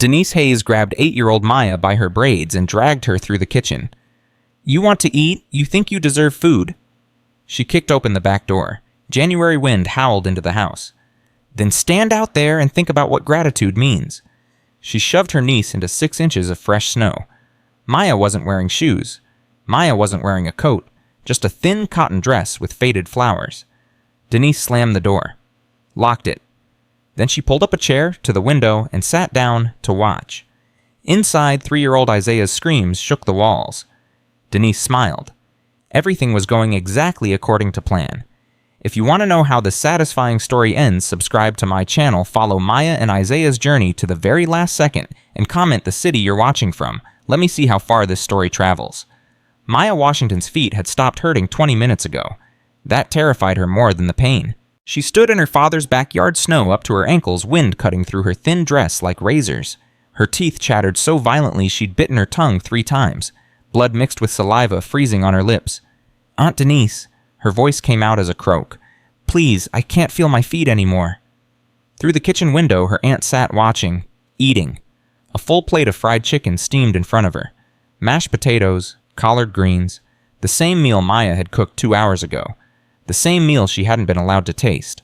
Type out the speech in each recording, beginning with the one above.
Denise Hayes grabbed 8-year-old Maya by her braids and dragged her through the kitchen. "You want to eat? You think you deserve food?" She kicked open the back door. January wind howled into the house. "Then stand out there and think about what gratitude means." She shoved her niece into 6 inches of fresh snow. Maya wasn't wearing shoes. Maya wasn't wearing a coat, just a thin cotton dress with faded flowers. Denise slammed the door, locked it. Then she pulled up a chair to the window and sat down to watch. Inside, 3-year-old Isaiah's screams shook the walls. Denise smiled. Everything was going exactly according to plan. If you want to know how this satisfying story ends, subscribe to my channel, follow Maya and Isaiah's journey to the very last second, and comment the city you're watching from. Let me see how far this story travels. Maya Washington's feet had stopped hurting 20 minutes ago. That terrified her more than the pain. She stood in her father's backyard snow up to her ankles, wind cutting through her thin dress like razors. Her teeth chattered so violently she'd bitten her tongue 3 times, blood mixed with saliva freezing on her lips. "Aunt Denise," her voice came out as a croak. "Please, I can't feel my feet anymore." Through the kitchen window, her aunt sat watching, eating. A full plate of fried chicken steamed in front of her. Mashed potatoes, collard greens, the same meal Maya had cooked 2 hours ago. The same meal she hadn't been allowed to taste.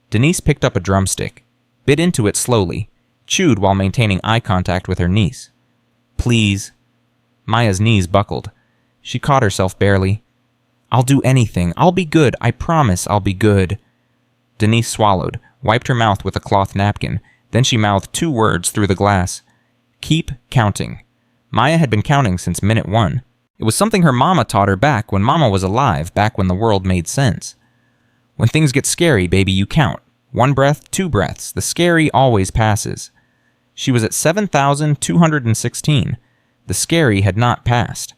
Denise picked up a drumstick, bit into it slowly, chewed while maintaining eye contact with her niece. "Please." Maya's knees buckled. She caught herself barely. "I'll do anything. I'll be good. I promise I'll be good." Denise swallowed, wiped her mouth with a cloth napkin. Then she mouthed 2 words through the glass. "Keep counting." Maya had been counting since minute 1. It was something her mama taught her back when Mama was alive, back when the world made sense. When things get scary, baby, you count. 1 breath, 2 breaths. The scary always passes. She was at 7,216. The scary had not passed.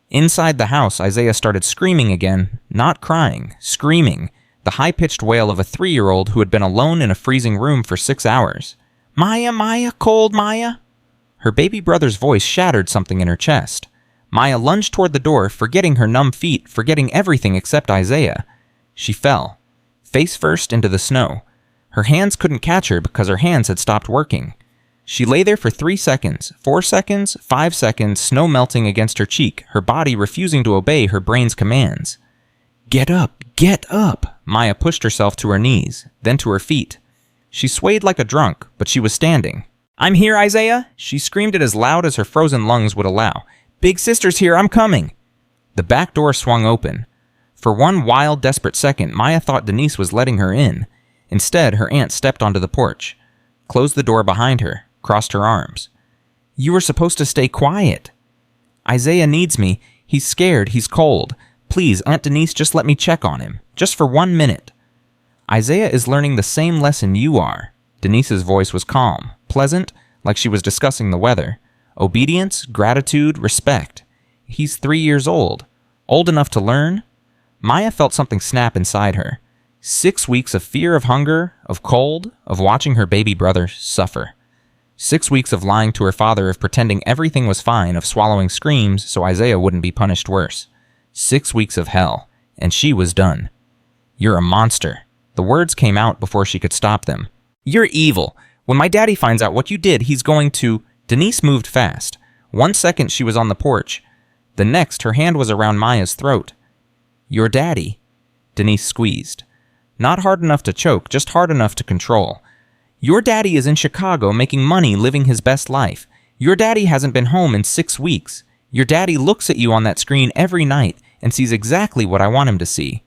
Inside the house, Isaiah started screaming again, not crying, screaming, the high-pitched wail of a 3-year-old who had been alone in a freezing room for 6 hours. "Maya, Maya, cold Maya." Her baby brother's voice shattered something in her chest. Maya lunged toward the door, forgetting her numb feet, forgetting everything except Isaiah. She fell, face first into the snow. Her hands couldn't catch her because her hands had stopped working. She lay there for 3 seconds, 4 seconds, 5 seconds, snow melting against her cheek, her body refusing to obey her brain's commands. "Get up! Get up!" Maya pushed herself to her knees, then to her feet. She swayed like a drunk, but she was standing. "I'm here, Isaiah!" She screamed it as loud as her frozen lungs would allow. "Big sister's here, I'm coming!" The back door swung open. For one wild, desperate second, Maya thought Denise was letting her in. Instead, her aunt stepped onto the porch, closed the door behind her, crossed her arms. "You were supposed to stay quiet." "Isaiah needs me. He's scared, he's cold. Please, Aunt Denise, just let me check on him. Just for 1 minute." "Isaiah is learning the same lesson you are." Denise's voice was calm, pleasant, like she was discussing the weather. Obedience, gratitude, respect. He's 3 years old. Old enough to learn? Maya felt something snap inside her. 6 weeks of fear of hunger, of cold, of watching her baby brother suffer. 6 weeks of lying to her father, of pretending everything was fine, of swallowing screams so Isaiah wouldn't be punished worse. 6 weeks of hell, and she was done. "You're a monster." The words came out before she could stop them. "You're evil. When my daddy finds out what you did, he's going to..." Denise moved fast. 1 second she was on the porch. The next, her hand was around Maya's throat. "Your daddy." Denise squeezed. Not hard enough to choke, just hard enough to control. "Your daddy is in Chicago making money, living his best life. Your daddy hasn't been home in 6 weeks. Your daddy looks at you on that screen every night and sees exactly what I want him to see."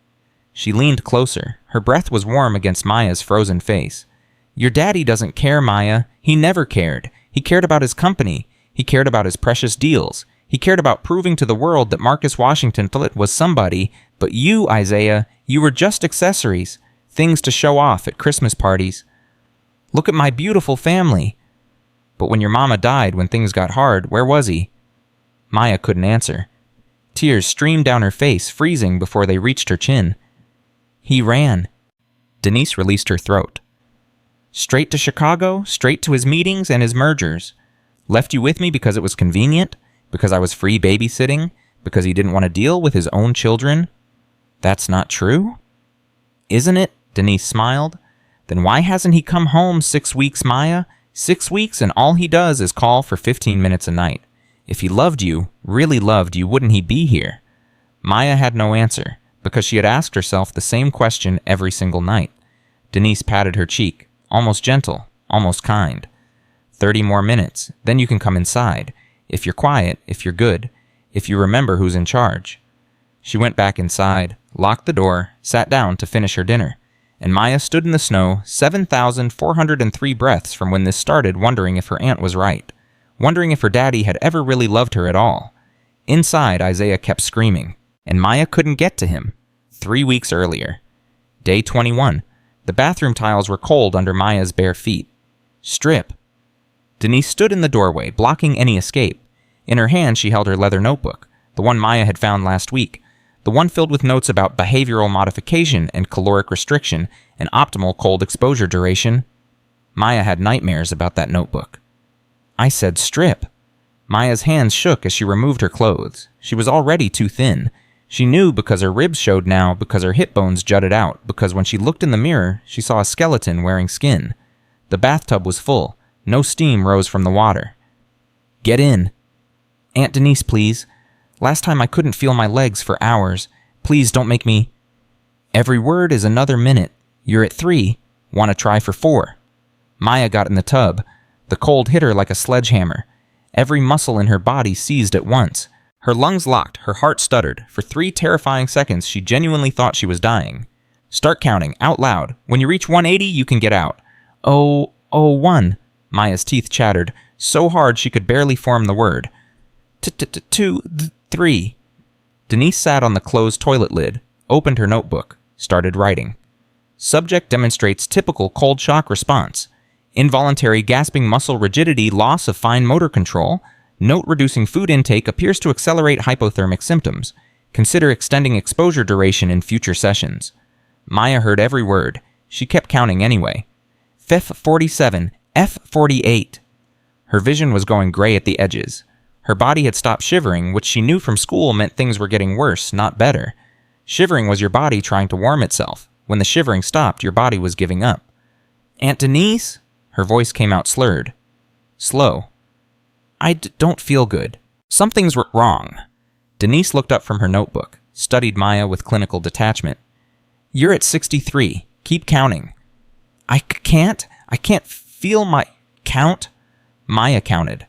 She leaned closer. Her breath was warm against Maya's frozen face. "Your daddy doesn't care, Maya. He never cared. He cared about his company. He cared about his precious deals. He cared about proving to the world that Marcus Washington was somebody. But you, Isaiah, you were just accessories, things to show off at Christmas parties. Look at my beautiful family." "But when your mama died, when things got hard, where was he?" Maya couldn't answer. Tears streamed down her face, freezing before they reached her chin. "He ran." Denise released her throat. "Straight to Chicago, straight to his meetings and his mergers. Left you with me because it was convenient, because I was free babysitting, because he didn't want to deal with his own children." "That's not true?" "Isn't it?" Denise smiled. "Then why hasn't he come home 6 weeks, Maya? 6 weeks and all he does is call for 15 minutes a night. If he loved you, really loved you, wouldn't he be here? Maya had no answer, because she had asked herself the same question every single night. Denise patted her cheek, almost gentle, almost kind. 30 more minutes, then you can come inside. If you're quiet, if you're good, if you remember who's in charge. She went back inside, locked the door, sat down to finish her dinner, and Maya stood in the snow 7,403 breaths from when this started, wondering if her aunt was right, wondering if her daddy had ever really loved her at all. Inside, Isaiah kept screaming, and Maya couldn't get to him. 3 weeks earlier. Day 21. The bathroom tiles were cold under Maya's bare feet. Strip. Denise stood in the doorway, blocking any escape. In her hand, she held her leather notebook, the one Maya had found last week, the one filled with notes about behavioral modification and caloric restriction and optimal cold exposure duration. Maya had nightmares about that notebook. I said strip. Maya's hands shook as she removed her clothes. She was already too thin. She knew because her ribs showed now, because her hip bones jutted out, because when she looked in the mirror, she saw a skeleton wearing skin. The bathtub was full. No steam rose from the water. Get in. Aunt Denise, please. Last time I couldn't feel my legs for hours. Please don't make me... Every word is another minute. You're at 3. Want to try for 4. Maya got in the tub. The cold hit her like a sledgehammer. Every muscle in her body seized at once. Her lungs locked, her heart stuttered. For 3 terrifying seconds, she genuinely thought she was dying. Start counting, out loud. When you reach 180, you can get out. Oh, 1. Maya's teeth chattered, so hard she could barely form the word. 2, 3. Denise sat on the closed toilet lid, opened her notebook, started writing. Subject demonstrates typical cold shock response. Involuntary gasping muscle rigidity, loss of fine motor control. Note reducing food intake appears to accelerate hypothermic symptoms. Consider extending exposure duration in future sessions. Maya heard every word. She kept counting anyway. F47, F48. Her vision was going gray at the edges. Her body had stopped shivering, which she knew from school meant things were getting worse, not better. Shivering was your body trying to warm itself. When the shivering stopped, your body was giving up. Aunt Denise? Her voice came out slurred. Slow. I don't feel good. Something's wrong. Denise looked up from her notebook, studied Maya with clinical detachment. You're at 63. Keep counting. I can't feel my... Count? Maya counted.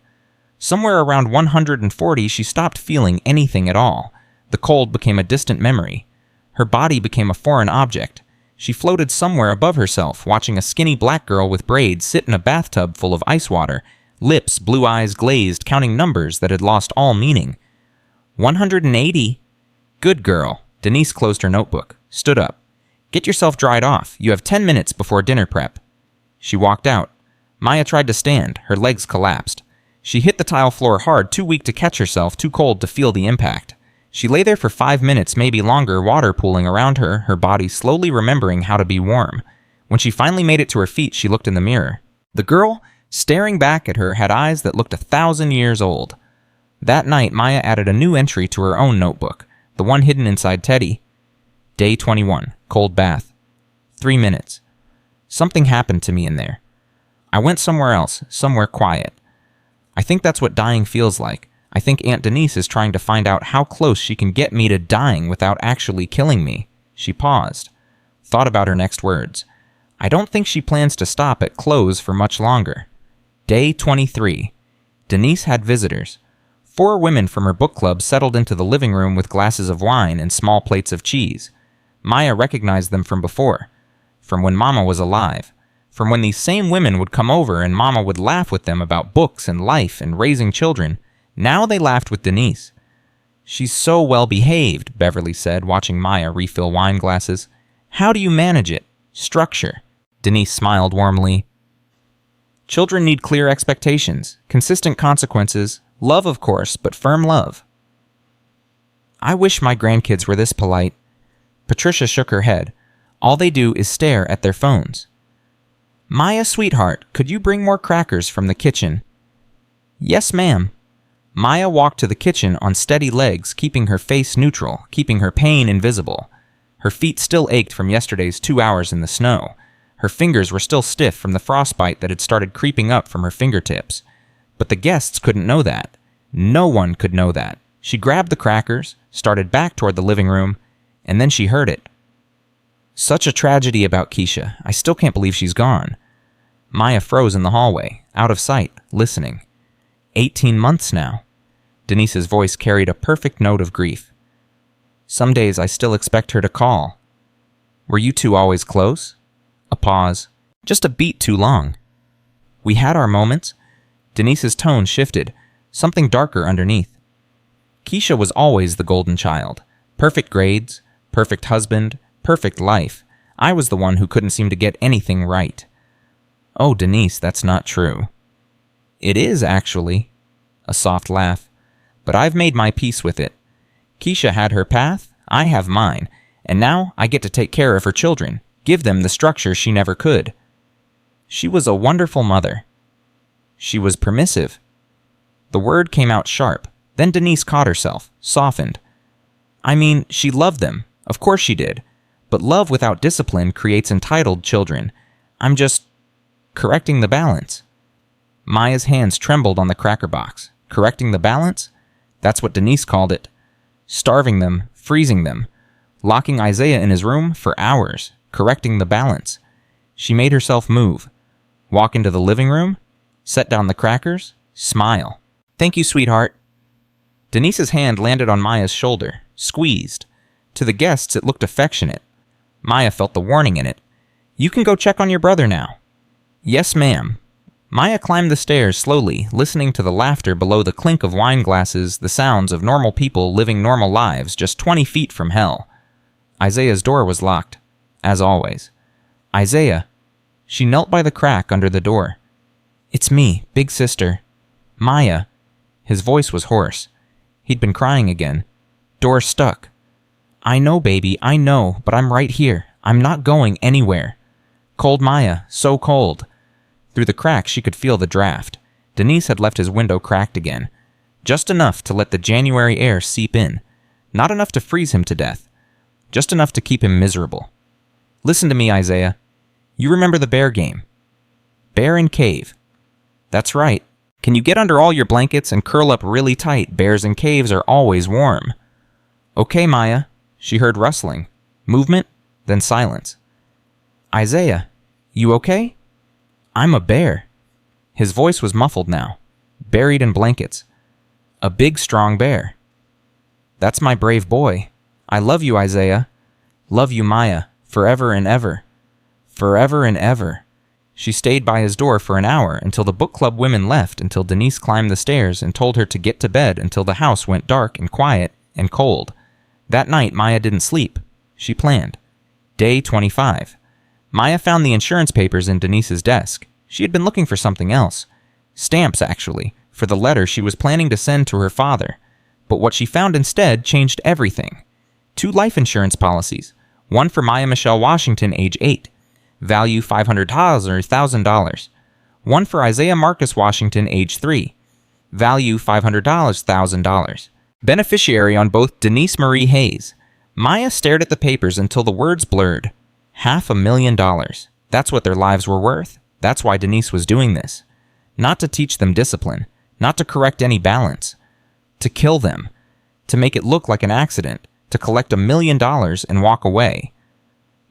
Somewhere around 140, she stopped feeling anything at all. The cold became a distant memory. Her body became a foreign object. She floated somewhere above herself, watching a skinny black girl with braids sit in a bathtub full of ice water, lips, blue eyes glazed, counting numbers that had lost all meaning. 180. Good girl. Denise closed her notebook, stood up. Get yourself dried off. You have 10 minutes before dinner prep. She walked out. Maya tried to stand. Her legs collapsed. She hit the tile floor hard, too weak to catch herself, too cold to feel the impact. She lay there for 5 minutes, maybe longer, water pooling around her, her body slowly remembering how to be warm. When she finally made it to her feet, she looked in the mirror. The girl, staring back at her, had eyes that looked 1,000 years old. That night, Maya added a new entry to her own notebook, the one hidden inside Teddy. Day 21, cold bath. 3 minutes. Something happened to me in there. I went somewhere else, somewhere quiet. I think that's what dying feels like. I think Aunt Denise is trying to find out how close she can get me to dying without actually killing me. She paused, thought about her next words. I don't think she plans to stop at close for much longer. Day 23. Denise had visitors. 4 women from her book club settled into the living room with glasses of wine and small plates of cheese. Maya recognized them from before, from when Mama was alive. From when these same women would come over and Mama would laugh with them about books and life and raising children. Now they laughed with Denise. She's so well behaved, Beverly said, watching Maya refill wine glasses. How do you manage it? Structure. Denise smiled warmly. Children need clear expectations, consistent consequences, love of course, but firm love. I wish my grandkids were this polite. Patricia shook her head. All they do is stare at their phones. Maya, sweetheart, could you bring more crackers from the kitchen? Yes, ma'am. Maya walked to the kitchen on steady legs, keeping her face neutral, keeping her pain invisible. Her feet still ached from yesterday's 2 hours in the snow. Her fingers were still stiff from the frostbite that had started creeping up from her fingertips. But the guests couldn't know that. No one could know that. She grabbed the crackers, started back toward the living room, and then she heard it. Such a tragedy about Keisha. I still can't believe she's gone. Maya froze in the hallway, out of sight, listening. 18 months now. Denise's voice carried a perfect note of grief. Some days I still expect her to call. Were you two always close? A pause. Just a beat too long. We had our moments. Denise's tone shifted, something darker underneath. Keisha was always the golden child. Perfect grades, perfect husband, perfect life. I was the one who couldn't seem to get anything right. Oh, Denise, that's not true. It is, actually. A soft laugh. But I've made my peace with it. Keisha had her path, I have mine, and now I get to take care of her children, give them the structure she never could. She was a wonderful mother. She was permissive. The word came out sharp. Then Denise caught herself, softened. I mean, she loved them. Of course she did. But love without discipline creates entitled children. I'm just correcting the balance. Maya's hands trembled on the cracker box. Correcting the balance? That's what Denise called it. Starving them, freezing them, locking Isaiah in his room for hours, correcting the balance. She made herself move. Walk into the living room, set down the crackers, smile. Thank you, sweetheart. Denise's hand landed on Maya's shoulder, squeezed. To the guests, it looked affectionate. Maya felt the warning in it. You can go check on your brother now. Yes, ma'am. Maya climbed the stairs slowly, listening to the laughter below the clink of wine glasses, the sounds of normal people living normal lives just 20 feet from hell. Isaiah's door was locked, as always. Isaiah. She knelt by the crack under the door. It's me, big sister. Maya. His voice was hoarse. He'd been crying again. Door stuck. I know, baby, I know, but I'm right here. I'm not going anywhere. Cold Maya, so cold. Through the crack, she could feel the draft. Denise had left his window cracked again. Just enough to let the January air seep in. Not enough to freeze him to death. Just enough to keep him miserable. Listen to me, Isaiah. You remember the bear game? Bear and cave. That's right. Can you get under all your blankets and curl up really tight? Bears and caves are always warm. Okay, Maya. She heard rustling. Movement, then silence. Isaiah, you okay? I'm a bear. His voice was muffled now, buried in blankets. A big, strong bear. That's my brave boy. I love you, Isaiah. Love you, Maya, forever and ever. Forever and ever. She stayed by his door for an hour until the book club women left, until Denise climbed the stairs and told her to get to bed until the house went dark and quiet and cold. That night, Maya didn't sleep. She planned. Day 25. Maya found the insurance papers in Denise's desk. She had been looking for something else. Stamps, actually, for the letter she was planning to send to her father. But what she found instead changed everything. 2 life insurance policies. One for Maya Michelle Washington, age 8. Value $500 or $1,000. One for Isaiah Marcus Washington, age 3. Value $500, $1,000. Beneficiary on both Denise Marie Hayes. Maya stared at the papers until the words blurred. $500,000. That's what their lives were worth. That's why Denise was doing this. Not to teach them discipline. Not to correct any balance. To kill them. To make it look like an accident. To collect $1 million and walk away.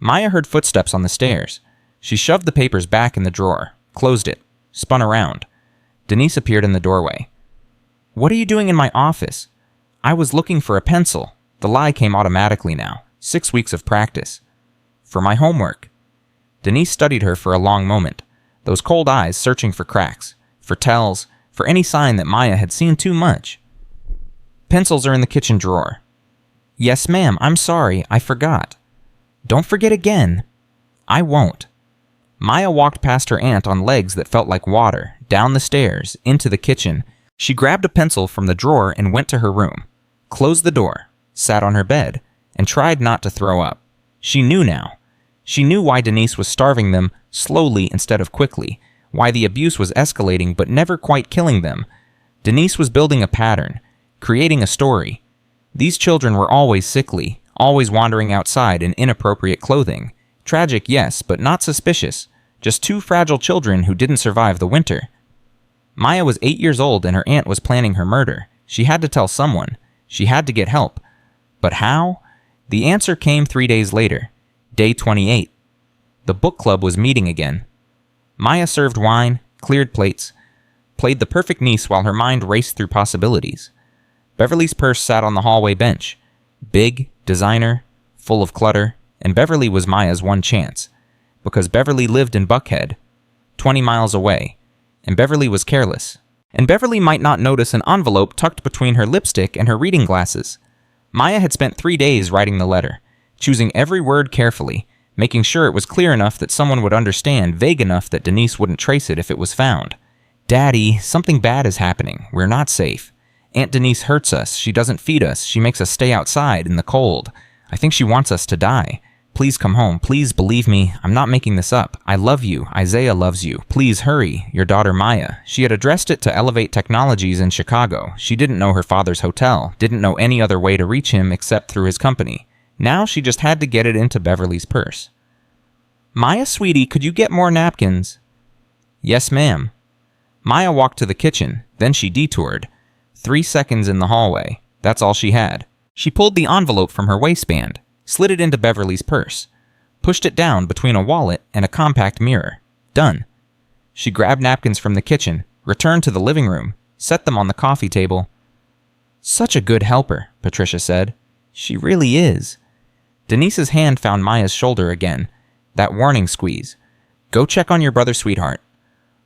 Maya heard footsteps on the stairs. She shoved the papers back in the drawer, closed it, spun around. Denise appeared in the doorway. What are you doing in my office? I was looking for a pencil. The lie came automatically now. 6 weeks of practice. For my homework. Denise studied her for a long moment, those cold eyes searching for cracks, for tells, for any sign that Maya had seen too much. Pencils are in the kitchen drawer. Yes, ma'am, I'm sorry, I forgot. Don't forget again. I won't. Maya walked past her aunt on legs that felt like water, down the stairs, into the kitchen. She grabbed a pencil from the drawer and went to her room, closed the door, sat on her bed, and tried not to throw up. She knew now. She knew why Denise was starving them slowly instead of quickly, why the abuse was escalating but never quite killing them. Denise was building a pattern, creating a story. These children were always sickly, always wandering outside in inappropriate clothing, Tragic, yes, but not suspicious. Just two fragile children who didn't survive the winter. Maya was 8 years old and her aunt was planning her murder. She had to tell someone. She had to get help. But how? The answer came 3 days later. Day 28. The book club was meeting again. Maya served wine, cleared plates, played the perfect niece while her mind raced through possibilities. Beverly's purse sat on the hallway bench. Big, designer, full of clutter, and Beverly was Maya's one chance. Because Beverly lived in Buckhead, 20 miles away, and Beverly was careless. And Beverly might not notice an envelope tucked between her lipstick and her reading glasses. Maya had spent 3 days writing the letter, choosing every word carefully, making sure it was clear enough that someone would understand, vague enough that Denise wouldn't trace it if it was found. Daddy, something bad is happening. We're not safe. Aunt Denise hurts us. She doesn't feed us. She makes us stay outside in the cold. I think she wants us to die. Please come home. Please believe me. I'm not making this up. I love you. Isaiah loves you. Please hurry. Your daughter Maya. She had addressed it to Elevate Technologies in Chicago. She didn't know her father's hotel, didn't know any other way to reach him except through his company. Now she just had to get it into Beverly's purse. Maya, sweetie, could you get more napkins? Yes, ma'am. Maya walked to the kitchen. Then she detoured. 3 seconds in the hallway. That's all she had. She pulled the envelope from her waistband, slid it into Beverly's purse, pushed it down between a wallet and a compact mirror. Done. She grabbed napkins from the kitchen, returned to the living room, set them on the coffee table. Such a good helper, Patricia said. She really is. Denise's hand found Maya's shoulder again. That warning squeeze. Go check on your brother, sweetheart.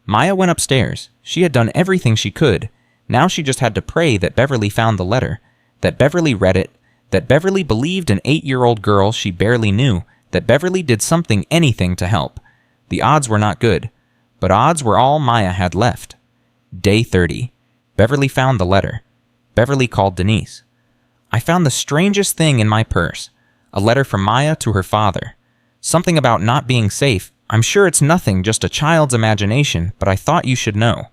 Maya went upstairs. She had done everything she could. Now she just had to pray that Beverly found the letter, that Beverly read it, that Beverly believed an 8-year-old girl she barely knew, that Beverly did something, anything to help. The odds were not good, but odds were all Maya had left. Day 30. Beverly found the letter. Beverly called Denise. I found the strangest thing in my purse. A letter from Maya to her father. Something about not being safe. I'm sure it's nothing, just a child's imagination, but I thought you should know.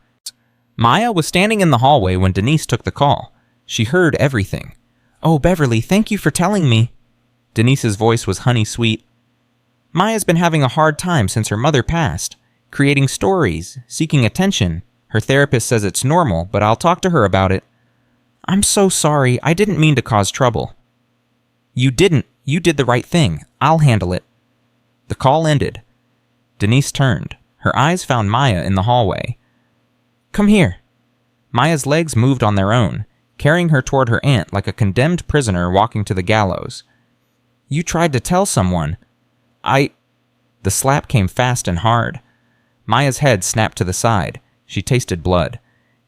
Maya was standing in the hallway when Denise took the call. She heard everything. Oh, Beverly, thank you for telling me. Denise's voice was honey-sweet. Maya's been having a hard time since her mother passed. Creating stories, seeking attention. Her therapist says it's normal, but I'll talk to her about it. I'm so sorry. I didn't mean to cause trouble. You didn't. You did the right thing. I'll handle it. The call ended. Denise turned. Her eyes found Maya in the hallway. Come here. Maya's legs moved on their own, carrying her toward her aunt like a condemned prisoner walking to the gallows. You tried to tell someone. The slap came fast and hard. Maya's head snapped to the side. She tasted blood.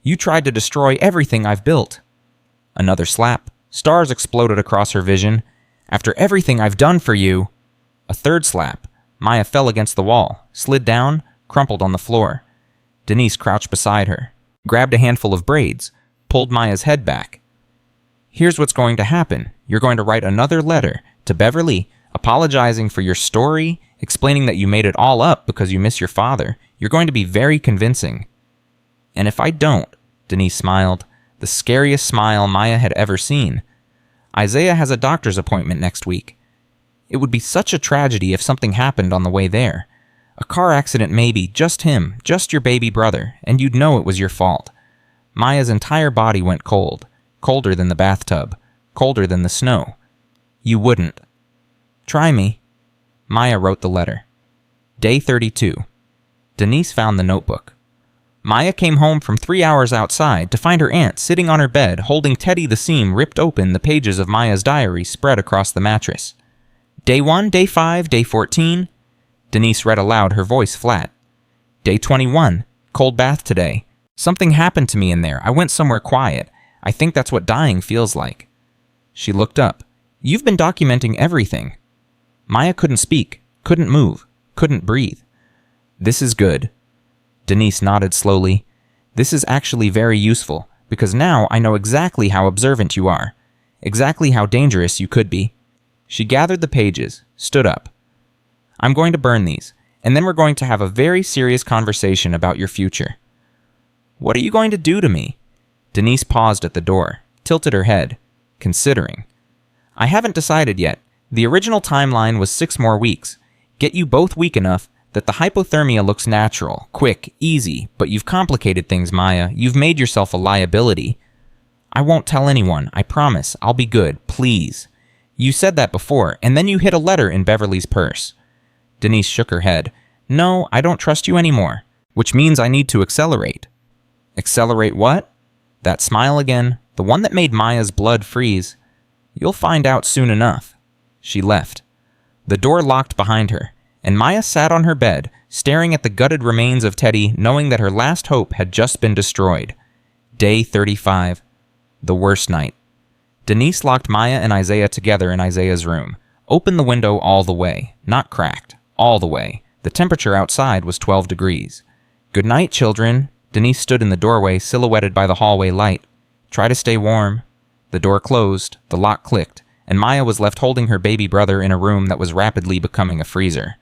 You tried to destroy everything I've built. Another slap. Stars exploded across her vision. After everything I've done for you. A third slap. Maya fell against the wall, slid down, crumpled on the floor. Denise crouched beside her, grabbed a handful of braids, pulled Maya's head back. Here's what's going to happen. You're going to write another letter to Beverly, apologizing for your story, explaining that you made it all up because you miss your father. You're going to be very convincing. And if I don't, Denise smiled, the scariest smile Maya had ever seen. Isaiah has a doctor's appointment next week. It would be such a tragedy if something happened on the way there. A car accident maybe, just him, just your baby brother, and you'd know it was your fault. Maya's entire body went cold, colder than the bathtub, colder than the snow. You wouldn't. Try me. Maya wrote the letter. Day 32. Denise found the notebook. Maya came home from 3 hours outside to find her aunt sitting on her bed holding Teddy the seam ripped open, the pages of Maya's diary spread across the mattress. Day 1, Day 5, Day 14. Denise read aloud, her voice flat. Day 21. Cold bath today. Something happened to me in there. I went somewhere quiet. I think that's what dying feels like. She looked up. You've been documenting everything. Maya couldn't speak, couldn't move, couldn't breathe. This is good. Denise nodded slowly. This is actually very useful, because now I know exactly how observant you are, exactly how dangerous you could be. She gathered the pages, stood up. I'm going to burn these, and then we're going to have a very serious conversation about your future. What are you going to do to me? Denise paused at the door, tilted her head, considering. I haven't decided yet. The original timeline was 6 more weeks. Get you both weak enough that the hypothermia looks natural, quick, easy, but you've complicated things, Maya. You've made yourself a liability. I won't tell anyone, I promise. I'll be good, please. You said that before, and then you hid a letter in Beverly's purse. Denise shook her head. No, I don't trust you anymore, which means I need to accelerate. Accelerate what? That smile again, the one that made Maya's blood freeze. You'll find out soon enough. She left. The door locked behind her, and Maya sat on her bed, staring at the gutted remains of Teddy, knowing that her last hope had just been destroyed. Day 35. The worst night. Denise locked Maya and Isaiah together in Isaiah's room. Opened the window all the way, not cracked, all the way. The temperature outside was 12 degrees. Good night, children. Denise stood in the doorway, silhouetted by the hallway light. Try to stay warm. The door closed, the lock clicked, and Maya was left holding her baby brother in a room that was rapidly becoming a freezer.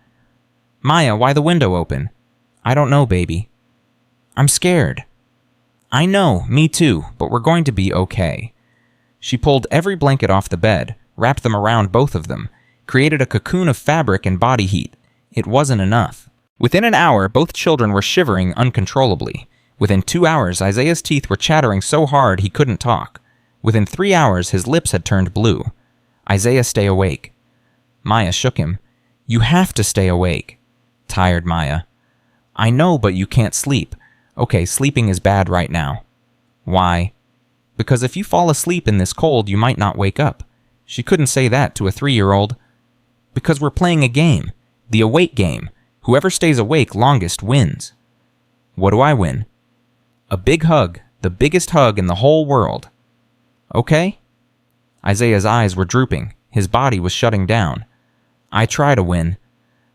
Maya, why the window open? I don't know, baby. I'm scared. I know, me too, but we're going to be okay. She pulled every blanket off the bed, wrapped them around both of them, created a cocoon of fabric and body heat. It wasn't enough. Within an hour, both children were shivering uncontrollably. Within 2 hours, Isaiah's teeth were chattering so hard he couldn't talk. Within 3 hours, his lips had turned blue. Isaiah, stay awake. Maya shook him. You have to stay awake. Tired Maya. I know, but you can't sleep. Okay, sleeping is bad right now. Why? Because if you fall asleep in this cold, you might not wake up. She couldn't say that to a 3-year-old. Because we're playing a game. The awake game. Whoever stays awake longest wins. What do I win? A big hug. The biggest hug in the whole world. Okay? Isaiah's eyes were drooping. His body was shutting down. I try to win.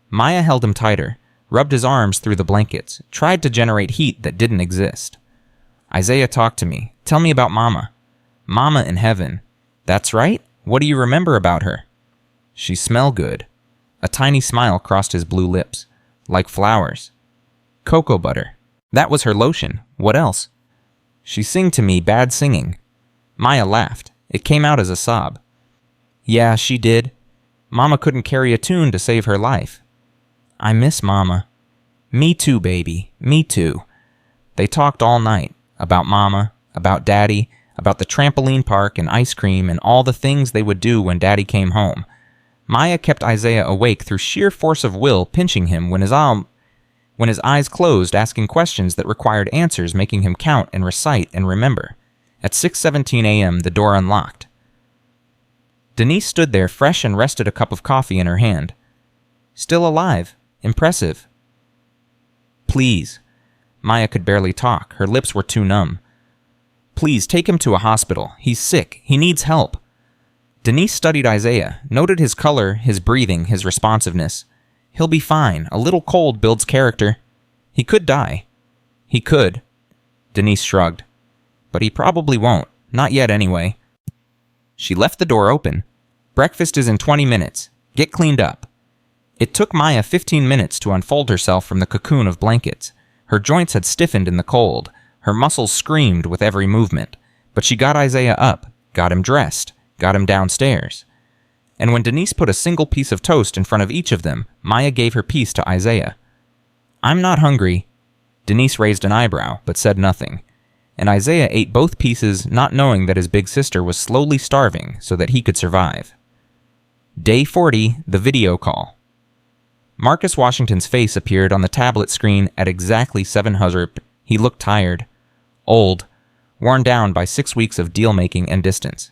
Maya held him tighter, rubbed his arms through the blankets, tried to generate heat that didn't exist. Isaiah, talk to me. Tell me about Mama. Mama in heaven. That's right? What do you remember about her? She smell good. A tiny smile crossed his blue lips. Like flowers. Cocoa butter. That was her lotion. What else? She sing to me bad singing. Maya laughed. It came out as a sob. Yeah, she did. Mama couldn't carry a tune to save her life. I miss Mama. Me too, baby. Me too. They talked all night. About Mama, about Daddy, about the trampoline park and ice cream and all the things they would do when Daddy came home. Maya kept Isaiah awake through sheer force of will, pinching him when his eyes closed, asking questions that required answers, making him count and recite and remember. At 6:17 a.m., the door unlocked. Denise stood there fresh and rested a cup of coffee in her hand. Still alive. Impressive. Please. Maya could barely talk. Her lips were too numb. Please, take him to a hospital. He's sick. He needs help. Denise studied Isaiah, noted his color, his breathing, his responsiveness. He'll be fine. A little cold builds character. He could die. He could. Denise shrugged. But he probably won't. Not yet, anyway. She left the door open. Breakfast is in 20 minutes. Get cleaned up. It took Maya 15 minutes to unfold herself from the cocoon of blankets. Her joints had stiffened in the cold. Her muscles screamed with every movement. But she got Isaiah up, got him dressed, got him downstairs. And when Denise put a single piece of toast in front of each of them, Maya gave her piece to Isaiah. I'm not hungry. Denise raised an eyebrow, but said nothing. And Isaiah ate both pieces, not knowing that his big sister was slowly starving so that he could survive. Day 40, the video call. Marcus Washington's face appeared on the tablet screen at exactly 700. He looked tired, old, worn down by 6 weeks of deal-making and distance.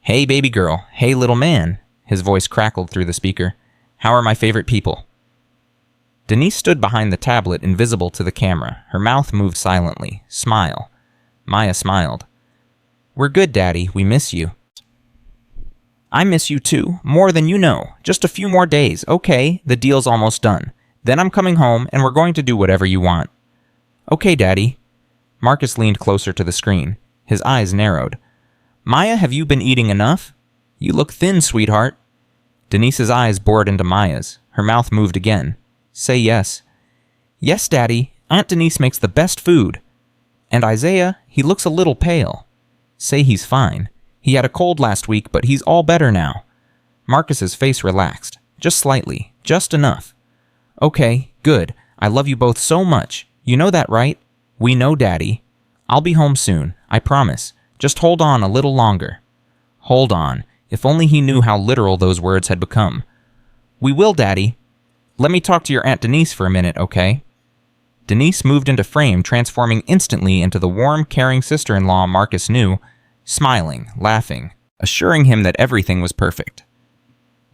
Hey, baby girl. Hey, little man. His voice crackled through the speaker. How are my favorite people? Denise stood behind the tablet, invisible to the camera. Her mouth moved silently. Smile. Maya smiled. We're good, Daddy. We miss you. I miss you too, more than you know. Just a few more days, okay? The deal's almost done. Then I'm coming home, and we're going to do whatever you want. Okay, Daddy. Marcus leaned closer to the screen. His eyes narrowed. Maya, have you been eating enough? You look thin, sweetheart. Denise's eyes bored into Maya's. Her mouth moved again. Say yes. Yes, Daddy. Aunt Denise makes the best food. And Isaiah, he looks a little pale. Say he's fine. He had a cold last week, but he's all better now. Marcus's face relaxed. Just slightly. Just enough. Okay, good. I love you both so much. You know that, right? We know, Daddy. I'll be home soon, I promise. Just hold on a little longer. Hold on. If only he knew how literal those words had become. We will, Daddy. Let me talk to your Aunt Denise for a minute, okay? Denise moved into frame, transforming instantly into the warm, caring sister-in-law Marcus knew, smiling, laughing, assuring him that everything was perfect.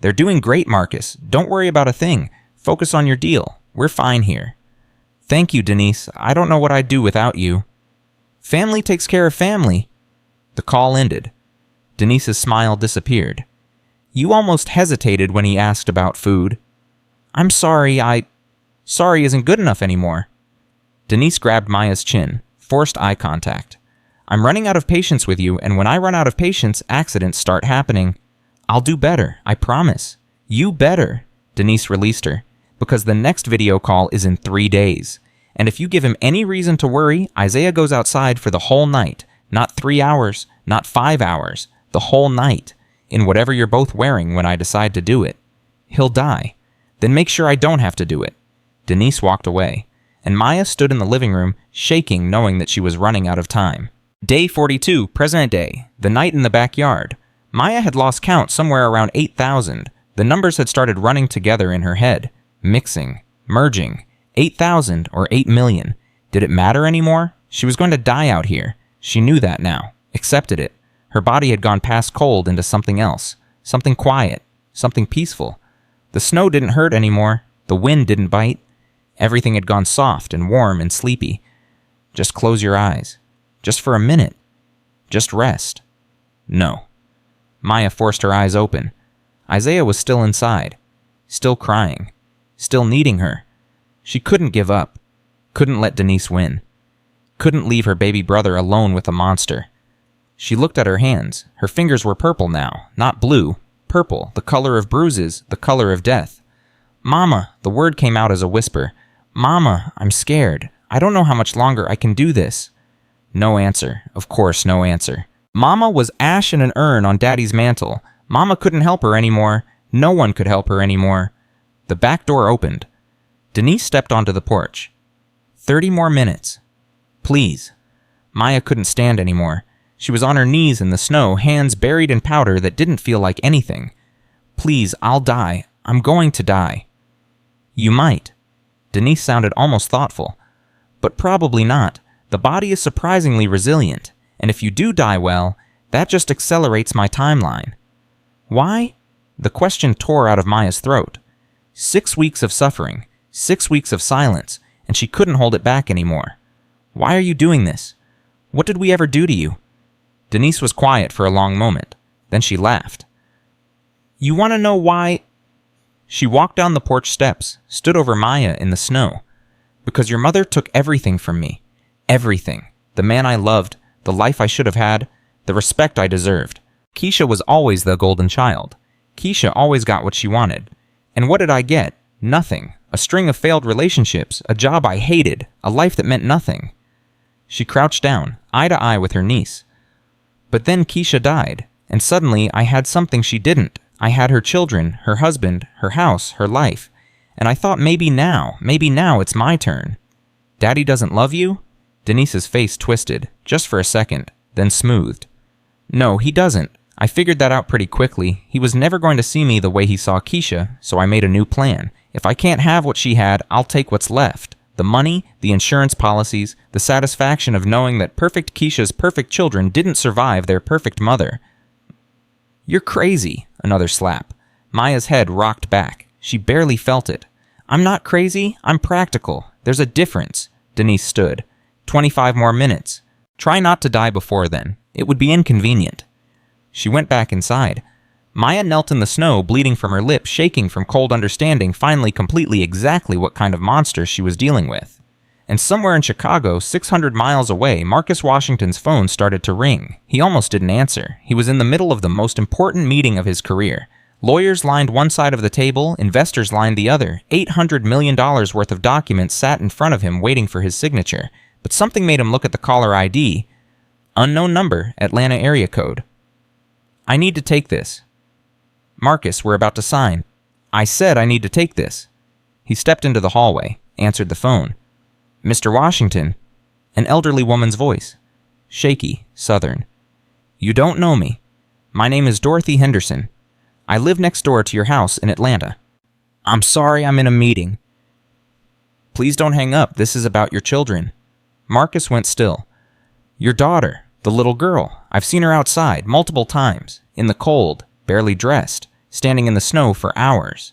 They're doing great, Marcus. Don't worry about a thing. Focus on your deal. We're fine here. Thank you, Denise. I don't know what I'd do without you. Family takes care of family. The call ended. Denise's smile disappeared. You almost hesitated when he asked about food. I'm sorry, Sorry isn't good enough anymore. Denise grabbed Maya's chin, forced eye contact. I'm running out of patience with you, and when I run out of patience, accidents start happening. I'll do better, I promise. You better. Denise released her, because the next video call is in 3 days. And if you give him any reason to worry, Isaiah goes outside for the whole night. Not 3 hours, not 5 hours, the whole night, in whatever you're both wearing when I decide to do it. He'll die. Then make sure I don't have to do it. Denise walked away, and Maya stood in the living room, shaking, knowing that she was running out of time. Day 42, present day, the night in the backyard. Maya had lost count somewhere around 8,000. The numbers had started running together in her head, mixing, merging. 8,000 or 8 million. Did it matter anymore? She was going to die out here. She knew that now, accepted it. Her body had gone past cold into something else, something quiet, something peaceful. The snow didn't hurt anymore. The wind didn't bite. Everything had gone soft and warm and sleepy. Just close your eyes. Just for a minute. Just rest. No. Maya forced her eyes open. Isaiah was still inside, still crying, still needing her. She couldn't give up, couldn't let Denise win, couldn't leave her baby brother alone with a monster. She looked at her hands. Her fingers were purple now, not blue, purple, the color of bruises, the color of death. Mama, the word came out as a whisper. Mama, I'm scared. I don't know how much longer I can do this. No answer, of course no answer. Mama was ash in an urn on Daddy's mantle. Mama couldn't help her anymore. No one could help her anymore. The back door opened. Denise stepped onto the porch. 30 more minutes. Please. Maya couldn't stand anymore. She was on her knees in the snow, hands buried in powder that didn't feel like anything. Please, I'll die. I'm going to die. You might. Denise sounded almost thoughtful. But probably not. The body is surprisingly resilient, and if you do die well, that just accelerates my timeline. Why? The question tore out of Maya's throat. 6 weeks of suffering. 6 weeks of silence, and she couldn't hold it back anymore. Why are you doing this? What did we ever do to you? Denise was quiet for a long moment. Then she laughed. You want to know why? She walked down the porch steps, stood over Maya in the snow. Because your mother took everything from me. Everything. The man I loved, the life I should have had, the respect I deserved. Keisha was always the golden child. Keisha always got what she wanted. And what did I get? Nothing. A string of failed relationships, a job I hated, a life that meant nothing. She crouched down, eye to eye with her niece. But then Keisha died, and suddenly I had something she didn't. I had her children, her husband, her house, her life. And I thought maybe now it's my turn. Daddy doesn't love you? Denise's face twisted, just for a second, then smoothed. No, he doesn't. I figured that out pretty quickly. He was never going to see me the way he saw Keisha, so I made a new plan. If I can't have what she had, I'll take what's left. The money, the insurance policies, the satisfaction of knowing that perfect Keisha's perfect children didn't survive their perfect mother. You're crazy, another slap. Maya's head rocked back. She barely felt it. I'm not crazy, I'm practical. There's a difference. Denise stood. 25 more minutes. Try not to die before then. It would be inconvenient. She went back inside. Maya knelt in the snow, bleeding from her lip, shaking from cold understanding finally completely exactly what kind of monster she was dealing with. And somewhere in Chicago, 600 miles away, Marcus Washington's phone started to ring. He almost didn't answer. He was in the middle of the most important meeting of his career. Lawyers lined one side of the table, investors lined the other. $800 million worth of documents sat in front of him waiting for his signature. But something made him look at the caller ID. Unknown number, Atlanta area code. I need to take this. Marcus, we're about to sign. I said I need to take this. He stepped into the hallway, answered the phone. Mr. Washington, an elderly woman's voice, shaky, southern. You don't know me. My name is Dorothy Henderson. I live next door to your house in Atlanta. I'm sorry, I'm in a meeting. Please don't hang up. This is about your children. Marcus went still. Your daughter, the little girl. I've seen her outside multiple times, in the cold, barely dressed, standing in the snow for hours.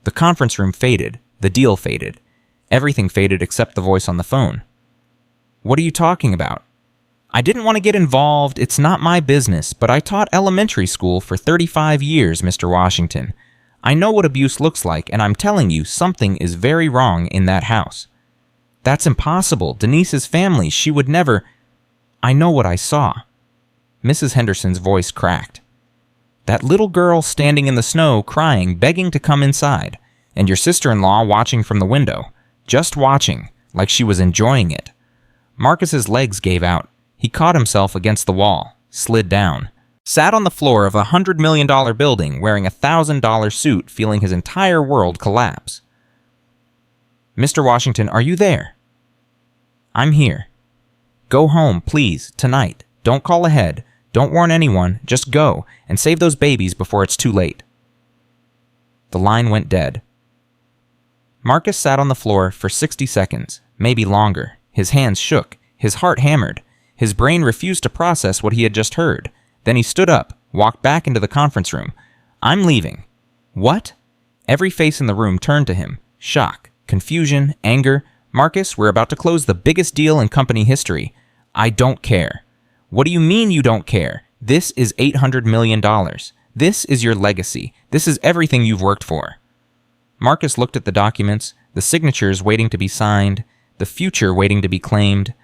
The conference room faded. The deal faded. Everything faded except the voice on the phone. What are you talking about? I didn't want to get involved. It's not my business, but I taught elementary school for 35 years, Mr. Washington. I know what abuse looks like, and I'm telling you, something is very wrong in that house. That's impossible. Denise's family, she would never... I know what I saw. Mrs. Henderson's voice cracked. That little girl standing in the snow, crying, begging to come inside, and your sister-in-law watching from the window, just watching, like she was enjoying it. Marcus's legs gave out. He caught himself against the wall, slid down, sat on the floor of a $100 million building wearing a $1,000 suit, feeling his entire world collapse. Mr. Washington, are you there? I'm here. Go home, please, tonight. Don't call ahead. Don't warn anyone. Just go and save those babies before it's too late. The line went dead. Marcus sat on the floor for 60 seconds, maybe longer. His hands shook. His heart hammered. His brain refused to process what he had just heard. Then he stood up, walked back into the conference room. I'm leaving. What? Every face in the room turned to him. Shock, confusion, anger. Marcus, we're about to close the biggest deal in company history. I don't care. What do you mean you don't care? This is $800 million. This is your legacy. This is everything you've worked for. Marcus looked at the documents, the signatures waiting to be signed, the future waiting to be claimed.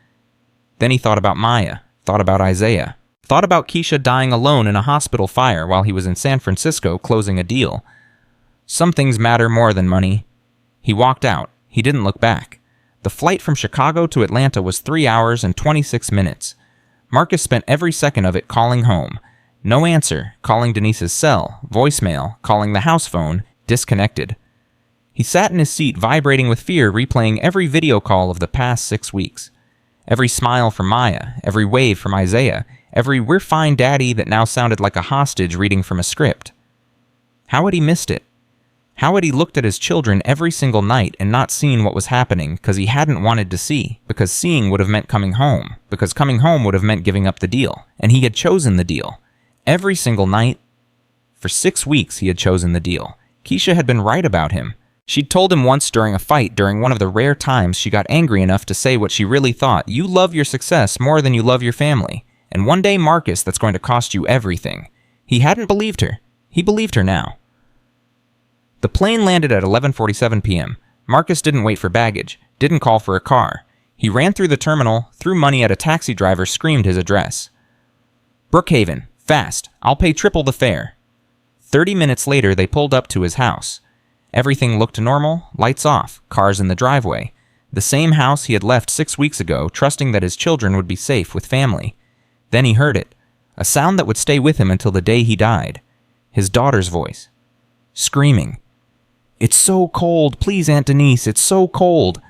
Then he thought about Maya, thought about Isaiah, thought about Keisha dying alone in a hospital fire while he was in San Francisco closing a deal. Some things matter more than money. He walked out. He didn't look back. The flight from Chicago to Atlanta was 3 hours and 26 minutes. Marcus spent every second of it calling home. No answer, calling Denise's cell, voicemail, calling the house phone, disconnected. He sat in his seat vibrating with fear, replaying every video call of the past 6 weeks. Every smile from Maya, every wave from Isaiah, every "we're fine, Daddy" that now sounded like a hostage reading from a script. How had he missed it? How had he looked at his children every single night and not seen what was happening because he hadn't wanted to see, because seeing would have meant coming home, because coming home would have meant giving up the deal, and he had chosen the deal. Every single night. For 6 weeks he had chosen the deal. Keisha had been right about him. She'd told him once during a fight, during one of the rare times she got angry enough to say what she really thought, "You love your success more than you love your family. And one day, Marcus, that's going to cost you everything." He hadn't believed her. He believed her now. The plane landed at 11:47 p.m. Marcus didn't wait for baggage, didn't call for a car. He ran through the terminal, threw money at a taxi driver, screamed his address. Brookhaven, fast. I'll pay triple the fare. 30 minutes later, they pulled up to his house. Everything looked normal, lights off, cars in the driveway. The same house he had left 6 weeks ago, trusting that his children would be safe with family. Then he heard it, a sound that would stay with him until the day he died. His daughter's voice, screaming, "It's so cold, please, Aunt Denise, it's so cold."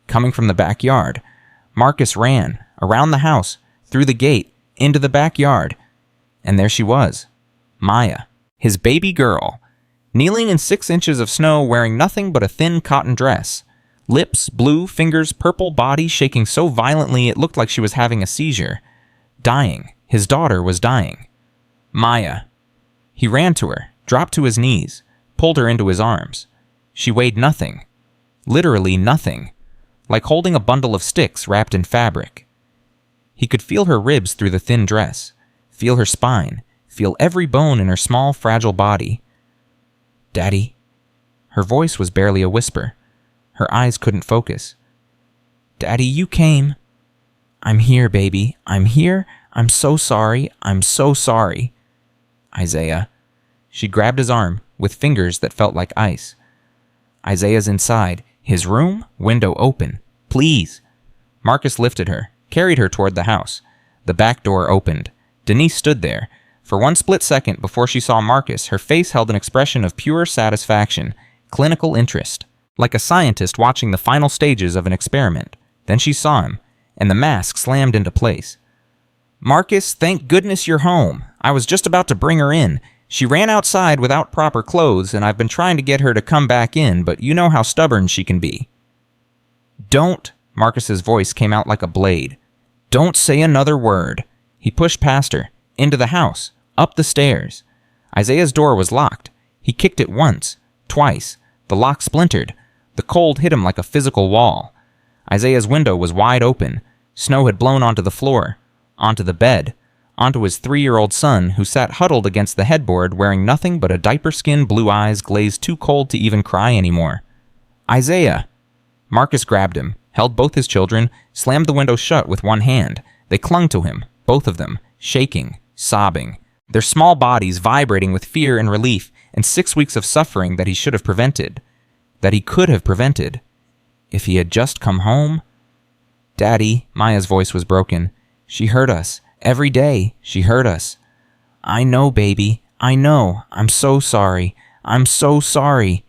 Coming from the backyard, Marcus ran, around the house, through the gate, into the backyard. And there she was, Maya, his baby girl, kneeling in 6 inches of snow, wearing nothing but a thin cotton dress. Lips blue, fingers purple, body shaking so violently it looked like she was having a seizure. Dying. His daughter was dying. Maya. He ran to her, dropped to his knees, pulled her into his arms. She weighed nothing. Literally nothing. Like holding a bundle of sticks wrapped in fabric. He could feel her ribs through the thin dress, feel her spine, feel every bone in her small, fragile body. "Daddy?" Her voice was barely a whisper. Her eyes couldn't focus. "Daddy, you came." "I'm here, baby. I'm here. I'm so sorry. I'm so sorry." "Isaiah." She grabbed his arm with fingers that felt like ice. "Isaiah's inside. His room, window open. Please." Marcus lifted her, carried her toward the house. The back door opened. Denise stood there, For one split second before she saw Marcus, her face held an expression of pure satisfaction, clinical interest, like a scientist watching the final stages of an experiment. Then she saw him, and the mask slammed into place. "Marcus, thank goodness you're home. I was just about to bring her in. She ran outside without proper clothes, and I've been trying to get her to come back in, but you know how stubborn she can be." "Don't," Marcus's voice came out like a blade. "Don't say another word." He pushed past her, into the house, up the stairs. Isaiah's door was locked. He kicked it once, twice. The lock splintered. The cold hit him like a physical wall. Isaiah's window was wide open. Snow had blown onto the floor, onto the bed, onto his 3-year-old son, who sat huddled against the headboard wearing nothing but a diaper-skinned blue eyes glazed too cold to even cry anymore. "Isaiah!" Marcus grabbed him, held both his children, slammed the window shut with one hand. They clung to him, both of them, shaking, sobbing, their small bodies vibrating with fear and relief, and 6 weeks of suffering that he should have prevented, that he could have prevented. If he had just come home. "Daddy," Maya's voice was broken. "She hurt us. Every day, she hurt us." "I know, baby. I know. I'm so sorry. I'm so sorry."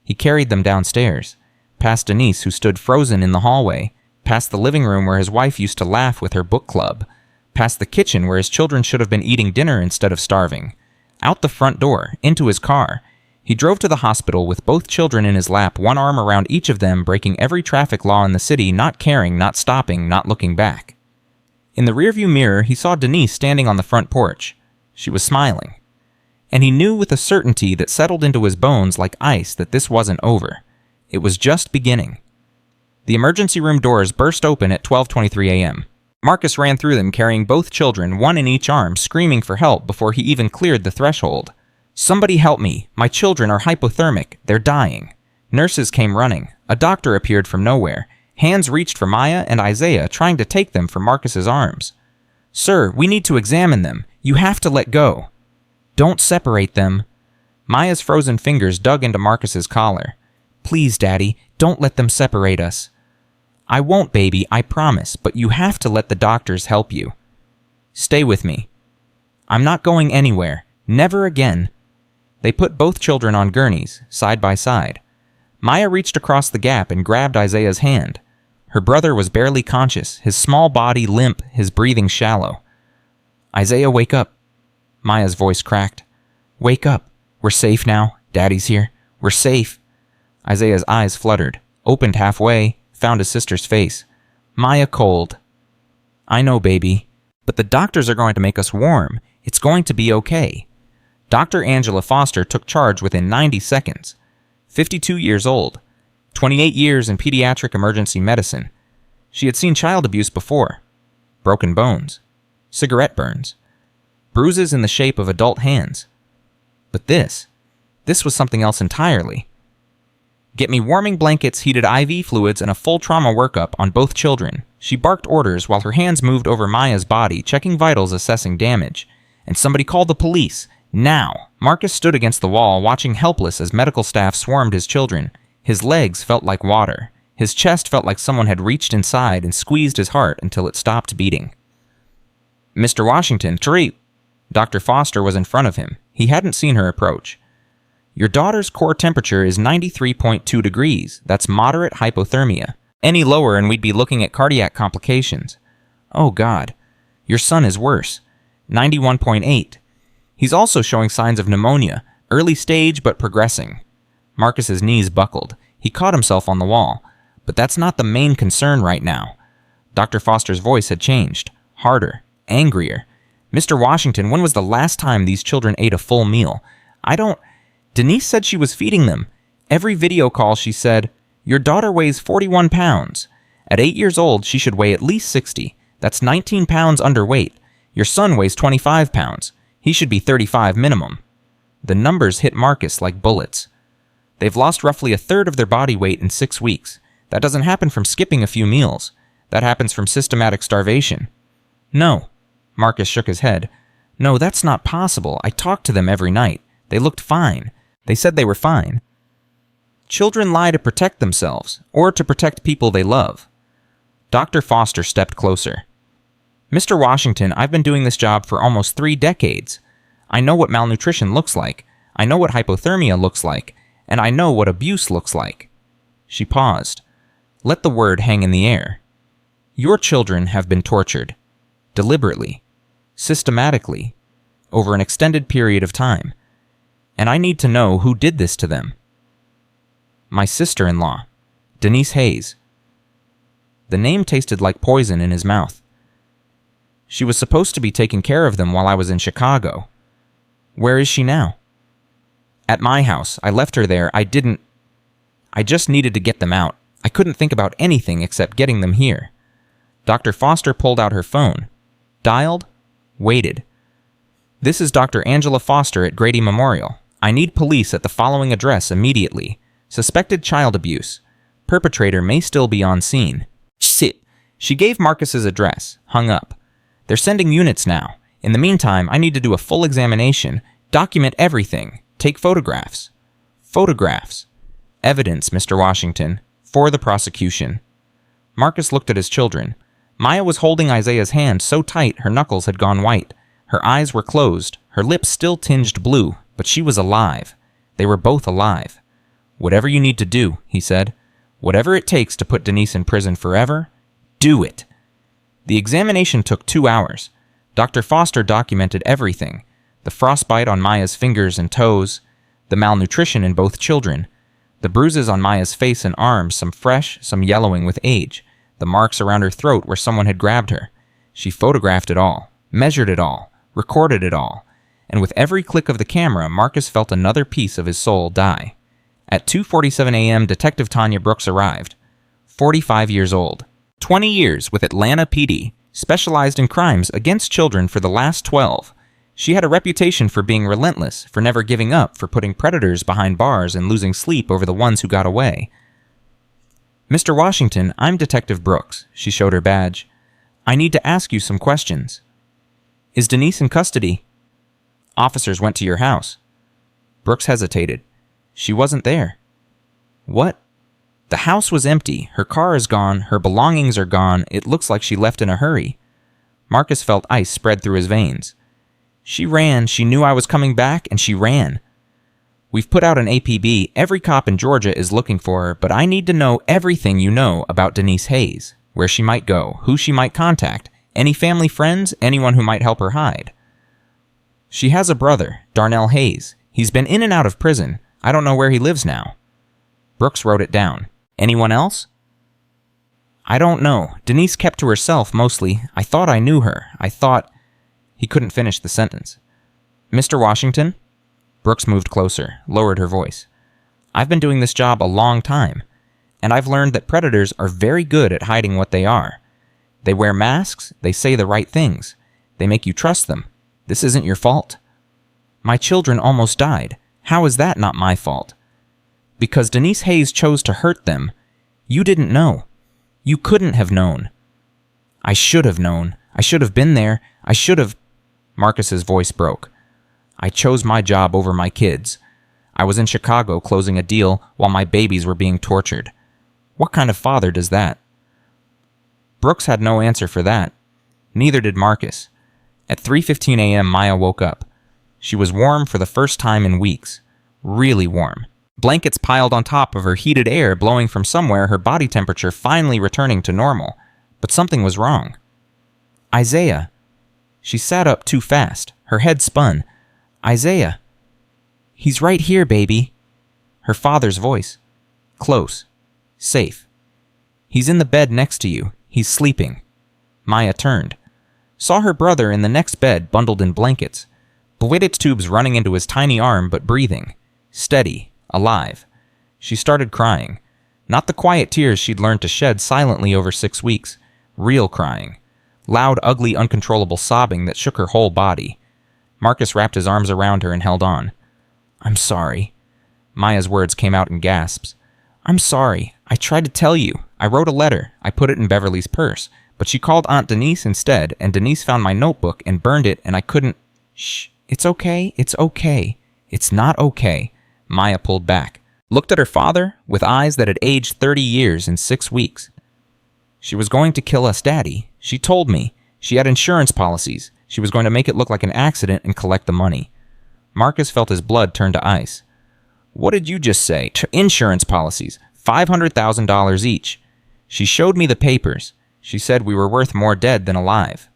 He carried them downstairs, past Denise, who stood frozen in the hallway, past the living room where his wife used to laugh with her book club, past the kitchen where his children should have been eating dinner instead of starving, out the front door, into his car. He drove to the hospital with both children in his lap, one arm around each of them, breaking every traffic law in the city, not caring, not stopping, not looking back. In the rearview mirror, he saw Denise standing on the front porch. She was smiling. And he knew with a certainty that settled into his bones like ice that this wasn't over. It was just beginning. The emergency room doors burst open at 12:23 a.m. Marcus ran through them carrying both children, one in each arm, screaming for help before he even cleared the threshold. "Somebody help me. My children are hypothermic. They're dying." Nurses came running. A doctor appeared from nowhere. Hands reached for Maya and Isaiah, trying to take them from Marcus's arms. "Sir, we need to examine them. You have to let go." "Don't separate them." Maya's frozen fingers dug into Marcus's collar. "Please, Daddy, don't let them separate us." "I won't, baby, I promise, but you have to let the doctors help you." "Stay with me." "I'm not going anywhere. Never again." They put both children on gurneys, side by side. Maya reached across the gap and grabbed Isaiah's hand. Her brother was barely conscious, his small body limp, his breathing shallow. "Isaiah, wake up." Maya's voice cracked. "Wake up. We're safe now. Daddy's here. We're safe." Isaiah's eyes fluttered, opened halfway, found his sister's face. "Maya, cold." "I know, baby. But the doctors are going to make us warm. It's going to be okay." Dr. Angela Foster took charge within 90 seconds. 52 years old, 28 years in pediatric emergency medicine. She had seen child abuse before. Broken bones, cigarette burns, bruises in the shape of adult hands. But this was something else entirely. "Get me warming blankets, heated IV fluids, and a full trauma workup on both children." She barked orders while her hands moved over Maya's body, checking vitals, assessing damage. "And somebody call the police. Now!" Marcus stood against the wall, watching helpless as medical staff swarmed his children. His legs felt like water. His chest felt like someone had reached inside and squeezed his heart until it stopped beating. "Mr. Washington, Tariq." Dr. Foster was in front of him. He hadn't seen her approach. "Your daughter's core temperature is 93.2 degrees. That's moderate hypothermia. Any lower and we'd be looking at cardiac complications." "Oh, God. Your son is worse. 91.8. He's also showing signs of pneumonia, early stage but progressing." Marcus's knees buckled. He caught himself on the wall. "But that's not the main concern right now." Dr. Foster's voice had changed, harder, angrier. "Mr. Washington, when was the last time these children ate a full meal? Denise said she was feeding them. Every video call she said, 'Your daughter weighs 41 pounds. At 8 years old, she should weigh at least 60. That's 19 pounds underweight. Your son weighs 25 pounds. He should be 35 minimum.'" The numbers hit Marcus like bullets. They've lost roughly a third of their body weight in 6 weeks. That doesn't happen from skipping a few meals. That happens from systematic starvation. "No." Marcus shook his head. "No, that's not possible. I talked to them every night. They looked fine. They said they were fine." Children lie to protect themselves, or to protect people they love. Dr. Foster stepped closer. "Mr. Washington, I've been doing this job for almost 3 decades. I know what malnutrition looks like. I know what hypothermia looks like. And I know what abuse looks like." She paused. Let the word hang in the air. "Your children have been tortured. Deliberately. Systematically. Over an extended period of time. And I need to know who did this to them." "My sister-in-law, Denise Hayes." The name tasted like poison in his mouth. "She was supposed to be taking care of them while I was in Chicago. Where is she now?" "At my house. I left her there. I just needed to get them out. I couldn't think about anything except getting them here." Dr. Foster pulled out her phone. Dialed. Waited. "This is Dr. Angela Foster at Grady Memorial. I need police at the following address immediately. Suspected child abuse. Perpetrator may still be on scene." Shit. She gave Marcus's address. Hung up. "They're sending units now. In the meantime, I need to do a full examination. Document everything. Take photographs." Photographs. "Evidence, Mr. Washington. For the prosecution." Marcus looked at his children. Maya was holding Isaiah's hand so tight her knuckles had gone white. Her eyes were closed, her lips still tinged blue, but she was alive. They were both alive. "Whatever you need to do," he said. "Whatever it takes to put Denise in prison forever, do it." The examination took 2 hours. Dr. Foster documented everything. The frostbite on Maya's fingers and toes, the malnutrition in both children, the bruises on Maya's face and arms, some fresh, some yellowing with age, the marks around her throat where someone had grabbed her. She photographed it all, measured it all, recorded it all, and with every click of the camera, Marcus felt another piece of his soul die. At 2:47 a.m., Detective Tanya Brooks arrived. 45 years old. 20 years with Atlanta PD, specialized in crimes against children for the last 12. She had a reputation for being relentless, for never giving up, for putting predators behind bars and losing sleep over the ones who got away. "Mr. Washington, I'm Detective Brooks," she showed her badge. "I need to ask you some questions." "Is Denise in custody?" "Officers went to your house." Brooks hesitated. "She wasn't there." "What?" "The house was empty. Her car is gone. Her belongings are gone. It looks like she left in a hurry." Marcus felt ice spread through his veins. "She ran. She knew I was coming back, and she ran." "We've put out an APB. Every cop in Georgia is looking for her, but I need to know everything you know about Denise Hayes. Where she might go, who she might contact, any family friends, anyone who might help her hide." "She has a brother, Darnell Hayes. He's been in and out of prison. I don't know where he lives now." Brooks wrote it down. "Anyone else?" "I don't know. Denise kept to herself mostly. I thought I knew her. I thought—" He couldn't finish the sentence. "Mr. Washington?" Brooks moved closer, lowered her voice. "I've been doing this job a long time, and I've learned that predators are very good at hiding what they are. They wear masks, they say the right things. They make you trust them. This isn't your fault." "My children almost died. How is that not my fault?" "Because Denise Hayes chose to hurt them. You didn't know. You couldn't have known." "I should have known. I should have been there. I should have—" Marcus's voice broke. "I chose my job over my kids. I was in Chicago closing a deal while my babies were being tortured. What kind of father does that?" Brooks had no answer for that. Neither did Marcus. At 3:15 a.m., Maya woke up. She was warm for the first time in weeks. Really warm. Blankets piled on top of her, heated air blowing from somewhere, her body temperature finally returning to normal. But something was wrong. "Isaiah." She sat up too fast. Her head spun. "Isaiah." "He's right here, baby." Her father's voice. Close. Safe. "He's in the bed next to you. He's sleeping." Maya turned. Saw her brother in the next bed, bundled in blankets. Blewitz tubes running into his tiny arm, but breathing. Steady. Alive. She started crying. Not the quiet tears she'd learned to shed silently over 6 weeks. Real crying. Loud, ugly, uncontrollable sobbing that shook her whole body. Marcus wrapped his arms around her and held on. "I'm sorry." Maya's words came out in gasps. "I'm sorry. I tried to tell you. I wrote a letter. I put it in Beverly's purse. But she called Aunt Denise instead, and Denise found my notebook and burned it, and I couldn't—" "Shh. It's okay. It's okay." "It's not okay." Maya pulled back. Looked at her father with eyes that had aged 30 years in 6 weeks. "She was going to kill us, Daddy. She told me. She had insurance policies. She was going to make it look like an accident and collect the money." Marcus felt his blood turn to ice. What did you just say? Insurance policies. $500,000 each. She showed me the papers. She said we were worth more dead than alive.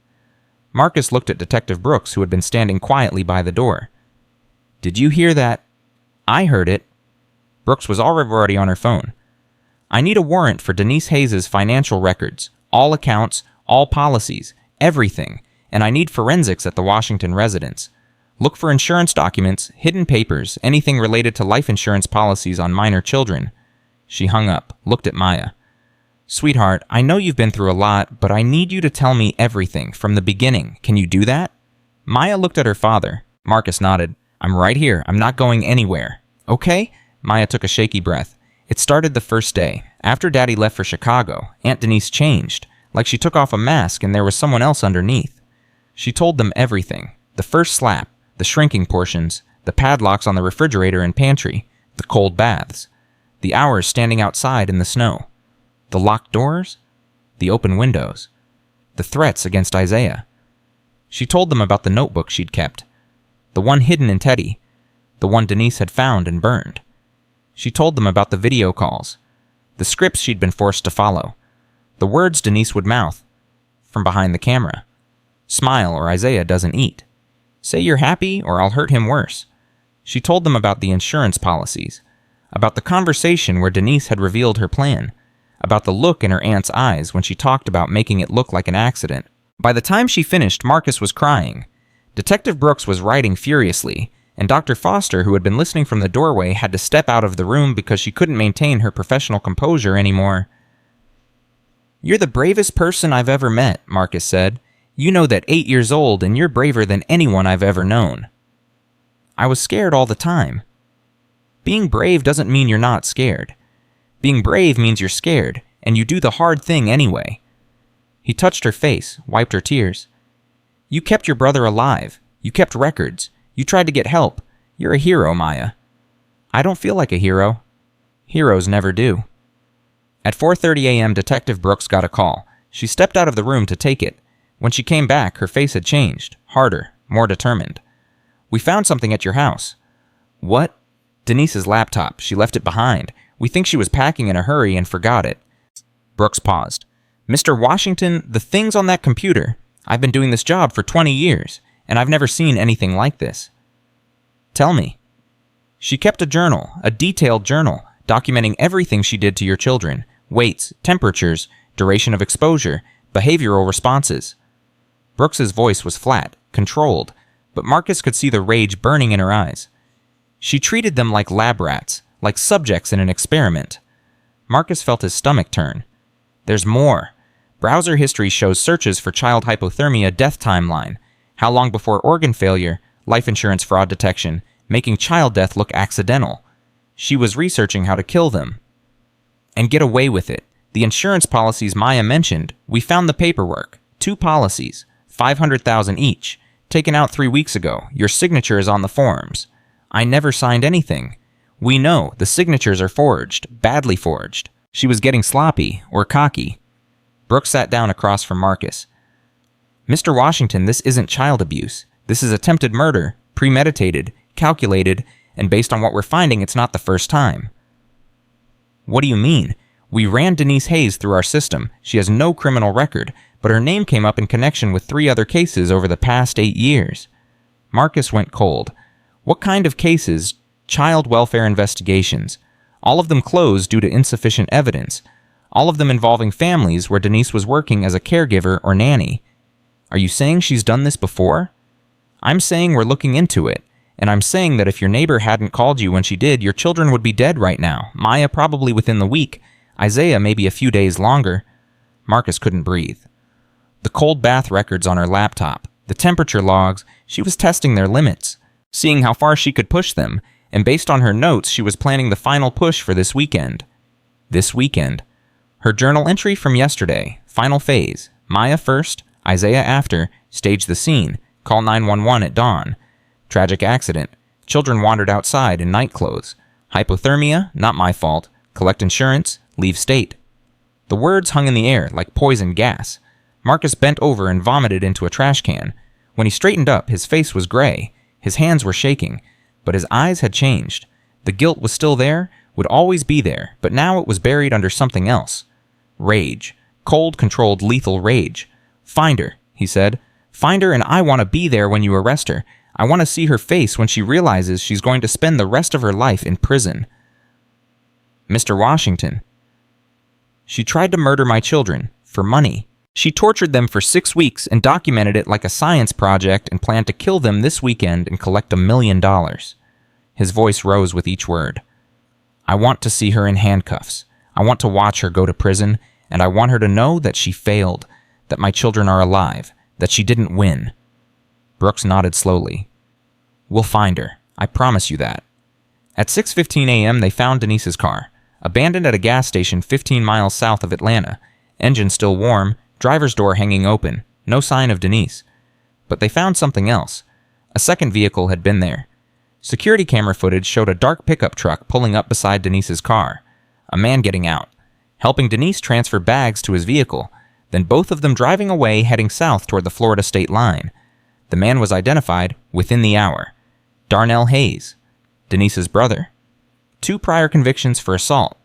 Marcus looked at Detective Brooks, who had been standing quietly by the door. Did you hear that? I heard it. Brooks was already on her phone. I need a warrant for Denise Hayes' financial records, all accounts, all policies, everything, and I need forensics at the Washington residence. Look for insurance documents, hidden papers, anything related to life insurance policies on minor children. She hung up, looked at Maya. Sweetheart, I know you've been through a lot, but I need you to tell me everything from the beginning. Can you do that? Maya looked at her father. Marcus nodded. I'm right here. I'm not going anywhere. Okay? Maya took a shaky breath. It started the first day. After Daddy left for Chicago, Aunt Denise changed, like she took off a mask and there was someone else underneath. She told them everything. The first slap, the shrinking portions, the padlocks on the refrigerator and pantry, the cold baths, the hours standing outside in the snow, the locked doors, the open windows, the threats against Isaiah. She told them about the notebook she'd kept, the one hidden in Teddy, the one Denise had found and burned. She told them about the video calls, the scripts she'd been forced to follow, the words Denise would mouth from behind the camera. Smile or Isaiah doesn't eat. Say you're happy or I'll hurt him worse. She told them about the insurance policies, about the conversation where Denise had revealed her plan, about the look in her aunt's eyes when she talked about making it look like an accident. By the time she finished, Marcus was crying. Detective Brooks was writing furiously, and Dr. Foster, who had been listening from the doorway, had to step out of the room because she couldn't maintain her professional composure anymore. You're the bravest person I've ever met, Marcus said. You know that 8 years old, and you're braver than anyone I've ever known. I was scared all the time. Being brave doesn't mean you're not scared. Being brave means you're scared, and you do the hard thing anyway. He touched her face, wiped her tears. You kept your brother alive. You kept records. You tried to get help. You're a hero, Maya. I don't feel like a hero. Heroes never do. At 4:30 a.m., Detective Brooks got a call. She stepped out of the room to take it. When she came back, her face had changed, harder, more determined. We found something at your house. What? Denise's laptop. She left it behind. We think she was packing in a hurry and forgot it. Brooks paused. Mr. Washington, the things on that computer. I've been doing this job for 20 years, and I've never seen anything like this. Tell me. She kept a journal, a detailed journal, documenting everything she did to your children. Weights, temperatures, duration of exposure, behavioral responses. Brooks's voice was flat, controlled, but Marcus could see the rage burning in her eyes. She treated them like lab rats, like subjects in an experiment. Marcus felt his stomach turn. There's more. Browser history shows searches for child hypothermia death timeline, how long before organ failure, life insurance fraud detection, making child death look accidental. She was researching how to kill them. And get away with it. The insurance policies Maya mentioned, we found the paperwork. 2 policies, $500,000 each, taken out 3 weeks ago. Your signature is on the forms. I never signed anything. We know the signatures are forged, badly forged. She was getting sloppy or cocky. Brooks sat down across from Marcus. Mr. Washington, this isn't child abuse. This is attempted murder, premeditated, calculated, and based on what we're finding, it's not the first time. What do you mean? We ran Denise Hayes through our system. She has no criminal record, but her name came up in connection with 3 other cases over the past 8 years. Marcus went cold. What kind of cases? Child welfare investigations. All of them closed due to insufficient evidence. All of them involving families where Denise was working as a caregiver or nanny. Are you saying she's done this before? I'm saying we're looking into it, and I'm saying that if your neighbor hadn't called you when she did, your children would be dead right now. Maya probably within the week. Isaiah maybe a few days longer. Marcus couldn't breathe. The cold bath records on her laptop, the temperature logs, she was testing their limits, seeing how far she could push them, and based on her notes, she was planning the final push for this weekend. This weekend. Her journal entry from yesterday, final phase, Maya first, Isaiah after, stage the scene, call 911 at dawn. Tragic accident. Children wandered outside in night clothes. Hypothermia, not my fault. Collect insurance, leave state. The words hung in the air like poison gas. Marcus bent over and vomited into a trash can. When he straightened up, his face was gray. His hands were shaking, but his eyes had changed. The guilt was still there, would always be there, but now it was buried under something else. Rage. Cold, controlled, lethal rage. "Find her," he said. "Find her, and I want to be there when you arrest her. I want to see her face when she realizes she's going to spend the rest of her life in prison." "Mr. Washington." "She tried to murder my children, for money. She tortured them for 6 weeks and documented it like a science project and planned to kill them this weekend and collect $1 million. His voice rose with each word. "I want to see her in handcuffs. I want to watch her go to prison, and I want her to know that she failed, that my children are alive, that she didn't win." Brooks nodded slowly. "We'll find her. I promise you that." At 6:15 a.m., they found Denise's car, abandoned at a gas station 15 miles south of Atlanta, engine still warm, driver's door hanging open, no sign of Denise. But they found something else. A second vehicle had been there. Security camera footage showed a dark pickup truck pulling up beside Denise's car, a man getting out, helping Denise transfer bags to his vehicle, then both of them driving away heading south toward the Florida state line. The man was identified within the hour. Darnell Hayes, Denise's brother. 2 prior convictions for assault,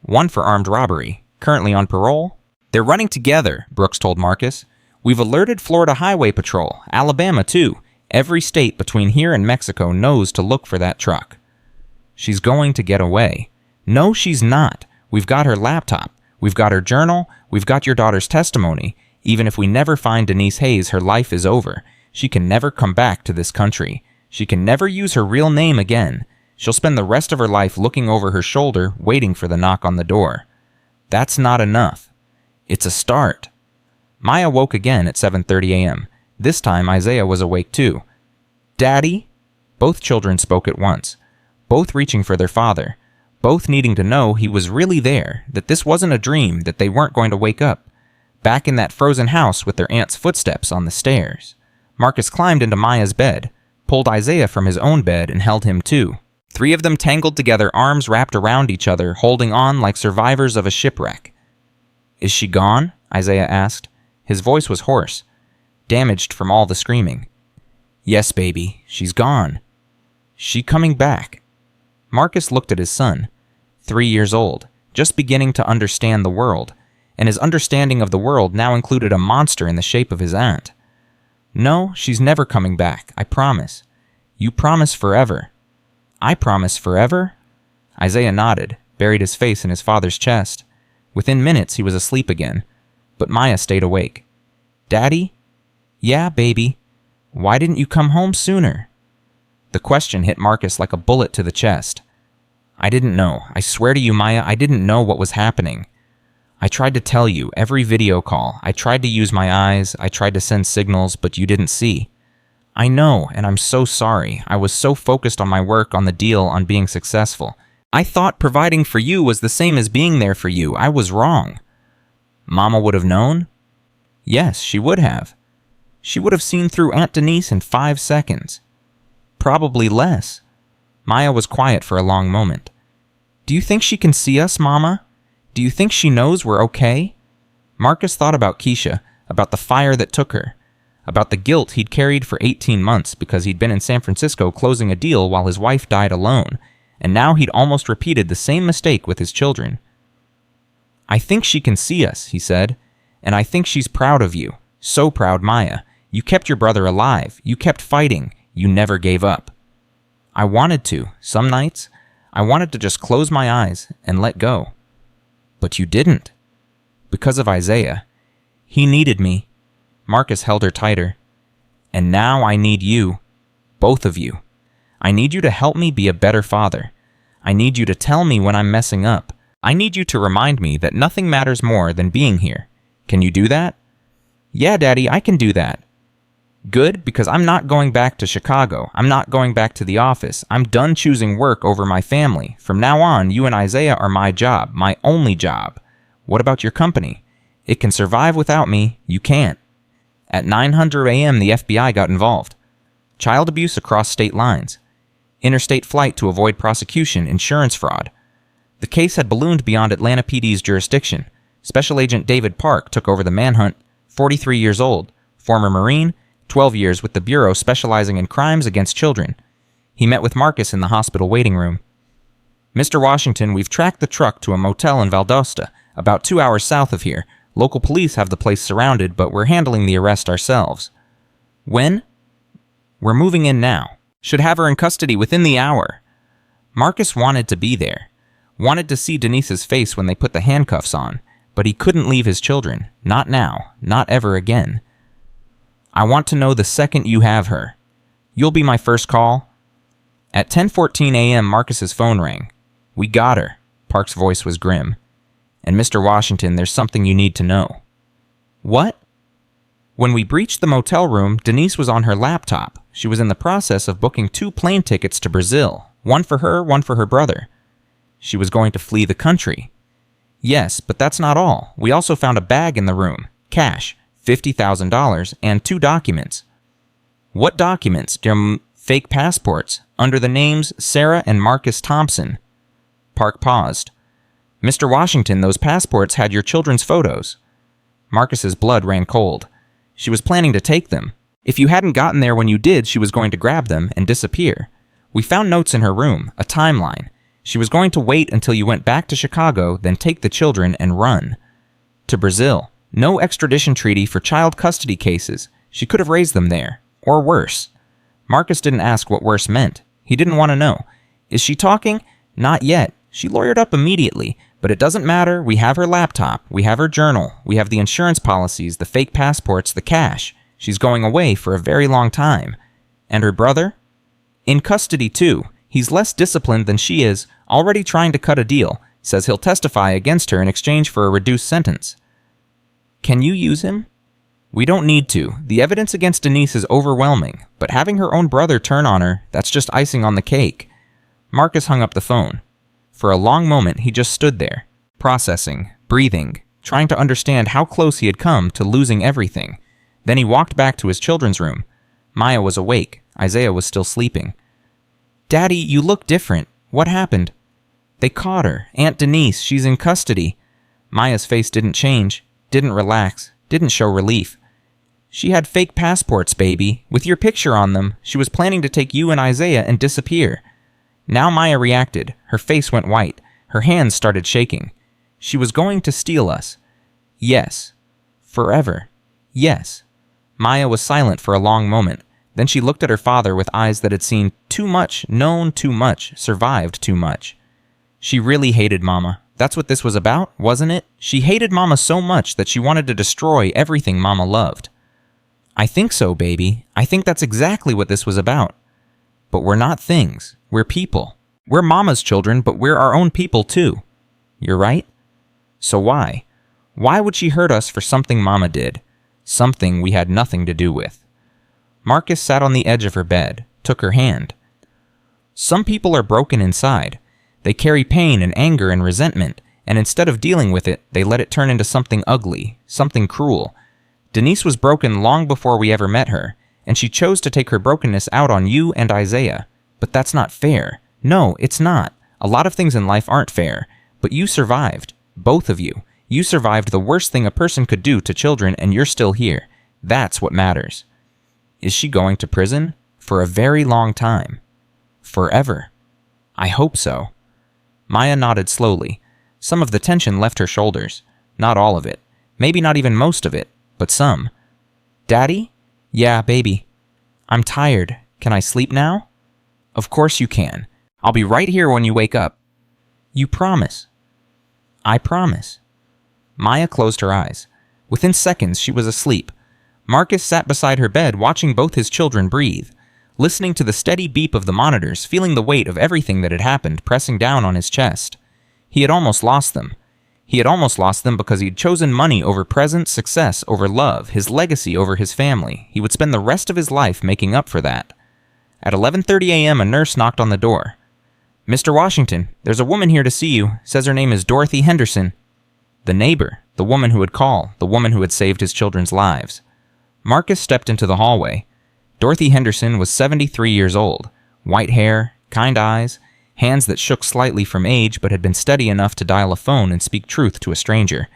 1 for armed robbery, currently on parole. "They're running together," Brooks told Marcus. "We've alerted Florida Highway Patrol, Alabama too. Every state between here and Mexico knows to look for that truck." "She's going to get away." "No, she's not. We've got her laptop. We've got her journal. We've got your daughter's testimony. Even if we never find Denise Hayes, her life is over. She can never come back to this country. She can never use her real name again. She'll spend the rest of her life looking over her shoulder, waiting for the knock on the door. That's not enough. It's a start." Maya woke again at 7:30 a.m. This time Isaiah was awake too. "Daddy?" Both children spoke at once, both reaching for their father, both needing to know he was really there, that this wasn't a dream, that they weren't going to wake up, back in that frozen house with their aunt's footsteps on the stairs. Marcus climbed into Maya's bed, pulled Isaiah from his own bed, and held him too. 3 of them tangled together, arms wrapped around each other, holding on like survivors of a shipwreck. "Is she gone?" Isaiah asked. His voice was hoarse, damaged from all the screaming. "Yes, baby, she's gone." "She coming back?" Marcus looked at his son, 3 years old, just beginning to understand the world, and his understanding of the world now included a monster in the shape of his aunt. "No, she's never coming back, I promise." "You promise forever." "I promise forever?" Isaiah nodded, buried his face in his father's chest. Within minutes, he was asleep again, but Maya stayed awake. "Daddy?" "Yeah, baby." "Why didn't you come home sooner?" The question hit Marcus like a bullet to the chest. "I didn't know. I swear to you, Maya, I didn't know what was happening. I tried to tell you, every video call. I tried to use my eyes. I tried to send signals, but you didn't see. I know, and I'm so sorry. I was so focused on my work, on the deal, on being successful. I thought providing for you was the same as being there for you. I was wrong." "Mama would have known?" "Yes, she would have. She would have seen through Aunt Denise in 5 seconds. Probably less." Maya was quiet for a long moment. "Do you think she can see us, Mama? Do you think she knows we're okay?" Marcus thought about Keisha, about the fire that took her, about the guilt he'd carried for 18 months because he'd been in San Francisco closing a deal while his wife died alone, and now he'd almost repeated the same mistake with his children. "I think she can see us," he said, "and I think she's proud of you. So proud, Maya. You kept your brother alive. You kept fighting. You never gave up." "I wanted to, some nights. I wanted to just close my eyes and let go." "But you didn't." "Because of Isaiah. He needed me." Marcus held her tighter. "And now I need you. Both of you. I need you to help me be a better father. I need you to tell me when I'm messing up. I need you to remind me that nothing matters more than being here. Can you do that?" "Yeah, Daddy, I can do that." "Good, because I'm not going back to Chicago. I'm not going back to the office. I'm done choosing work over my family. From now on, you and Isaiah are my job, my only job. What about your company? It can survive without me. You can't." At 9:00 a.m., the FBI got involved. Child abuse across state lines. Interstate flight to avoid prosecution, insurance fraud. The case had ballooned beyond Atlanta PD's jurisdiction. Special Agent David Park took over the manhunt, 43 years old, former Marine, 12 years with the Bureau specializing in crimes against children. He met with Marcus in the hospital waiting room. Mr. Washington, we've tracked the truck to a motel in Valdosta, about 2 hours south of here. Local police have the place surrounded, but we're handling the arrest ourselves. When? We're moving in now. Should have her in custody within the hour. Marcus wanted to be there. Wanted to see Denise's face when they put the handcuffs on, but he couldn't leave his children. Not now. Not ever again. I want to know the second you have her. You'll be my first call. At 10:14 a.m., Marcus's phone rang. We got her. Park's voice was grim. And Mr. Washington, there's something you need to know. What? When we breached the motel room, Denise was on her laptop. She was in the process of booking 2 plane tickets to Brazil, one for her, one for her brother. She was going to flee the country. Yes, but that's not all. We also found a bag in the room, cash, $50,000, and 2 documents. What documents? Fake passports, under the names Sarah and Marcus Thompson. Park paused. Mr. Washington, those passports had your children's photos. Marcus's blood ran cold. She was planning to take them. If you hadn't gotten there when you did, she was going to grab them and disappear. We found notes in her room, a timeline. She was going to wait until you went back to Chicago, then take the children and run. To Brazil. No extradition treaty for child custody cases. She could have raised them there. Or worse. Marcus didn't ask what worse meant. He didn't want to know. Is she talking? Not yet. She lawyered up immediately. But it doesn't matter. We have her laptop. We have her journal. We have the insurance policies, the fake passports, the cash. She's going away for a very long time. And her brother? In custody, too. He's less disciplined than she is, already trying to cut a deal. Says he'll testify against her in exchange for a reduced sentence. Can you use him? We don't need to. The evidence against Denise is overwhelming, but having her own brother turn on her, that's just icing on the cake. Marcus hung up the phone. For a long moment, he just stood there, processing, breathing, trying to understand how close he had come to losing everything. Then he walked back to his children's room. Maya was awake. Isaiah was still sleeping. Daddy, you look different. What happened? They caught her. Aunt Denise, she's in custody. Maya's face didn't change, didn't relax, didn't show relief. She had fake passports, baby. With your picture on them, she was planning to take you and Isaiah and disappear. Now Maya reacted. Her face went white. Her hands started shaking. She was going to steal us. Yes. Forever. Yes. Maya was silent for a long moment. Then she looked at her father with eyes that had seen too much, known too much, survived too much. She really hated Mama. That's what this was about, wasn't it? She hated Mama so much that she wanted to destroy everything Mama loved. I think so, baby. I think that's exactly what this was about. But we're not things. We're people. We're Mama's children, but we're our own people too. You're right? So why? Why would she hurt us for something Mama did? Something we had nothing to do with. Marcus sat on the edge of her bed, took her hand. Some people are broken inside. They carry pain and anger and resentment, and instead of dealing with it, they let it turn into something ugly, something cruel. Denise was broken long before we ever met her, and she chose to take her brokenness out on you and Isaiah. But that's not fair. No, it's not. A lot of things in life aren't fair. But you survived. Both of you. You survived the worst thing a person could do to children, and you're still here. That's what matters. Is she going to prison? For a very long time. Forever. I hope so. Maya nodded slowly. Some of the tension left her shoulders. Not all of it. Maybe not even most of it, but some. Daddy? Yeah, baby. I'm tired. Can I sleep now? Of course you can. I'll be right here when you wake up. You promise? I promise. Maya closed her eyes. Within seconds, she was asleep. Marcus sat beside her bed watching both his children breathe, listening to the steady beep of the monitors, feeling the weight of everything that had happened pressing down on his chest. He had almost lost them. He had almost lost them because he'd chosen money over present, success over love, his legacy over his family. He would spend the rest of his life making up for that. At 11:30 a.m., a nurse knocked on the door. Mr. Washington, there's a woman here to see you. Says her name is Dorothy Henderson. The neighbor, the woman who would call, the woman who had saved his children's lives. Marcus stepped into the hallway. Dorothy Henderson was 73 years old. White hair, kind eyes, hands that shook slightly from age but had been steady enough to dial a phone and speak truth to a stranger.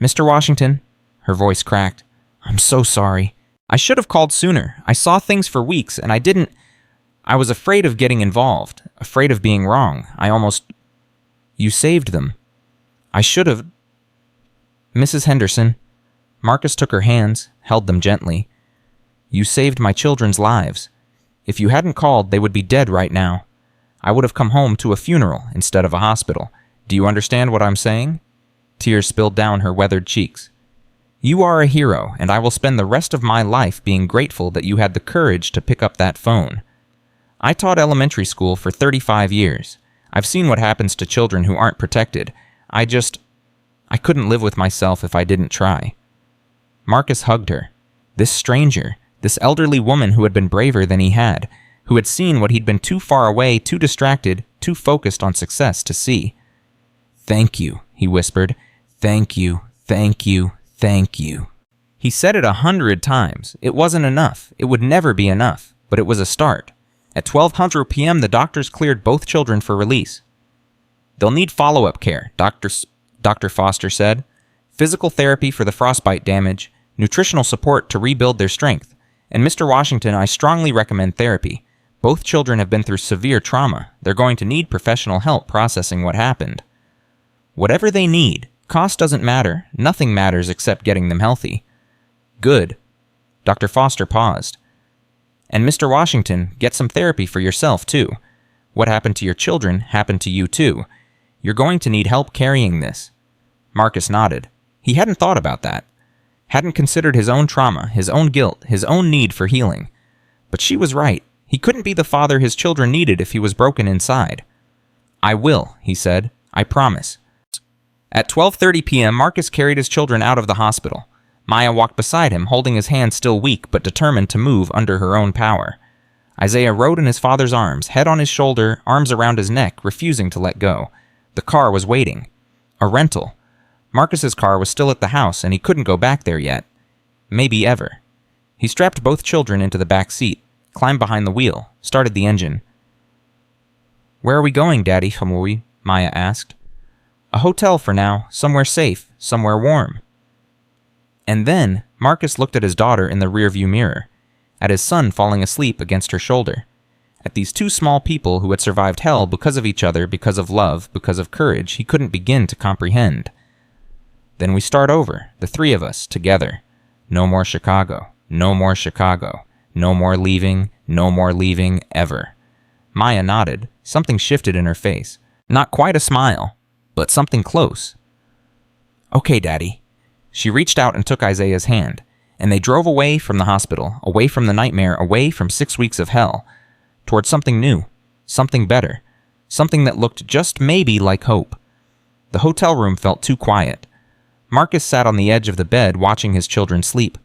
Mr. Washington, her voice cracked. I'm so sorry. I should have called sooner. I saw things for weeks, and I was afraid of getting involved, afraid of being wrong. You saved them. I should have. Mrs. Henderson. Marcus took her hands, held them gently. You saved my children's lives. If you hadn't called, they would be dead right now. I would have come home to a funeral instead of a hospital. Do you understand what I'm saying? Tears spilled down her weathered cheeks. You are a hero, and I will spend the rest of my life being grateful that you had the courage to pick up that phone. I taught elementary school for 35 years. I've seen what happens to children who aren't protected. I couldn't live with myself if I didn't try. Marcus hugged her. This stranger, this elderly woman who had been braver than he had, who had seen what he'd been too far away, too distracted, too focused on success to see. Thank you, he whispered. Thank you, thank you, thank you. He said it 100 times. It wasn't enough. It would never be enough, but it was a start. At 12:00 p.m., the doctors cleared both children for release. They'll need follow-up care, Dr. Foster said. Physical therapy for the frostbite damage, nutritional support to rebuild their strength. And Mr. Washington, I strongly recommend therapy. Both children have been through severe trauma. They're going to need professional help processing what happened. Whatever they need, cost doesn't matter. Nothing matters except getting them healthy. Good. Dr. Foster paused. And Mr. Washington, get some therapy for yourself, too. What happened to your children happened to you, too. You're going to need help carrying this. Marcus nodded. He hadn't thought about that. Hadn't considered his own trauma, his own guilt, his own need for healing. But she was right. He couldn't be the father his children needed if he was broken inside. I will, he said. I promise. At 12:30 p.m., Marcus carried his children out of the hospital. Maya walked beside him, holding his hand still weak but determined to move under her own power. Isaiah rode in his father's arms, head on his shoulder, arms around his neck, refusing to let go. The car was waiting. A rental. Marcus's car was still at the house, and he couldn't go back there yet. Maybe ever. He strapped both children into the back seat, climbed behind the wheel, started the engine. Where are we going, Daddy Hamui? Maya asked. A hotel for now, somewhere safe, somewhere warm. And then, Marcus looked at his daughter in the rearview mirror, at his son falling asleep against her shoulder, at these two small people who had survived hell because of each other, because of love, because of courage he couldn't begin to comprehend. Then we start over, the three of us, together. No more Chicago. No more Chicago. No more leaving, ever. Maya nodded. Something shifted in her face. Not quite a smile, but something close. Okay, Daddy. She reached out and took Isaiah's hand, and they drove away from the hospital, away from the nightmare, away from 6 weeks of hell, toward something new, something better, something that looked just maybe like hope. The hotel room felt too quiet. Marcus sat on the edge of the bed watching his children sleep.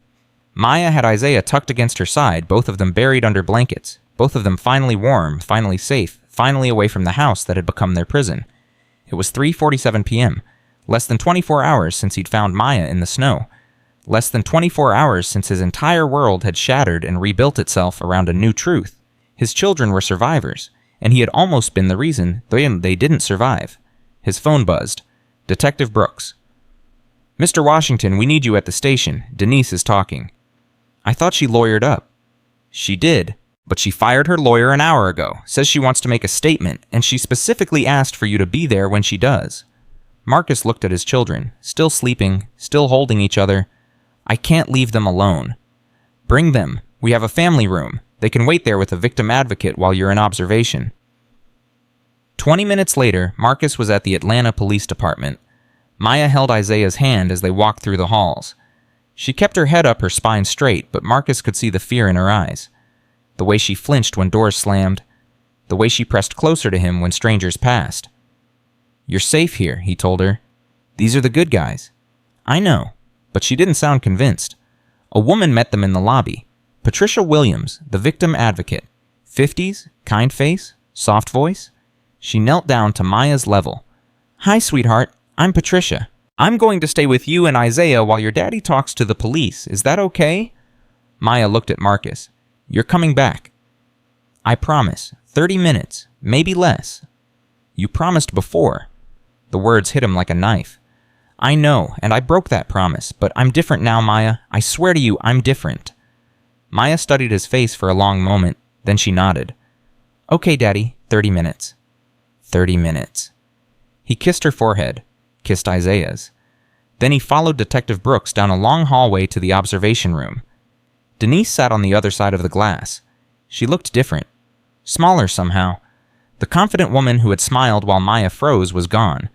Maya had Isaiah tucked against her side, both of them buried under blankets, both of them finally warm, finally safe, finally away from the house that had become their prison. It was 3:47 p.m., less than 24 hours since he'd found Maya in the snow, less than 24 hours since his entire world had shattered and rebuilt itself around a new truth. His children were survivors, and he had almost been the reason they didn't survive. His phone buzzed. Detective Brooks. Mr. Washington, we need you at the station. Denise is talking. I thought she lawyered up. She did, but she fired her lawyer an hour ago, says she wants to make a statement, and she specifically asked for you to be there when she does. Marcus looked at his children, still sleeping, still holding each other. I can't leave them alone. Bring them. We have a family room. They can wait there with a victim advocate while you're in observation. 20 minutes later, Marcus was at the Atlanta Police Department. Maya held Isaiah's hand as they walked through the halls. She kept her head up, her spine straight, but Marcus could see the fear in her eyes. The way she flinched when doors slammed. The way she pressed closer to him when strangers passed. You're safe here, he told her. These are the good guys. I know, but she didn't sound convinced. A woman met them in the lobby. Patricia Williams, the victim advocate. 50s, kind face, soft voice. She knelt down to Maya's level. Hi, sweetheart. I'm Patricia. I'm going to stay with you and Isaiah while your daddy talks to the police. Is that okay? Maya looked at Marcus. You're coming back. I promise. 30 minutes. Maybe less. You promised before. The words hit him like a knife. I know, and I broke that promise, but I'm different now, Maya. I swear to you, I'm different. Maya studied his face for a long moment, then she nodded. Okay, Daddy, 30 minutes. 30 minutes. He kissed her forehead, kissed Isaiah's. Then he followed Detective Brooks down a long hallway to the observation room. Denise sat on the other side of the glass. She looked different. Smaller somehow. The confident woman who had smiled while Maya froze was gone.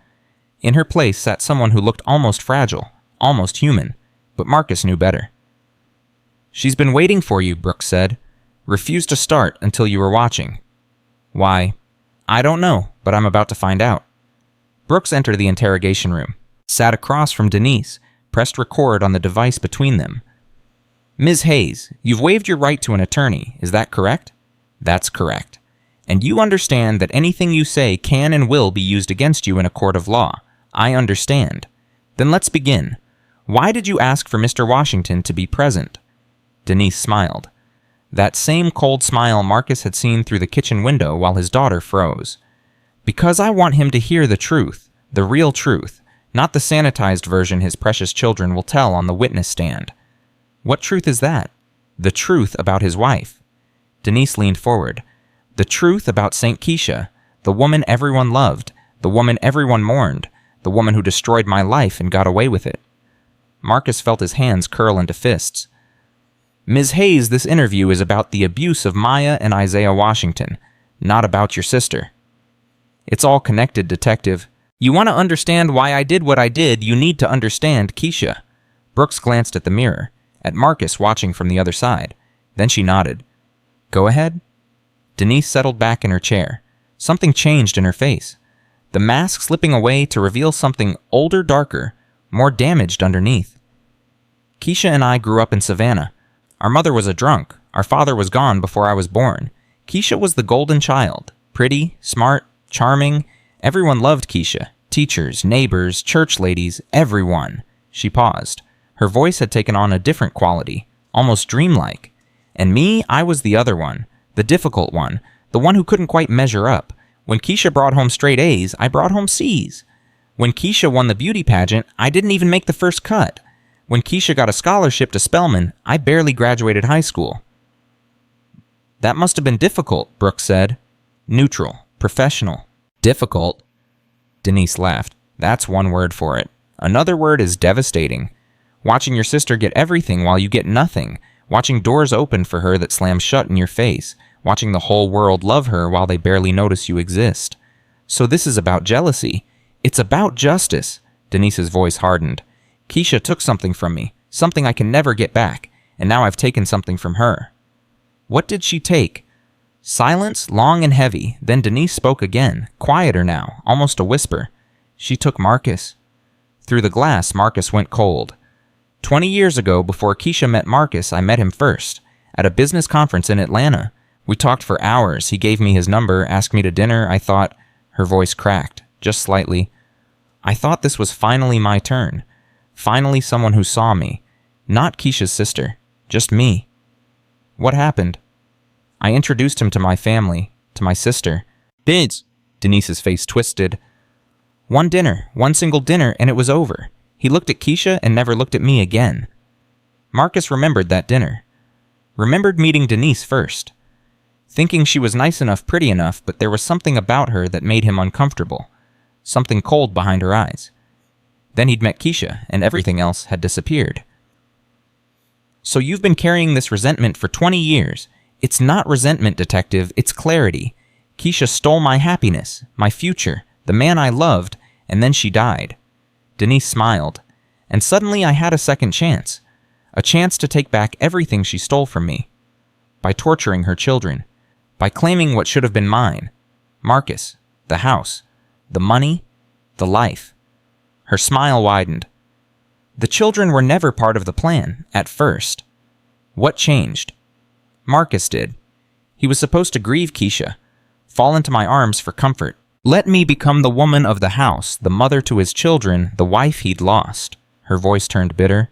In her place sat someone who looked almost fragile, almost human, but Marcus knew better. She's been waiting for you, Brooks said. Refused to start until you were watching. Why? I don't know, but I'm about to find out. Brooks entered the interrogation room, sat across from Denise, pressed record on the device between them. Ms. Hayes, you've waived your right to an attorney, is that correct? That's correct. And you understand that anything you say can and will be used against you in a court of law. I understand. Then let's begin. Why did you ask for Mr. Washington to be present? Denise smiled. That same cold smile Marcus had seen through the kitchen window while his daughter froze. Because I want him to hear the truth, the real truth, not the sanitized version his precious children will tell on the witness stand. What truth is that? The truth about his wife. Denise leaned forward. The truth about St. Keisha, the woman everyone loved, the woman everyone mourned, the woman who destroyed my life and got away with it. Marcus felt his hands curl into fists. Ms. Hayes, this interview is about the abuse of Maya and Isaiah Washington, not about your sister. It's all connected, Detective. You want to understand why I did what I did, you need to understand Keisha. Brooks glanced at the mirror, at Marcus watching from the other side. Then she nodded. Go ahead. Denise settled back in her chair. Something changed in her face. The mask slipping away to reveal something older, darker, more damaged underneath. Keisha and I grew up in Savannah. Our mother was a drunk. Our father was gone before I was born. Keisha was the golden child. Pretty, smart, charming. Everyone loved Keisha. Teachers, neighbors, church ladies, everyone. She paused. Her voice had taken on a different quality, almost dreamlike. And me, I was the other one, the difficult one, the one who couldn't quite measure up. When Keisha brought home straight A's, I brought home C's. When Keisha won the beauty pageant, I didn't even make the first cut. When Keisha got a scholarship to Spelman, I barely graduated high school. That must have been difficult, Brooks said. Neutral, professional. Difficult? Denise laughed. That's one word for it. Another word is devastating. Watching your sister get everything while you get nothing. Watching doors open for her that slam shut in your face. Watching the whole world love her while they barely notice you exist. So this is about jealousy. It's about justice. Denise's voice hardened. Keisha took something from me, something I can never get back, and now I've taken something from her. What did she take? Silence, long and heavy, then Denise spoke again, quieter now, almost a whisper. She took Marcus. Through the glass, Marcus went cold. 20 years ago, before Keisha met Marcus, I met him first, at a business conference in Atlanta. We talked for hours. He gave me his number, asked me to dinner. I thought, her voice cracked, just slightly. I thought this was finally my turn. Finally someone who saw me. Not Keisha's sister, just me. What happened? I introduced him to my family, to my sister. Vince! Denise's face twisted. One dinner, one single dinner, and it was over. He looked at Keisha and never looked at me again. Marcus remembered that dinner. Remembered meeting Denise first. Thinking she was nice enough, pretty enough, but there was something about her that made him uncomfortable. Something cold behind her eyes. Then he'd met Keisha, and everything else had disappeared. So you've been carrying this resentment for 20 years. It's not resentment, Detective, it's clarity. Keisha stole my happiness, my future, the man I loved, and then she died. Denise smiled, and suddenly I had a second chance. A chance to take back everything she stole from me. By torturing her children. By claiming what should have been mine. Marcus, the house, the money, the life. Her smile widened. The children were never part of the plan, at first. What changed? Marcus did. He was supposed to grieve Keisha, fall into my arms for comfort. Let me become the woman of the house, the mother to his children, the wife he'd lost. Her voice turned bitter.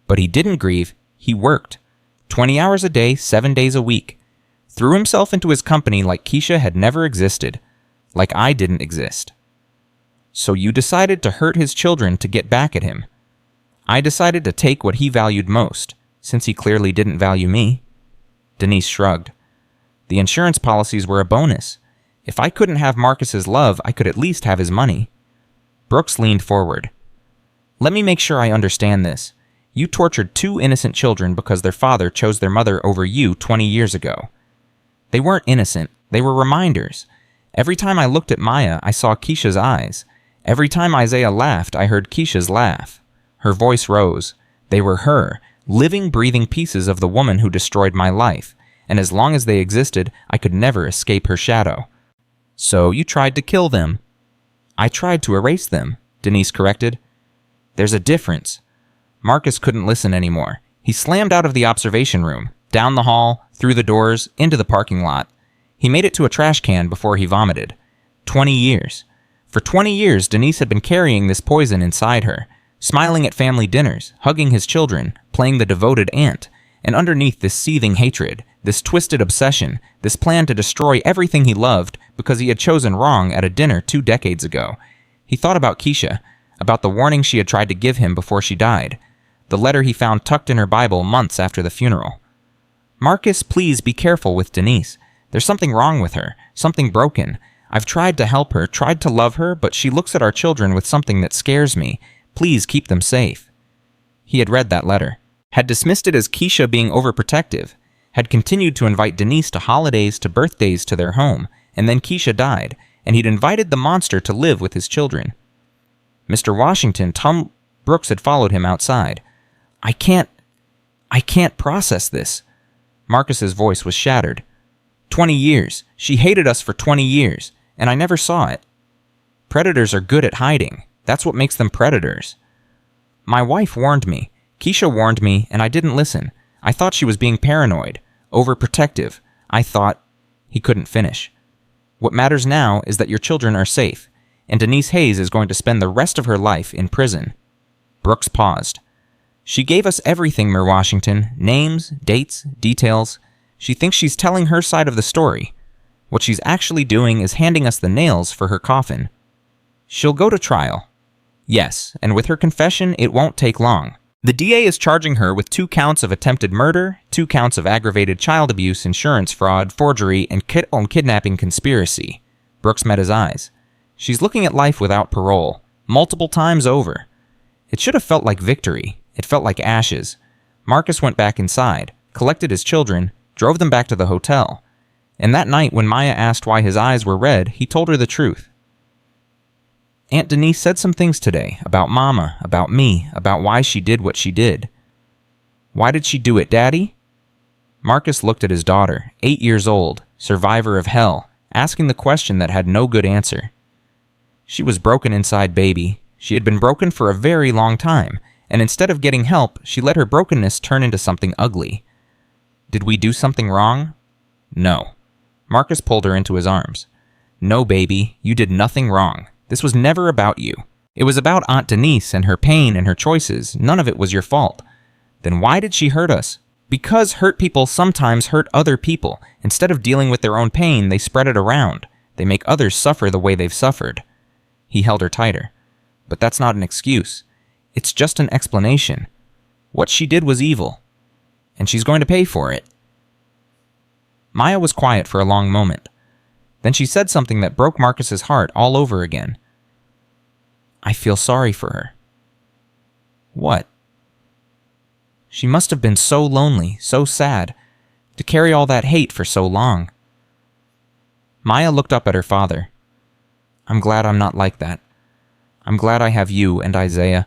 But he didn't grieve, he worked. 20 hours a day, 7 days a week. Threw himself into his company like Keisha had never existed. Like I didn't exist. So you decided to hurt his children to get back at him. I decided to take what he valued most, since he clearly didn't value me. Denise shrugged. The insurance policies were a bonus. If I couldn't have Marcus's love, I could at least have his money. Brooks leaned forward. Let me make sure I understand this. You tortured 2 innocent children because their father chose their mother over you 20 years ago. They weren't innocent. They were reminders. Every time I looked at Maya, I saw Keisha's eyes. Every time Isaiah laughed, I heard Keisha's laugh. Her voice rose. They were her, living, breathing pieces of the woman who destroyed my life, and as long as they existed, I could never escape her shadow. So you tried to kill them. I tried to erase them, Denise corrected. There's a difference. Marcus couldn't listen anymore. He slammed out of the observation room, down the hall, through the doors, into the parking lot. He made it to a trash can before he vomited. 20 years. For 20 years, Denise had been carrying this poison inside her, smiling at family dinners, hugging his children, playing the devoted aunt, and underneath this seething hatred, this twisted obsession, this plan to destroy everything he loved because he had chosen wrong at a dinner 2 decades ago. He thought about Keisha, about the warning she had tried to give him before she died, the letter he found tucked in her Bible months after the funeral. Marcus, please be careful with Denise. There's something wrong with her, something broken. I've tried to help her, tried to love her, but she looks at our children with something that scares me. Please keep them safe. He had read that letter, had dismissed it as Keisha being overprotective, had continued to invite Denise to holidays, to birthdays, to their home, and then Keisha died, and he'd invited the monster to live with his children. Mr. Washington, Tom Brooks had followed him outside. I can't process this. Marcus's voice was shattered. 20 years. She hated us for 20 years, and I never saw it. Predators are good at hiding. That's what makes them predators. My wife warned me. Keisha warned me, and I didn't listen. I thought she was being paranoid, overprotective. I thought... He couldn't finish. What matters now is that your children are safe, and Denise Hayes is going to spend the rest of her life in prison. Brooks paused. She gave us everything, Mayor Washington. Names, dates, details. She thinks she's telling her side of the story. What she's actually doing is handing us the nails for her coffin. She'll go to trial. Yes, and with her confession, it won't take long. The DA is charging her with 2 counts of attempted murder, 2 counts of aggravated child abuse, insurance fraud, forgery, and kidnapping conspiracy. Brooks met his eyes. She's looking at life without parole, multiple times over. It should have felt like victory. It felt like ashes. Marcus went back inside, collected his children, drove them back to the hotel. And that night when Maya asked why his eyes were red, he told her the truth. Aunt Denise said some things today, about Mama, about me, about why she did what she did. Why did she do it, Daddy? Marcus looked at his daughter, 8 years old, survivor of hell, asking the question that had no good answer. She was broken inside, baby. She had been broken for a very long time, and instead of getting help, she let her brokenness turn into something ugly. Did we do something wrong? No. Marcus pulled her into his arms. No, baby, you did nothing wrong. This was never about you. It was about Aunt Denise and her pain and her choices. None of it was your fault. Then why did she hurt us? Because hurt people sometimes hurt other people. Instead of dealing with their own pain, they spread it around. They make others suffer the way they've suffered. He held her tighter. But that's not an excuse. It's just an explanation. What she did was evil. And she's going to pay for it. Maya was quiet for a long moment. Then she said something that broke Marcus's heart all over again. I feel sorry for her. What? She must have been so lonely, so sad, to carry all that hate for so long. Maya looked up at her father. I'm glad I'm not like that. I'm glad I have you and Isaiah.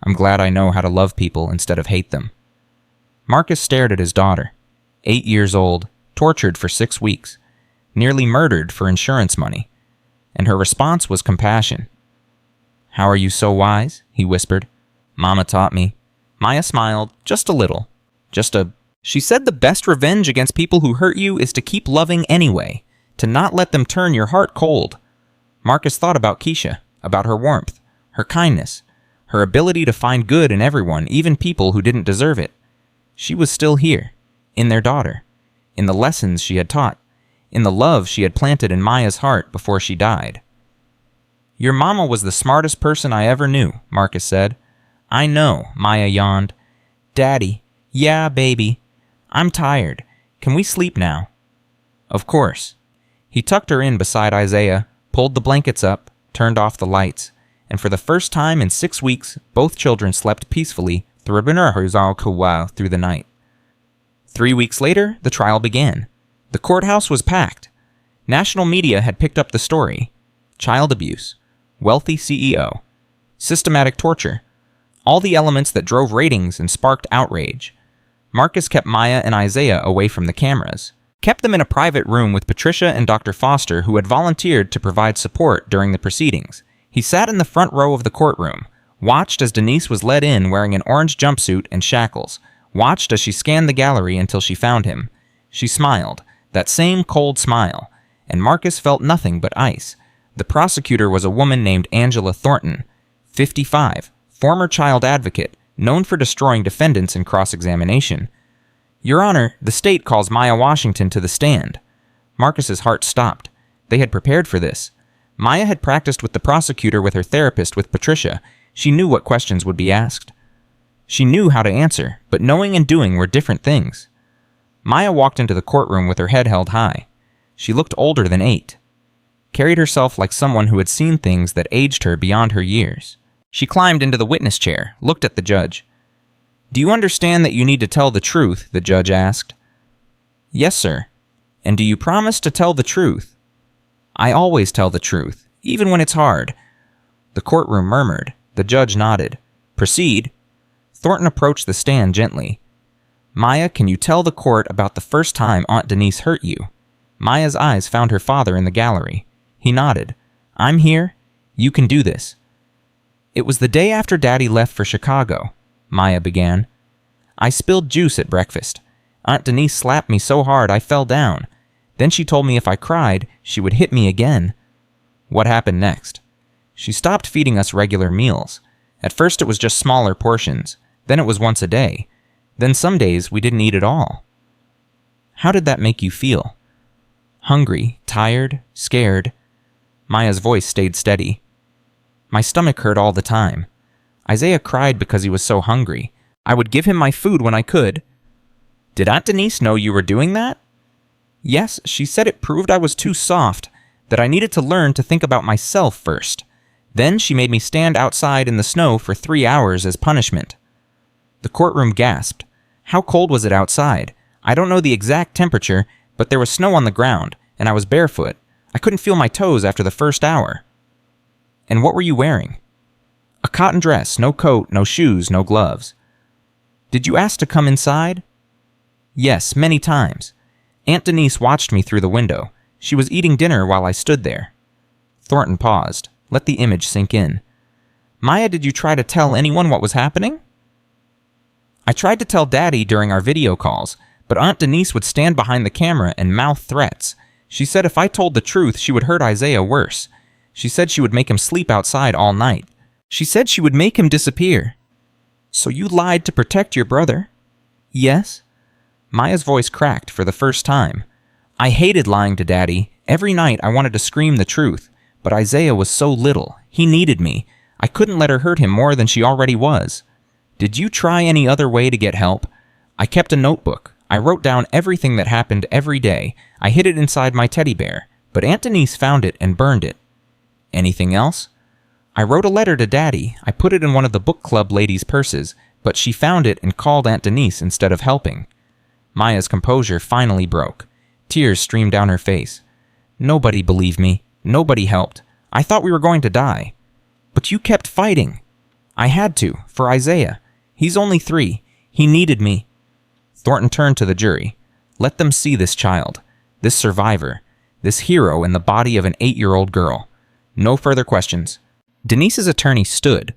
I'm glad I know how to love people instead of hate them. Marcus stared at his daughter, 8 years old, tortured for 6 weeks, nearly murdered for insurance money, and her response was compassion. How are you so wise? He whispered. Mama taught me. Maya smiled, just a little. She said the best revenge against people who hurt you is to keep loving anyway, to not let them turn your heart cold. Marcus thought about Keisha, about her warmth, her kindness, her ability to find good in everyone, even people who didn't deserve it. She was still here, in their daughter, in the lessons she had taught, in the love she had planted in Maya's heart before she died. Your mama was the smartest person I ever knew, Marcus said. I know, Maya yawned. Daddy, yeah, baby. I'm tired. Can we sleep now?" "Of course." He tucked her in beside Isaiah, pulled the blankets up, turned off the lights, and for the first time in 6 weeks, both children slept peacefully through the night. 3 weeks later, the trial began. The courthouse was packed. National media had picked up the story. Child abuse, wealthy CEO, systematic torture, all the elements that drove ratings and sparked outrage. Marcus kept Maya and Isaiah away from the cameras, kept them in a private room with Patricia and Dr. Foster, who had volunteered to provide support during the proceedings. He sat in the front row of the courtroom, watched as Denise was led in wearing an orange jumpsuit and shackles, watched as she scanned the gallery until she found him. She smiled, that same cold smile, and Marcus felt nothing but ice. The prosecutor was a woman named Angela Thornton, 55, former child advocate, known for destroying defendants in cross-examination. "Your Honor, the state calls Maya Washington to the stand." Marcus's heart stopped. They had prepared for this. Maya had practiced with the prosecutor with her therapist with Patricia. She knew what questions would be asked. She knew how to answer, but knowing and doing were different things. Maya walked into the courtroom with her head held high. She looked older than 8. Carried herself like someone who had seen things that aged her beyond her years. She climbed into the witness chair, looked at the judge. "Do you understand that you need to tell the truth?" the judge asked. "Yes, sir." "And do you promise to tell the truth?" "I always tell the truth, even when it's hard." The courtroom murmured. The judge nodded. "Proceed." Thornton approached the stand gently. "Maya, can you tell the court about the first time Aunt Denise hurt you?" Maya's eyes found her father in the gallery. He nodded. "I'm here. You can do this." "It was the day after Daddy left for Chicago," Maya began. "I spilled juice at breakfast. Aunt Denise slapped me so hard I fell down. Then she told me if I cried, she would hit me again." "What happened next?" "She stopped feeding us regular meals. At first it was just smaller portions. Then it was once a day. Then some days we didn't eat at all." "How did that make you feel?" "Hungry, tired, scared." Maya's voice stayed steady. "My stomach hurt all the time. Isaiah cried because he was so hungry. I would give him my food when I could." "Did Aunt Denise know you were doing that?" "Yes, she said it proved I was too soft, that I needed to learn to think about myself first. Then she made me stand outside in the snow for 3 hours as punishment." The courtroom gasped. "How cold was it outside? I don't know the exact temperature, but there was snow on the ground, and I was barefoot. I couldn't feel my toes after the first hour." "And what were you wearing?" "A cotton dress, no coat, no shoes, no gloves." "Did you ask to come inside?" "Yes, many times. Aunt Denise watched me through the window. She was eating dinner while I stood there." Thornton paused. Let the image sink in. "Maya, did you try to tell anyone what was happening?" "I tried to tell Daddy during our video calls, but Aunt Denise would stand behind the camera and mouth threats. She said if I told the truth, she would hurt Isaiah worse. She said she would make him sleep outside all night. She said she would make him disappear." "So you lied to protect your brother?" "Yes." Maya's voice cracked for the first time. "I hated lying to Daddy. Every night I wanted to scream the truth, but Isaiah was so little. He needed me. I couldn't let her hurt him more than she already was." "Did you try any other way to get help?" "I kept a notebook. I wrote down everything that happened every day. I hid it inside my teddy bear, but Aunt Denise found it and burned it." "Anything else?" "I wrote a letter to Daddy. I put it in one of the book club ladies' purses, but she found it and called Aunt Denise instead of helping." Maya's composure finally broke. Tears streamed down her face. "Nobody believed me. Nobody helped. I thought we were going to die." "But you kept fighting." "I had to, for Isaiah. He's only 3. He needed me." Thornton turned to the jury. "Let them see this child, this survivor, this hero in the body of an 8-year-old girl. No further questions." Denise's attorney stood.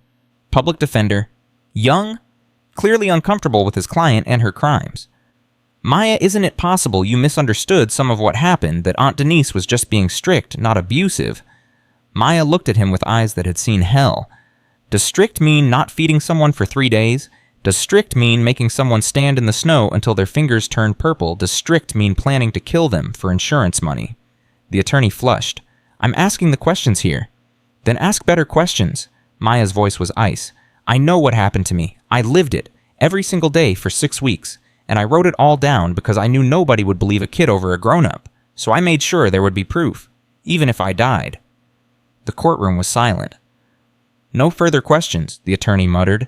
Public defender. Young, clearly uncomfortable with his client and her crimes. "Maya, isn't it possible you misunderstood some of what happened, that Aunt Denise was just being strict, not abusive?" Maya looked at him with eyes that had seen hell. "Does strict mean not feeding someone for 3 days? Does strict mean making someone stand in the snow until their fingers turn purple? Does strict mean planning to kill them for insurance money?" The attorney flushed. "I'm asking the questions here." "Then ask better questions." Maya's voice was ice. "I know what happened to me. I lived it, every single day for 6 weeks. and I wrote it all down because I knew nobody would believe a kid over a grown-up, so I made sure there would be proof, even if I died." The courtroom was silent. "No further questions," the attorney muttered.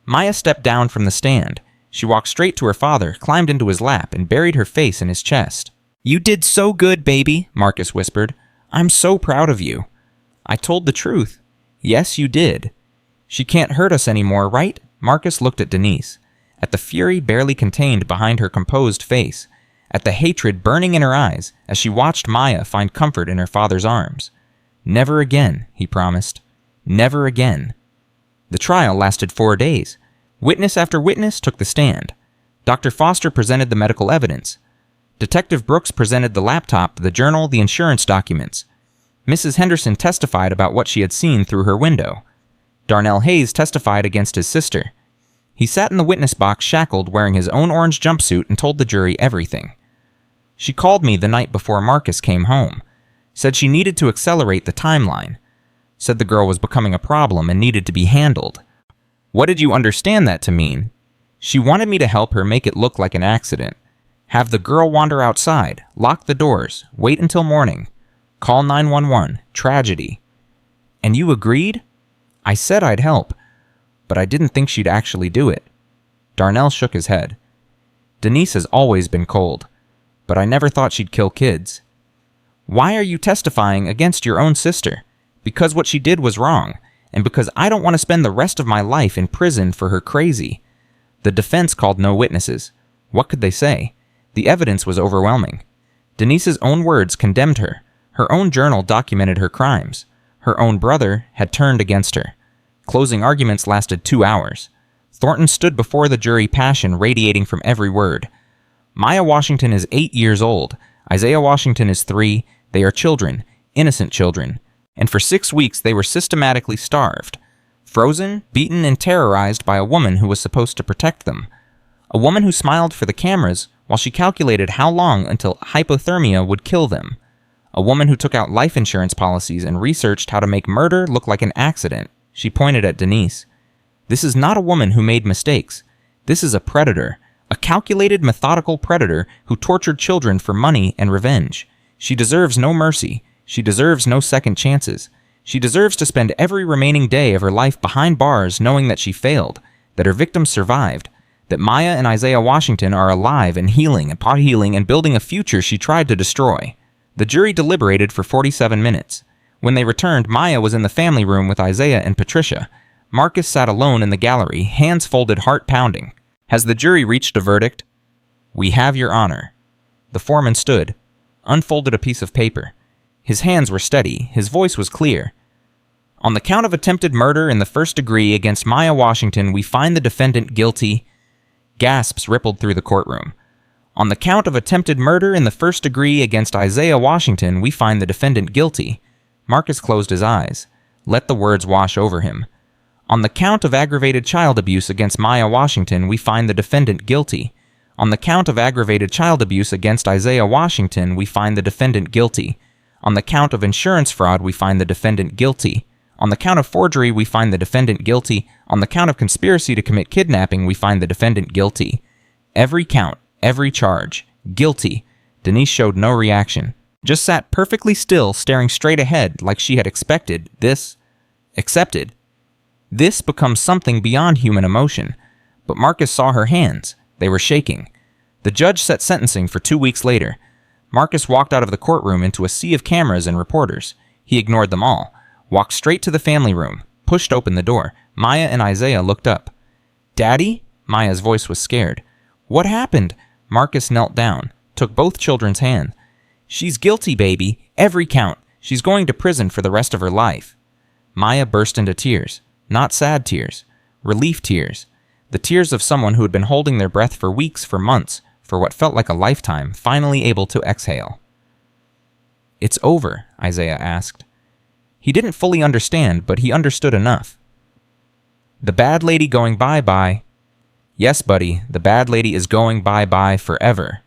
Maya stepped down from the stand. She walked straight to her father, climbed into his lap, and buried her face in his chest. "You did so good, baby," Marcus whispered. "I'm so proud of you." "I told the truth." "Yes, you did." "She can't hurt us anymore, right?" Marcus looked at Denise, at the fury barely contained behind her composed face, at the hatred burning in her eyes as she watched Maya find comfort in her father's arms. "Never again," he promised. "Never again." The trial lasted 4 days. Witness after witness took the stand. Dr. Foster presented the medical evidence. Detective Brooks presented the laptop, the journal, the insurance documents. Mrs. Henderson testified about what she had seen through her window. Darnell Hayes testified against his sister. He sat in the witness box shackled, wearing his own orange jumpsuit, and told the jury everything. She called me the night before Marcus came home. Said she needed to accelerate the timeline. Said the girl was becoming a problem and needed to be handled. What did you understand that to mean? She wanted me to help her make it look like an accident. Have the girl wander outside, lock the doors, wait until morning. Call 911, tragedy. And you agreed? I said I'd help, but I didn't think she'd actually do it. Darnell shook his head. Denise has always been cold, but I never thought she'd kill kids. Why are you testifying against your own sister? Because what she did was wrong, and because I don't want to spend the rest of my life in prison for her crazy. The defense called no witnesses. What could they say? The evidence was overwhelming. Denise's own words condemned her. Her own journal documented her crimes. Her own brother had turned against her. Closing arguments lasted 2 hours. Thornton stood before the jury, passion radiating from every word. Maya Washington is 8 years old. Isaiah Washington is 3. They are children, innocent children. And for 6 weeks they were systematically starved, frozen, beaten, and terrorized by a woman who was supposed to protect them. A woman who smiled for the cameras while she calculated how long until hypothermia would kill them. A woman who took out life insurance policies and researched how to make murder look like an accident. She pointed at Denise. This is not a woman who made mistakes. This is a predator, a calculated, methodical predator who tortured children for money and revenge. She deserves no mercy. She deserves no second chances. She deserves to spend every remaining day of her life behind bars knowing that she failed, that her victims survived, that Maya and Isaiah Washington are alive and healing and building a future she tried to destroy. The jury deliberated for 47 minutes. When they returned, Maya was in the family room with Isaiah and Patricia. Marcus sat alone in the gallery, hands folded, heart pounding. Has the jury reached a verdict? We have, Your Honor. The foreman stood, unfolded a piece of paper. His hands were steady, his voice was clear. On the count of attempted murder in the first degree against Maya Washington, we find the defendant guilty. Gasps rippled through the courtroom. On the count of attempted murder in the first degree against Isaiah Washington, we find the defendant guilty. Marcus closed his eyes. Let the words wash over him. On the count of aggravated child abuse against Maya Washington, we find the defendant guilty. On the count of aggravated child abuse against Isaiah Washington, we find the defendant guilty. On the count of insurance fraud, we find the defendant guilty. On the count of forgery, we find the defendant guilty. On the count of conspiracy to commit kidnapping, we find the defendant guilty. Every count, every charge, guilty. Denise showed no reaction. Just sat perfectly still, staring straight ahead like she had accepted this. This becomes something beyond human emotion. But Marcus saw her hands. They were shaking. The judge set sentencing for 2 weeks later. Marcus walked out of the courtroom into a sea of cameras and reporters. He ignored them all, walked straight to the family room, pushed open the door. Maya and Isaiah looked up. Daddy? Maya's voice was scared. What happened? Marcus knelt down, took both children's hand. She's guilty, baby. Every count. She's going to prison for the rest of her life. Maya burst into tears. Not sad tears. Relief tears. The tears of someone who had been holding their breath for weeks, for months, for what felt like a lifetime, finally able to exhale. It's over, Isaiah asked. He didn't fully understand, but he understood enough. The bad lady going bye-bye. Yes, buddy, the bad lady is going bye-bye forever.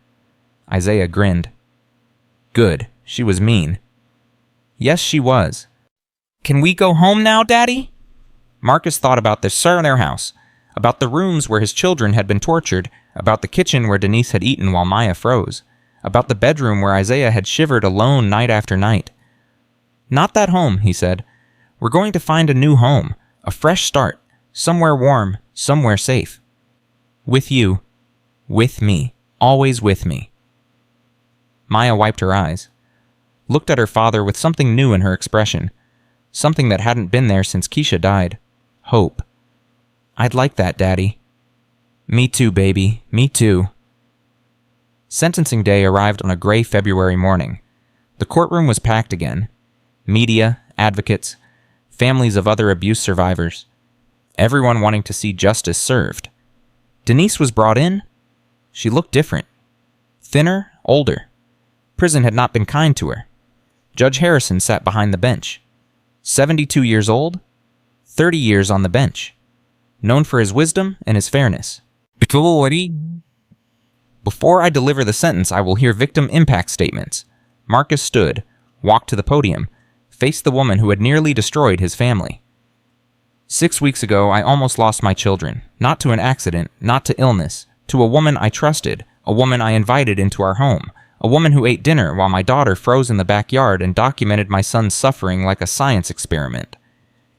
Isaiah grinned. Good, she was mean. Yes, she was. Can we go home now, Daddy? Marcus thought about their house. about the rooms where his children had been tortured, about the kitchen where Denise had eaten while Maya froze, about the bedroom where Isaiah had shivered alone night after night. "Not that home," he said. "We're going to find a new home, a fresh start, somewhere warm, somewhere safe. With you. With me. Always with me." Maya wiped her eyes, looked at her father with something new in her expression, something that hadn't been there since Keisha died. Hope. "I'd like that, Daddy." "Me too, baby. Me too." Sentencing day arrived on a gray February morning. The courtroom was packed again. Media, advocates, families of other abuse survivors. Everyone wanting to see justice served. Denise was brought in. She looked different. Thinner, older. Prison had not been kind to her. Judge Harrison sat behind the bench. 72 years old, 30 years on the bench. Known for his wisdom and his fairness. Before I deliver the sentence, I will hear victim impact statements. Marcus stood, walked to the podium, faced the woman who had nearly destroyed his family. 6 weeks ago, I almost lost my children. Not to an accident, not to illness. To a woman I trusted, a woman I invited into our home. A woman who ate dinner while my daughter froze in the backyard and documented my son's suffering like a science experiment.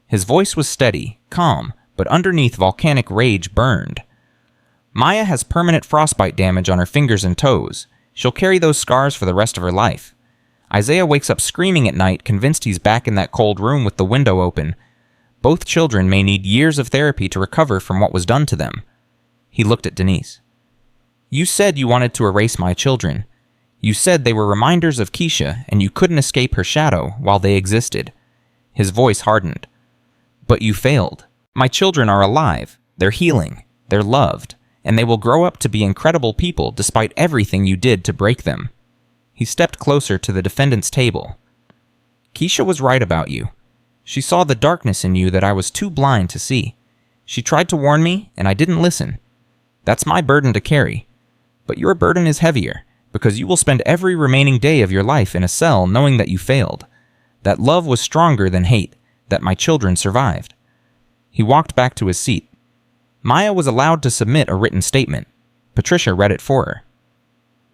His voice was steady, calm, but underneath volcanic rage burned. Maya has permanent frostbite damage on her fingers and toes. She'll carry those scars for the rest of her life. Isaiah wakes up screaming at night, convinced he's back in that cold room with the window open. Both children may need years of therapy to recover from what was done to them. He looked at Denise. "You said you wanted to erase my children. You said they were reminders of Keisha, and you couldn't escape her shadow while they existed." His voice hardened. "But you failed. My children are alive. They're healing. They're loved. And they will grow up to be incredible people despite everything you did to break them." He stepped closer to the defendant's table. "Keisha was right about you. She saw the darkness in you that I was too blind to see. She tried to warn me, and I didn't listen. That's my burden to carry. But your burden is heavier, because you will spend every remaining day of your life in a cell knowing that you failed. That love was stronger than hate, that my children survived." He walked back to his seat. Maya was allowed to submit a written statement. Patricia read it for her.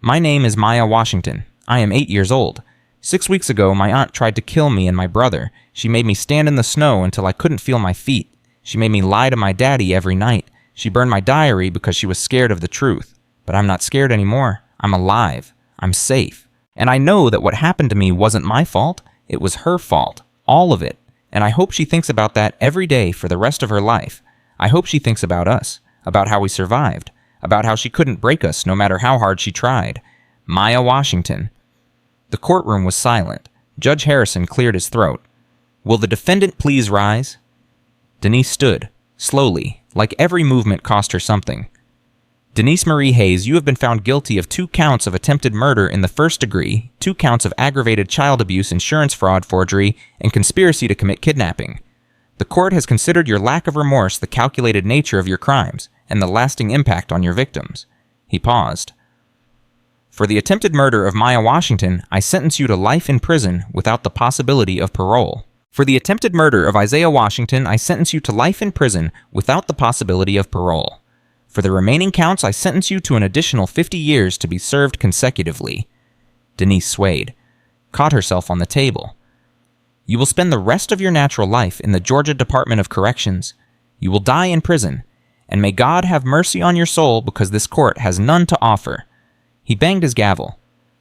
"My name is Maya Washington. I am 8 years old. 6 weeks ago, my aunt tried to kill me and my brother. She made me stand in the snow until I couldn't feel my feet. She made me lie to my daddy every night. She burned my diary because she was scared of the truth. But I'm not scared anymore. I'm alive. I'm safe. And I know that what happened to me wasn't my fault. It was her fault. All of it. And I hope she thinks about that every day for the rest of her life. I hope she thinks about us, about how we survived, about how she couldn't break us no matter how hard she tried. Maya Washington." The courtroom was silent. Judge Harrison cleared his throat. "Will the defendant please rise?" Denise stood, slowly, like every movement cost her something. "Denise Marie Hayes, you have been found guilty of 2 counts of attempted murder in the first degree, 2 counts of aggravated child abuse, insurance fraud, forgery, and conspiracy to commit kidnapping. The court has considered your lack of remorse, the calculated nature of your crimes, and the lasting impact on your victims." He paused. "For the attempted murder of Maya Washington, I sentence you to life in prison without the possibility of parole. For the attempted murder of Isaiah Washington, I sentence you to life in prison without the possibility of parole. For the remaining counts, I sentence you to an additional 50 years to be served consecutively." Denise swayed, caught herself on the table. "You will spend the rest of your natural life in the Georgia Department of Corrections. You will die in prison, and may God have mercy on your soul because this court has none to offer." He banged his gavel.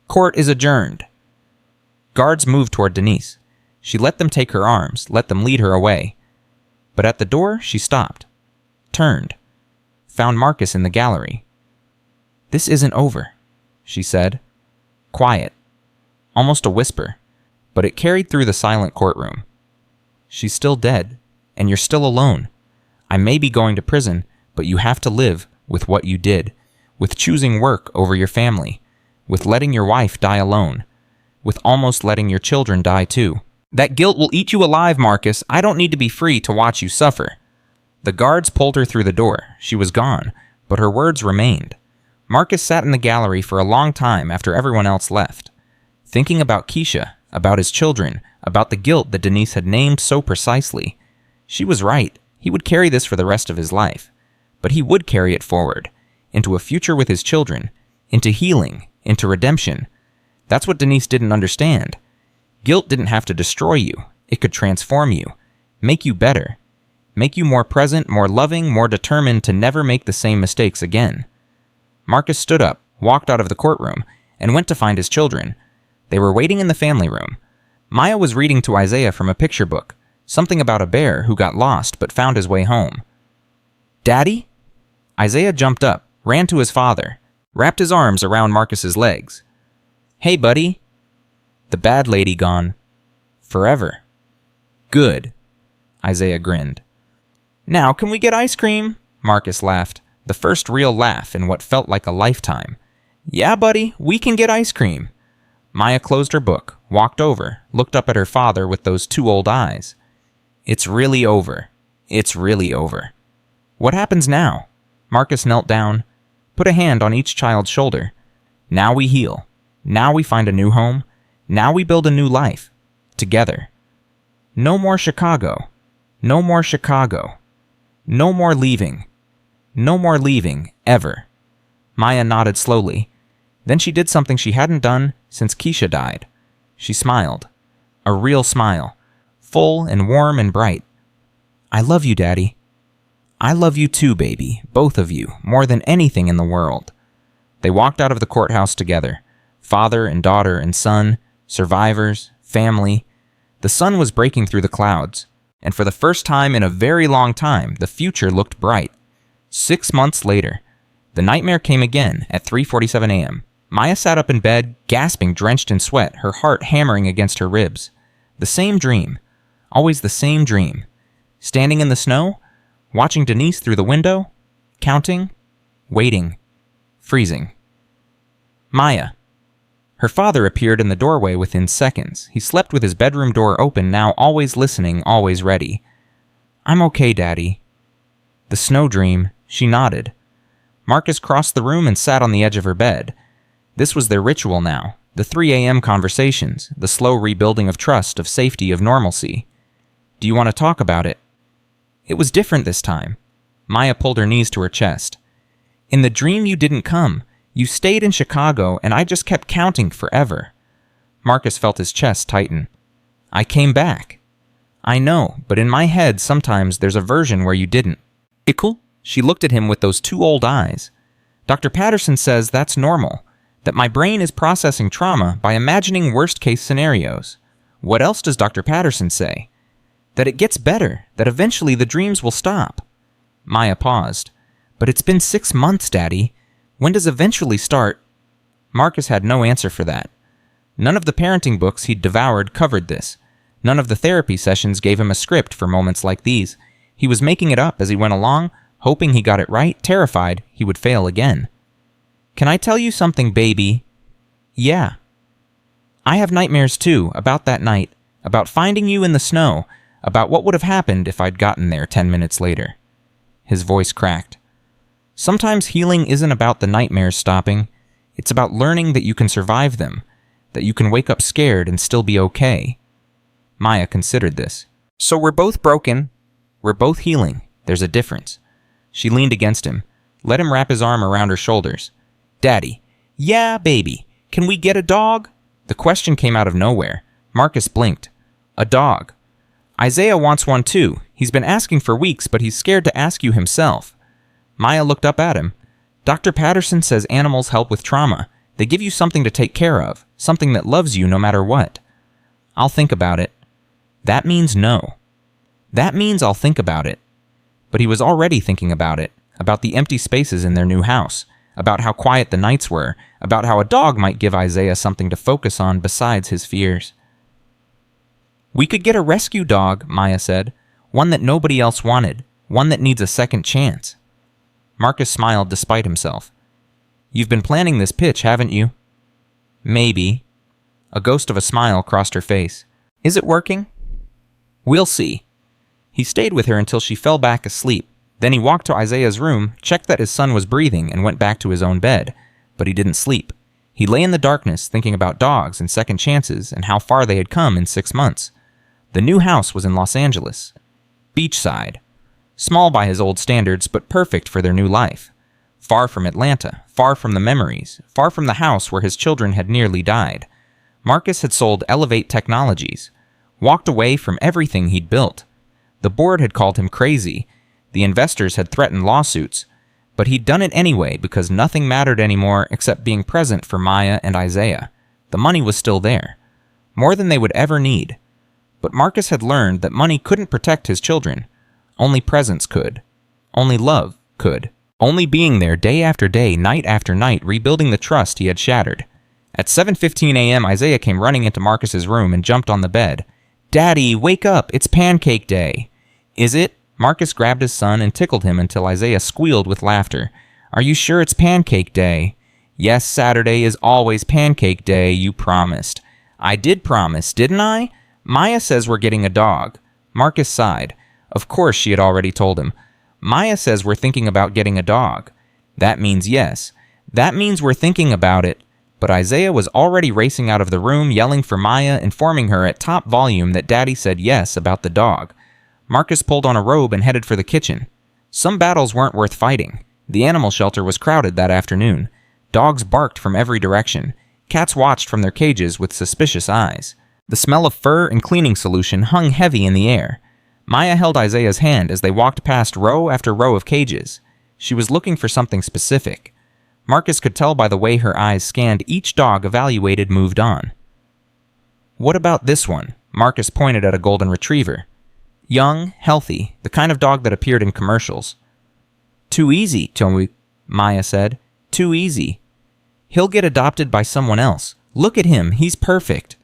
"Court is adjourned." Guards moved toward Denise. She let them take her arms, let them lead her away. But at the door, she stopped, turned, found Marcus in the gallery. "This isn't over," she said. Quiet, almost a whisper, but it carried through the silent courtroom. "She's still dead, and you're still alone. I may be going to prison, but you have to live with what you did, with choosing work over your family, with letting your wife die alone, with almost letting your children die too. That guilt will eat you alive, Marcus. I don't need to be free to watch you suffer." The guards pulled her through the door. She was gone, but her words remained. Marcus sat in the gallery for a long time after everyone else left, thinking about Keisha, about his children, about the guilt that Denise had named so precisely. She was right. He would carry this for the rest of his life. but he would carry it forward, into a future with his children, into healing, into redemption. That's what Denise didn't understand. Guilt didn't have to destroy you. It could transform you, make you better, make you more present, more loving, more determined to never make the same mistakes again. Marcus stood up, walked out of the courtroom, and went to find his children. They were waiting in the family room. Maya was reading to Isaiah from a picture book, something about a bear who got lost but found his way home. "Daddy?" Isaiah jumped up, ran to his father, wrapped his arms around Marcus's legs. "Hey, buddy." "The bad lady gone. Forever." "Good." Isaiah grinned. "Now can we get ice cream?" Marcus laughed, the first real laugh in what felt like a lifetime. "Yeah, buddy, we can get ice cream." Maya closed her book, walked over, looked up at her father with those two old eyes. "It's really over. It's really over." "What happens now?" Marcus knelt down, put a hand on each child's shoulder. "Now we heal. Now we find a new home. Now we build a new life. Together. No more Chicago. No more Chicago. No more leaving. No more leaving, ever." Maya nodded slowly. Then she did something she hadn't done since Keisha died. She smiled. A real smile. Full and warm and bright. "I love you, Daddy." "I love you too, baby. Both of you. More than anything in the world." They walked out of the courthouse together. Father and daughter and son. Survivors. Family. The sun was breaking through the clouds. And for the first time in a very long time, the future looked bright. 6 months later, the nightmare came again at 3:47 a.m. Maya sat up in bed, gasping, drenched in sweat, her heart hammering against her ribs. The same dream. Always the same dream. Standing in the snow, watching Denise through the window, counting, waiting, freezing. Maya. Her father appeared in the doorway within seconds. He slept with his bedroom door open, now always listening, always ready. "I'm okay, Daddy." The snow dream, she nodded. Marcus crossed the room and sat on the edge of her bed. This was their ritual now, the 3 a.m. conversations, the slow rebuilding of trust, of safety, of normalcy. "Do you want to talk about it?" It was different this time. Maya pulled her knees to her chest. "In the dream you didn't come. You stayed in Chicago, and I just kept counting forever." Marcus felt his chest tighten. "I came back." "I know, but in my head sometimes there's a version where you didn't." "Ickle?" She looked at him with those two old eyes. "Dr. Patterson says that's normal, that my brain is processing trauma by imagining worst-case scenarios. What else does Dr. Patterson say? That it gets better, that eventually the dreams will stop." Maya paused. "But it's been 6 months, Daddy. When does eventually start?" Marcus had no answer for that. None of the parenting books he'd devoured covered this. None of the therapy sessions gave him a script for moments like these. He was making it up as he went along, hoping he got it right, terrified he would fail again. "Can I tell you something, baby?" "Yeah." "I have nightmares too, about that night, about finding you in the snow, about what would have happened if I'd gotten there 10 minutes later." His voice cracked. Sometimes healing isn't about the nightmares stopping. It's about learning that you can survive them, that you can wake up scared and still be okay. Maya considered this. "So we're both broken. We're both healing. There's a difference." She leaned against him, let him wrap his arm around her shoulders. "Daddy." "Yeah, baby. Can we get a dog?" The question came out of nowhere. Marcus blinked. "A dog." "Isaiah wants one too. He's been asking for weeks, but he's scared to ask you himself." Maya looked up at him. "Dr. Patterson says animals help with trauma. They give you something to take care of, something that loves you no matter what." "I'll think about it." "That means no." "That means I'll think about it." But he was already thinking about it, about the empty spaces in their new house, about how quiet the nights were, about how a dog might give Isaiah something to focus on besides his fears. "We could get a rescue dog," Maya said. "One that nobody else wanted, one that needs a second chance." Marcus smiled despite himself. "You've been planning this pitch, haven't you?" "Maybe." A ghost of a smile crossed her face. "Is it working?" "We'll see." He stayed with her until she fell back asleep. Then he walked to Isaiah's room, checked that his son was breathing, and went back to his own bed. But he didn't sleep. He lay in the darkness thinking about dogs and second chances and how far they had come in 6 months. The new house was in Los Angeles. Beachside. Small by his old standards, but perfect for their new life. Far from Atlanta, far from the memories, far from the house where his children had nearly died. Marcus had sold Elevate Technologies, walked away from everything he'd built. The board had called him crazy. The investors had threatened lawsuits. But he'd done it anyway because nothing mattered anymore except being present for Maya and Isaiah. The money was still there. More than they would ever need. But Marcus had learned that money couldn't protect his children. Only presence could. Only love could. Only being there day after day, night after night, rebuilding the trust he had shattered. At 7:15 a.m., Isaiah came running into Marcus's room and jumped on the bed. "Daddy, wake up! It's pancake day!" "Is it?" Marcus grabbed his son and tickled him until Isaiah squealed with laughter. "Are you sure it's pancake day?" "Yes, Saturday is always pancake day, you promised." "I did promise, didn't I?" "Maya says we're getting a dog." Marcus sighed. Of course she had already told him. "Maya says we're thinking about getting a dog." "That means yes." "That means we're thinking about it." But Isaiah was already racing out of the room, yelling for Maya, informing her at top volume that Daddy said yes about the dog. Marcus pulled on a robe and headed for the kitchen. Some battles weren't worth fighting. The animal shelter was crowded that afternoon. Dogs barked from every direction. Cats watched from their cages with suspicious eyes. The smell of fur and cleaning solution hung heavy in the air. Maya held Isaiah's hand as they walked past row after row of cages. She was looking for something specific. Marcus could tell by the way her eyes scanned each dog, evaluated, moved on. "What about this one?" Marcus pointed at a golden retriever. Young, healthy, the kind of dog that appeared in commercials. "Too easy, Tomu," Maya said. "Too easy. He'll get adopted by someone else. Look at him, he's perfect."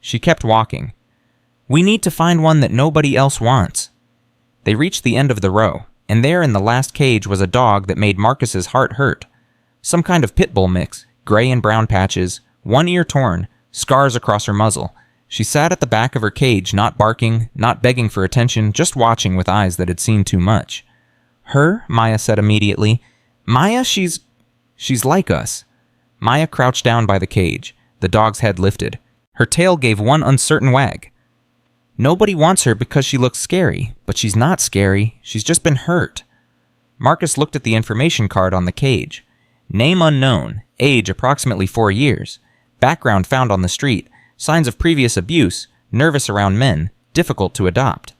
She kept walking. "We need to find one that nobody else wants." They reached the end of the row, and there in the last cage was a dog that made Marcus's heart hurt. Some kind of pit bull mix, gray and brown patches, one ear torn, scars across her muzzle. She sat at the back of her cage, not barking, not begging for attention, just watching with eyes that had seen too much. "Her?" Maya said immediately. "Maya, she's like us." Maya crouched down by the cage, the dog's head lifted. Her tail gave one uncertain wag. "Nobody wants her because she looks scary, but she's not scary. She's just been hurt." Marcus looked at the information card on the cage. Name unknown, age approximately 4 years, background found on the street, signs of previous abuse, nervous around men, difficult to adopt.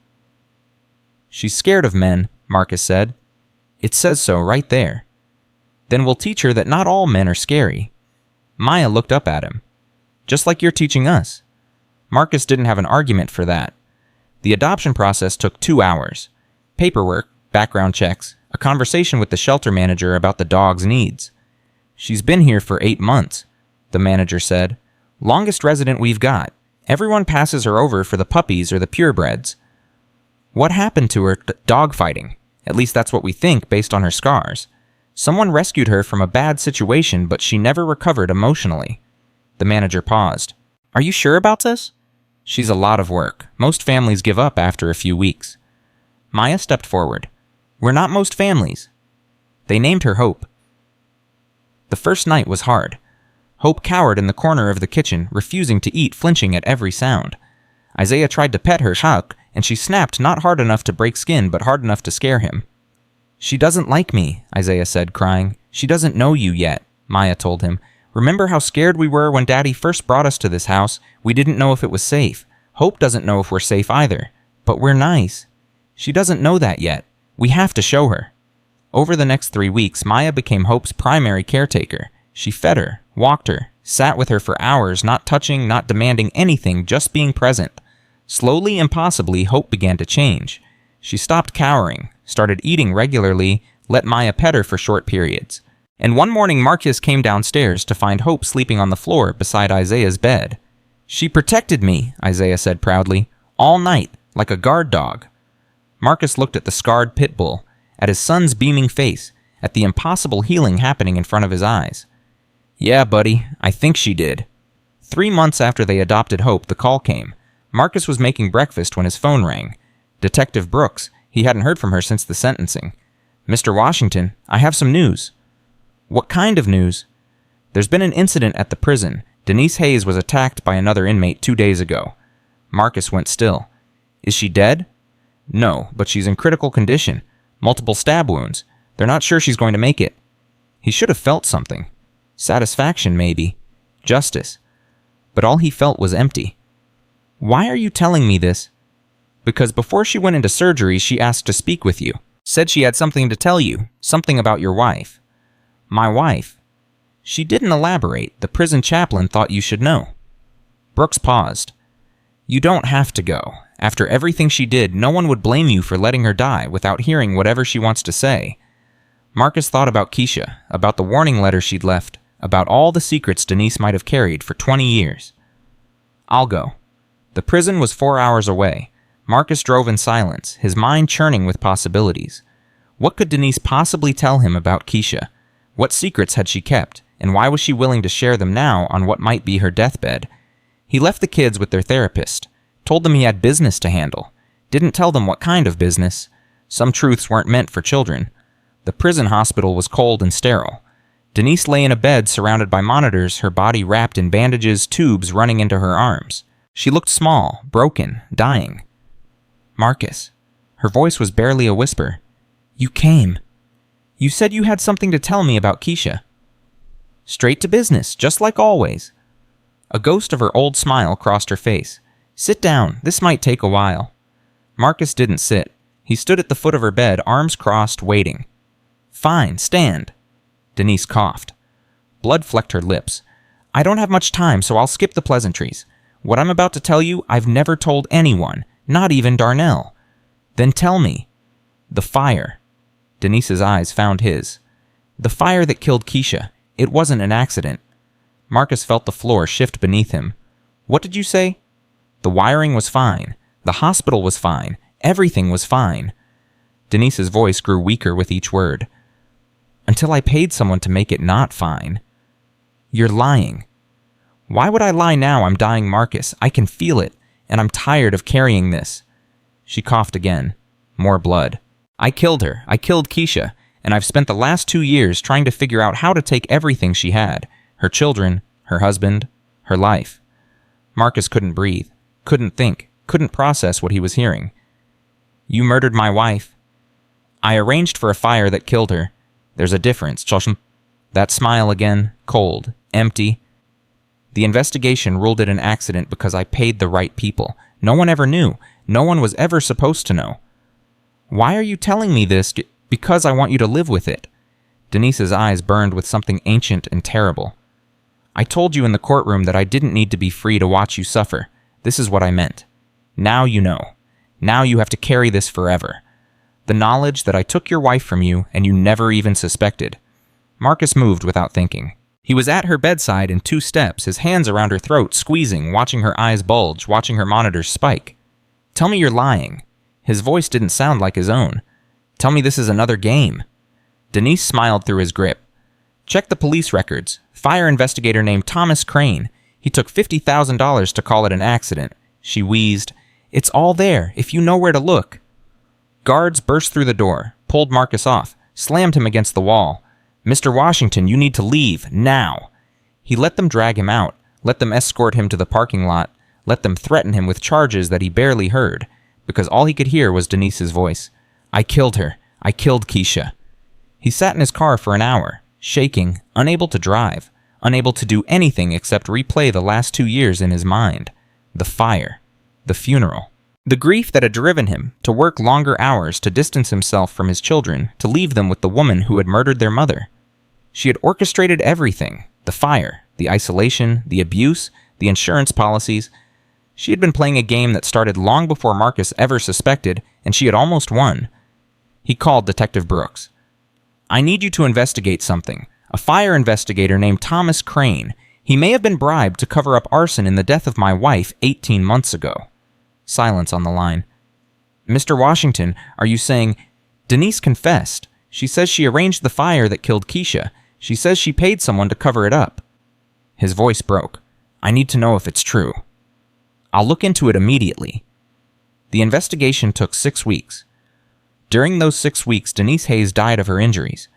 "She's scared of men," Marcus said. "It says so right there." "Then we'll teach her that not all men are scary." Maya looked up at him. "Just like you're teaching us." Marcus didn't have an argument for that. The adoption process took 2 hours. Paperwork, background checks, a conversation with the shelter manager about the dog's needs. "She's been here for 8 months, the manager said. "Longest resident we've got. Everyone passes her over for the puppies or the purebreds." "What happened to her? Dogfighting. At least that's what we think based on her scars. Someone rescued her from a bad situation, but she never recovered emotionally." The manager paused. "Are you sure about this?" "She's a lot of work. Most families give up after a few weeks." Maya stepped forward. "We're not most families." They named her Hope. The first night was hard. Hope cowered in the corner of the kitchen, refusing to eat, flinching at every sound. Isaiah tried to pet her Huck, and she snapped not hard enough to break skin, but hard enough to scare him. "She doesn't like me," Isaiah said, crying. "She doesn't know you yet," Maya told him. "Remember how scared we were when Daddy first brought us to this house? We didn't know if it was safe. Hope doesn't know if we're safe either. But we're nice. She doesn't know that yet. We have to show her." Over the next 3 weeks, Maya became Hope's primary caretaker. She fed her, walked her, sat with her for hours, not touching, not demanding anything, just being present. Slowly and possibly, Hope began to change. She stopped cowering, started eating regularly, let Maya pet her for short periods. And one morning Marcus came downstairs to find Hope sleeping on the floor beside Isaiah's bed. "She protected me," Isaiah said proudly, "all night, like a guard dog." Marcus looked at the scarred pit bull, at his son's beaming face, at the impossible healing happening in front of his eyes. "Yeah, buddy, I think she did." 3 months after they adopted Hope, the call came. Marcus was making breakfast when his phone rang. Detective Brooks. He hadn't heard from her since the sentencing. "Mr. Washington, I have some news." "What kind of news?" "There's been an incident at the prison. Denise Hayes was attacked by another inmate 2 days ago." Marcus went still. "Is she dead?" "No, but she's in critical condition. Multiple stab wounds. They're not sure she's going to make it. He should have felt something. Satisfaction, maybe. Justice. But all he felt was empty. Why are you telling me this? Because before she went into surgery, she asked to speak with you. Said she had something to tell you. Something about your wife. My wife. She didn't elaborate. The prison chaplain thought you should know. Brooks paused. You don't have to go. After everything she did, no one would blame you for letting her die without hearing whatever she wants to say. Marcus thought about Keisha, about the warning letter she'd left, about all the secrets Denise might have carried for 20 years. I'll go. The prison was 4 hours away. Marcus drove in silence, his mind churning with possibilities. What could Denise possibly tell him about Keisha? What secrets had she kept, and why was she willing to share them now on what might be her deathbed? He left the kids with their therapist, told them he had business to handle, didn't tell them what kind of business. Some truths weren't meant for children. The prison hospital was cold and sterile. Denise lay in a bed surrounded by monitors, her body wrapped in bandages, tubes running into her arms. She looked small, broken, dying. Marcus. Her voice was barely a whisper. You came. You said you had something to tell me about Keisha. Straight to business, just like always. A ghost of her old smile crossed her face. Sit down, this might take a while. Marcus didn't sit. He stood at the foot of her bed, arms crossed, waiting. Fine, stand. Denise coughed. Blood flecked her lips. I don't have much time, so I'll skip the pleasantries. What I'm about to tell you, I've never told anyone, not even Darnell. Then tell me. The fire. Denise's eyes found his. The fire that killed Keisha. It wasn't an accident. Marcus felt the floor shift beneath him. What did you say? The wiring was fine. The hospital was fine. Everything was fine. Denise's voice grew weaker with each word. Until I paid someone to make it not fine. You're lying. Why would I lie now? I'm dying, Marcus. I can feel it, and I'm tired of carrying this. She coughed again. More blood. I killed her. I killed Keisha, and I've spent the last 2 years trying to figure out how to take everything she had. Her children, her husband, her life. Marcus couldn't breathe, couldn't think, couldn't process what he was hearing. You murdered my wife. I arranged for a fire that killed her. There's a difference, Choshm. That smile again, cold, empty. The investigation ruled it an accident because I paid the right people. No one ever knew. No one was ever supposed to know. Why are you telling me this? Because I want you to live with it. Denise's eyes burned with something ancient and terrible. I told you in the courtroom that I didn't need to be free to watch you suffer. This is what I meant. Now you know. Now you have to carry this forever. The knowledge that I took your wife from you and you never even suspected. Marcus moved without thinking. He was at her bedside in 2 steps, his hands around her throat, squeezing, watching her eyes bulge, watching her monitors spike. Tell me you're lying. His voice didn't sound like his own. Tell me this is another game. Denise smiled through his grip. Check the police records. Fire investigator named Thomas Crane. He took $50,000 to call it an accident. She wheezed. It's all there, if you know where to look. Guards burst through the door, pulled Marcus off, slammed him against the wall. Mr. Washington, you need to leave, now. He let them drag him out, let them escort him to the parking lot, let them threaten him with charges that he barely heard, because all he could hear was Denise's voice. I killed her. I killed Keisha. He sat in his car for an hour, shaking, unable to drive, unable to do anything except replay the last 2 years in his mind. The fire. The funeral. The grief that had driven him to work longer hours, to distance himself from his children, to leave them with the woman who had murdered their mother. She had orchestrated everything. The fire, the isolation, the abuse, the insurance policies. She had been playing a game that started long before Marcus ever suspected, and she had almost won. He called Detective Brooks. I need you to investigate something. A fire investigator named Thomas Crane. He may have been bribed to cover up arson in the death of my wife 18 months ago. Silence on the line. Mr. Washington, are you saying... Denise confessed. She says she arranged the fire that killed Keisha. She says she paid someone to cover it up. His voice broke. I need to know if it's true. I'll look into it immediately. The investigation took 6 weeks. During those 6 weeks, Denise Hayes died of her injuries.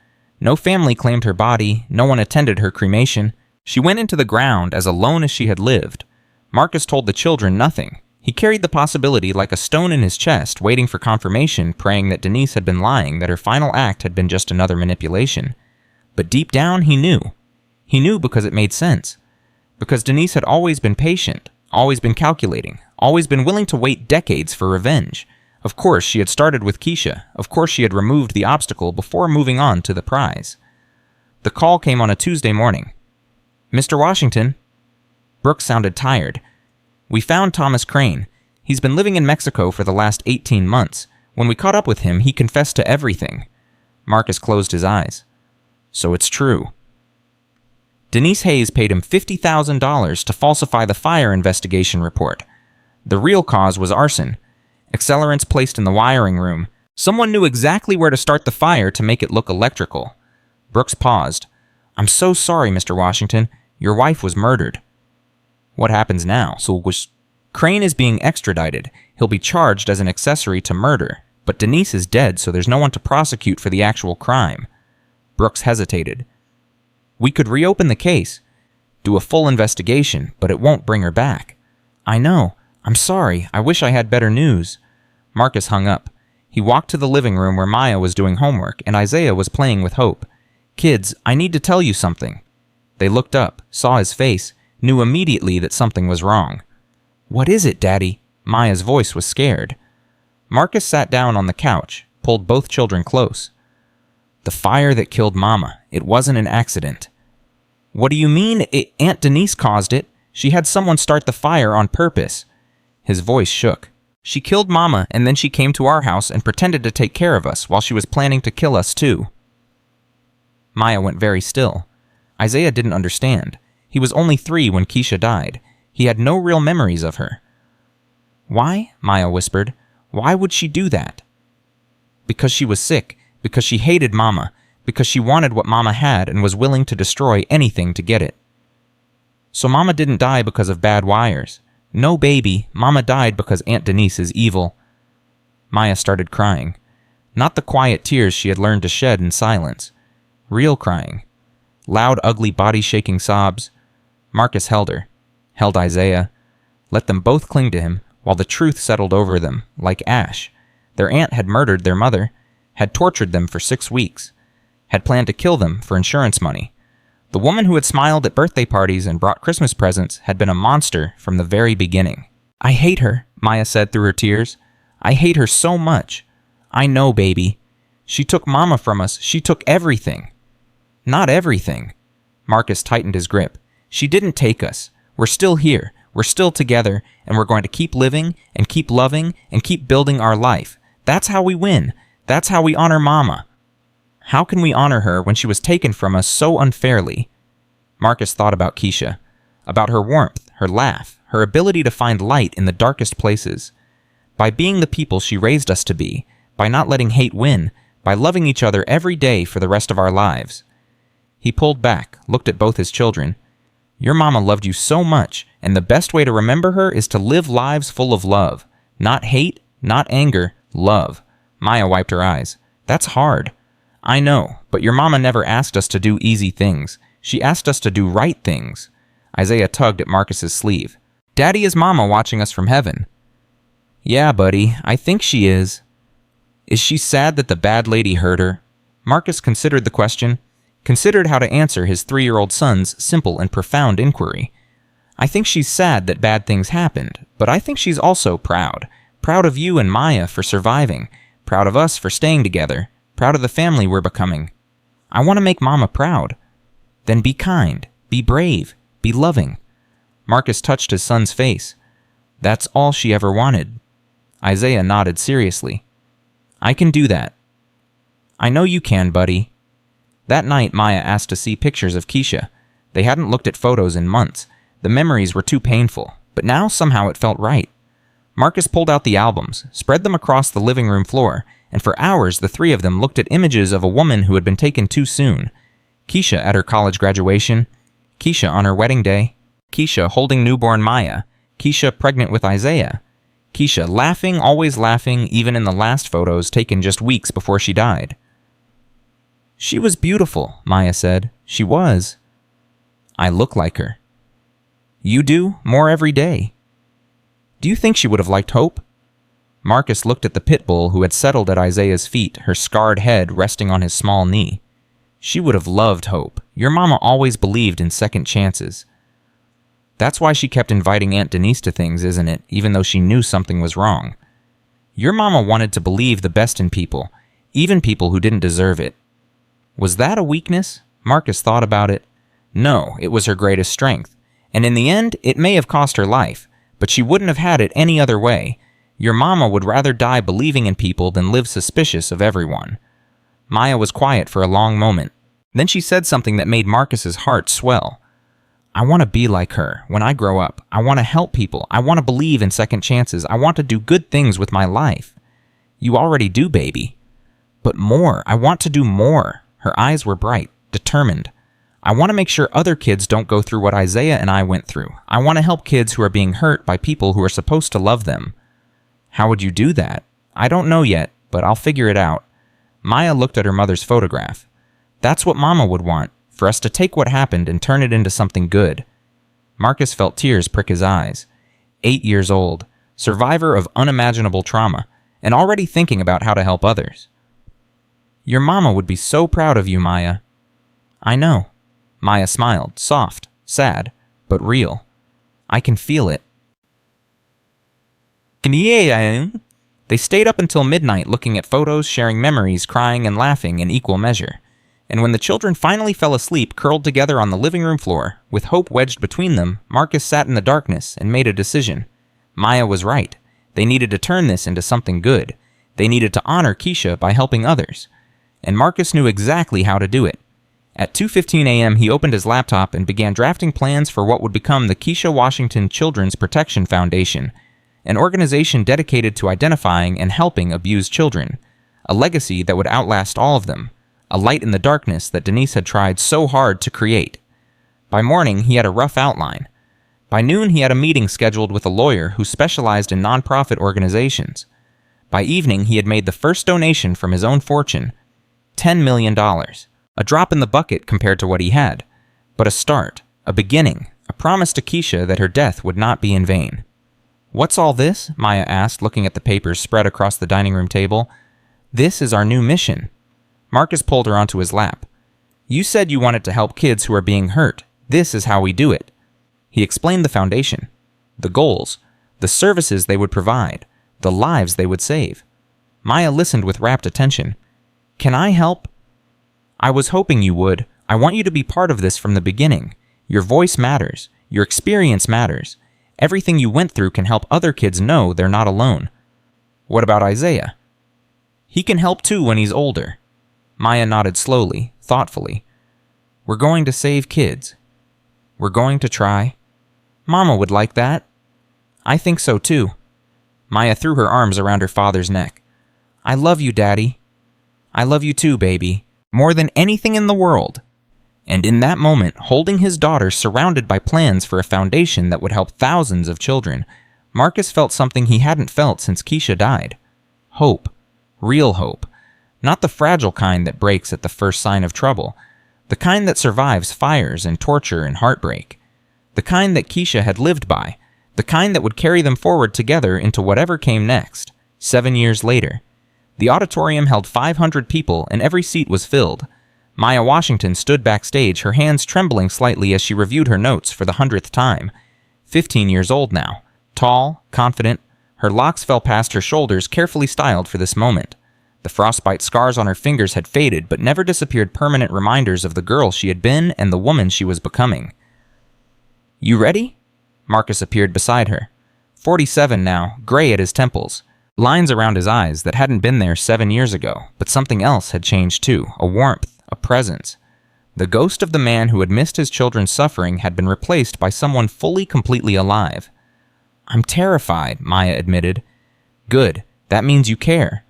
No family claimed her body. No one attended her cremation. She went into the ground as alone as she had lived. Marcus told the children nothing. He carried the possibility like a stone in his chest, waiting for confirmation, praying that Denise had been lying, that her final act had been just another manipulation. But deep down, he knew. He knew because it made sense. Because Denise had always been patient, always been calculating, always been willing to wait decades for revenge. Of course, she had started with Keisha. Of course, she had removed the obstacle before moving on to the prize. The call came on a Tuesday morning. "Mr. Washington?" Brooks sounded tired. "We found Thomas Crane. He's been living in Mexico for the last 18 months. When we caught up with him, he confessed to everything." Marcus closed his eyes. "So it's true." Denise Hayes paid him $50,000 to falsify the fire investigation report. The real cause was arson. Accelerants placed in the wiring room. Someone knew exactly where to start the fire to make it look electrical. Brooks paused. "I'm so sorry, Mr. Washington. Your wife was murdered." "What happens now?" Crane is being extradited. He'll be charged as an accessory to murder. But Denise is dead, so there's no one to prosecute for the actual crime. Brooks hesitated. "We could reopen the case, do a full investigation, but it won't bring her back." "I know. I'm sorry. I wish I had better news." Marcus hung up. He walked to the living room where Maya was doing homework and Isaiah was playing with Hope. "Kids, I need to tell you something." They looked up, saw his face, knew immediately that something was wrong. "What is it, Daddy?" Maya's voice was scared. Marcus sat down on the couch, pulled both children close. "The fire that killed Mama. It wasn't an accident." "What do you mean? Aunt Denise caused it. She had someone start the fire on purpose." His voice shook. "She killed Mama, and then she came to our house and pretended to take care of us while she was planning to kill us too." Maya went very still. Isaiah didn't understand. He was only 3 when Keisha died. He had no real memories of her. "Why?" Maya whispered. "Why would she do that?" "Because she was sick. Because she hated Mama. Because she wanted what Mama had and was willing to destroy anything to get it." "So Mama didn't die because of bad wires." "No, baby. Mama died because Aunt Denise is evil." Maya started crying. Not the quiet tears she had learned to shed in silence. Real crying. Loud, ugly, body-shaking sobs. Marcus held her. Held Isaiah. Let them both cling to him, while the truth settled over them, like ash. Their aunt had murdered their mother, had tortured them for 6 weeks, had planned to kill them for insurance money. The woman who had smiled at birthday parties and brought Christmas presents had been a monster from the very beginning. "I hate her," Maya said through her tears. "I hate her so much." "I know, baby. She took Mama from us. She took everything." "Not everything." Marcus tightened his grip. "She didn't take us. We're still here. We're still together, and we're going to keep living and keep loving and keep building our life. That's how we win. That's how we honor Mama." "How can we honor her when she was taken from us so unfairly?" Marcus thought about Keisha, about her warmth, her laugh, her ability to find light in the darkest places. By being the people she raised us to be, by not letting hate win, by loving each other every day for the rest of our lives. He pulled back, looked at both his children. "Your Mama loved you so much, and the best way to remember her is to live lives full of love. Not hate, not anger, love." Maya wiped her eyes. "That's hard." "I know, but your Mama never asked us to do easy things. She asked us to do right things." Isaiah tugged at Marcus's sleeve. "Daddy, is Mama watching us from heaven?" "Yeah, buddy, I think she is." "Is she sad that the bad lady hurt her?" Marcus considered the question, considered how to answer his 3-year-old son's simple and profound inquiry. "I think she's sad that bad things happened, but I think she's also proud. Proud of you and Maya for surviving. Proud of us for staying together. Proud of the family we're becoming. I want to make Mama proud." "Then be kind, be brave, be loving." Marcus touched his son's face. "That's all she ever wanted." Isaiah nodded seriously. "I can do that." "I know you can, buddy." That night, Maya asked to see pictures of Keisha. They hadn't looked at photos in months. The memories were too painful, but now somehow it felt right. Marcus pulled out the albums, spread them across the living room floor, and for hours the 3 of them looked at images of a woman who had been taken too soon. Keisha at her college graduation, Keisha on her wedding day, Keisha holding newborn Maya, Keisha pregnant with Isaiah, Keisha laughing, always laughing, even in the last photos taken just weeks before she died. "She was beautiful," Maya said. "She was." "I look like her." "You do, more every day." Do you think she would have liked Hope? Marcus looked at the pit bull who had settled at Isaiah's feet, her scarred head resting on his small knee. She would have loved Hope. Your mama always believed in second chances. That's why she kept inviting Aunt Denise to things, isn't it, even though she knew something was wrong? Your mama wanted to believe the best in people, even people who didn't deserve it. Was that a weakness? Marcus thought about it. No, it was her greatest strength. And in the end, it may have cost her life, but she wouldn't have had it any other way. Your mama would rather die believing in people than live suspicious of everyone. Maya was quiet for a long moment. Then she said something that made Marcus's heart swell. I want to be like her when I grow up. I want to help people. I want to believe in second chances. I want to do good things with my life. You already do, baby. But more. I want to do more. Her eyes were bright, determined. I want to make sure other kids don't go through what Isaiah and I went through. I want to help kids who are being hurt by people who are supposed to love them. How would you do that? I don't know yet, but I'll figure it out. Maya looked at her mother's photograph. That's what Mama would want, for us to take what happened and turn it into something good. Marcus felt tears prick his eyes. 8 years old, survivor of unimaginable trauma, and already thinking about how to help others. Your mama would be so proud of you, Maya. I know. Maya smiled, soft, sad, but real. I can feel it. They stayed up until midnight looking at photos, sharing memories, crying and laughing in equal measure. And when the children finally fell asleep curled together on the living room floor, with Hope wedged between them, Marcus sat in the darkness and made a decision. Maya was right. They needed to turn this into something good. They needed to honor Keisha by helping others. And Marcus knew exactly how to do it. At 2:15 a.m., he opened his laptop and began drafting plans for what would become the Keisha Washington Children's Protection Foundation, an organization dedicated to identifying and helping abused children, a legacy that would outlast all of them, a light in the darkness that Denise had tried so hard to create. By morning, he had a rough outline. By noon, he had a meeting scheduled with a lawyer who specialized in nonprofit organizations. By evening, he had made the first donation from his own fortune, $10 million. A drop in the bucket compared to what he had, but a start, a beginning, a promise to Keisha that her death would not be in vain. What's all this? Maya asked, looking at the papers spread across the dining room table. This is our new mission. Marcus pulled her onto his lap. You said you wanted to help kids who are being hurt. This is how we do it. He explained the foundation, the goals, the services they would provide, the lives they would save. Maya listened with rapt attention. Can I help? I was hoping you would. I want you to be part of this from the beginning. Your voice matters. Your experience matters. Everything you went through can help other kids know they're not alone. What about Isaiah? He can help too when he's older. Maya nodded slowly, thoughtfully. We're going to save kids. We're going to try. Mama would like that. I think so too. Maya threw her arms around her father's neck. I love you, Daddy. I love you too, baby. More than anything in the world. And in that moment, holding his daughter surrounded by plans for a foundation that would help thousands of children, Marcus felt something he hadn't felt since Keisha died. Hope. Real hope. Not the fragile kind that breaks at the first sign of trouble. The kind that survives fires and torture and heartbreak. The kind that Keisha had lived by. The kind that would carry them forward together into whatever came next, 7 years later. The auditorium held 500 people, and every seat was filled. Maya Washington stood backstage, her hands trembling slightly as she reviewed her notes for the 100th time. 15 years old now. Tall, confident. Her locks fell past her shoulders, carefully styled for this moment. The frostbite scars on her fingers had faded, but never disappeared permanent reminders of the girl she had been and the woman she was becoming. You ready? Marcus appeared beside her. 47 now, gray at his temples. Lines around his eyes that hadn't been there 7 years ago, but something else had changed too, a warmth, a presence. The ghost of the man who had missed his children's suffering had been replaced by someone fully, completely alive. I'm terrified, Maya admitted. Good, that means you care.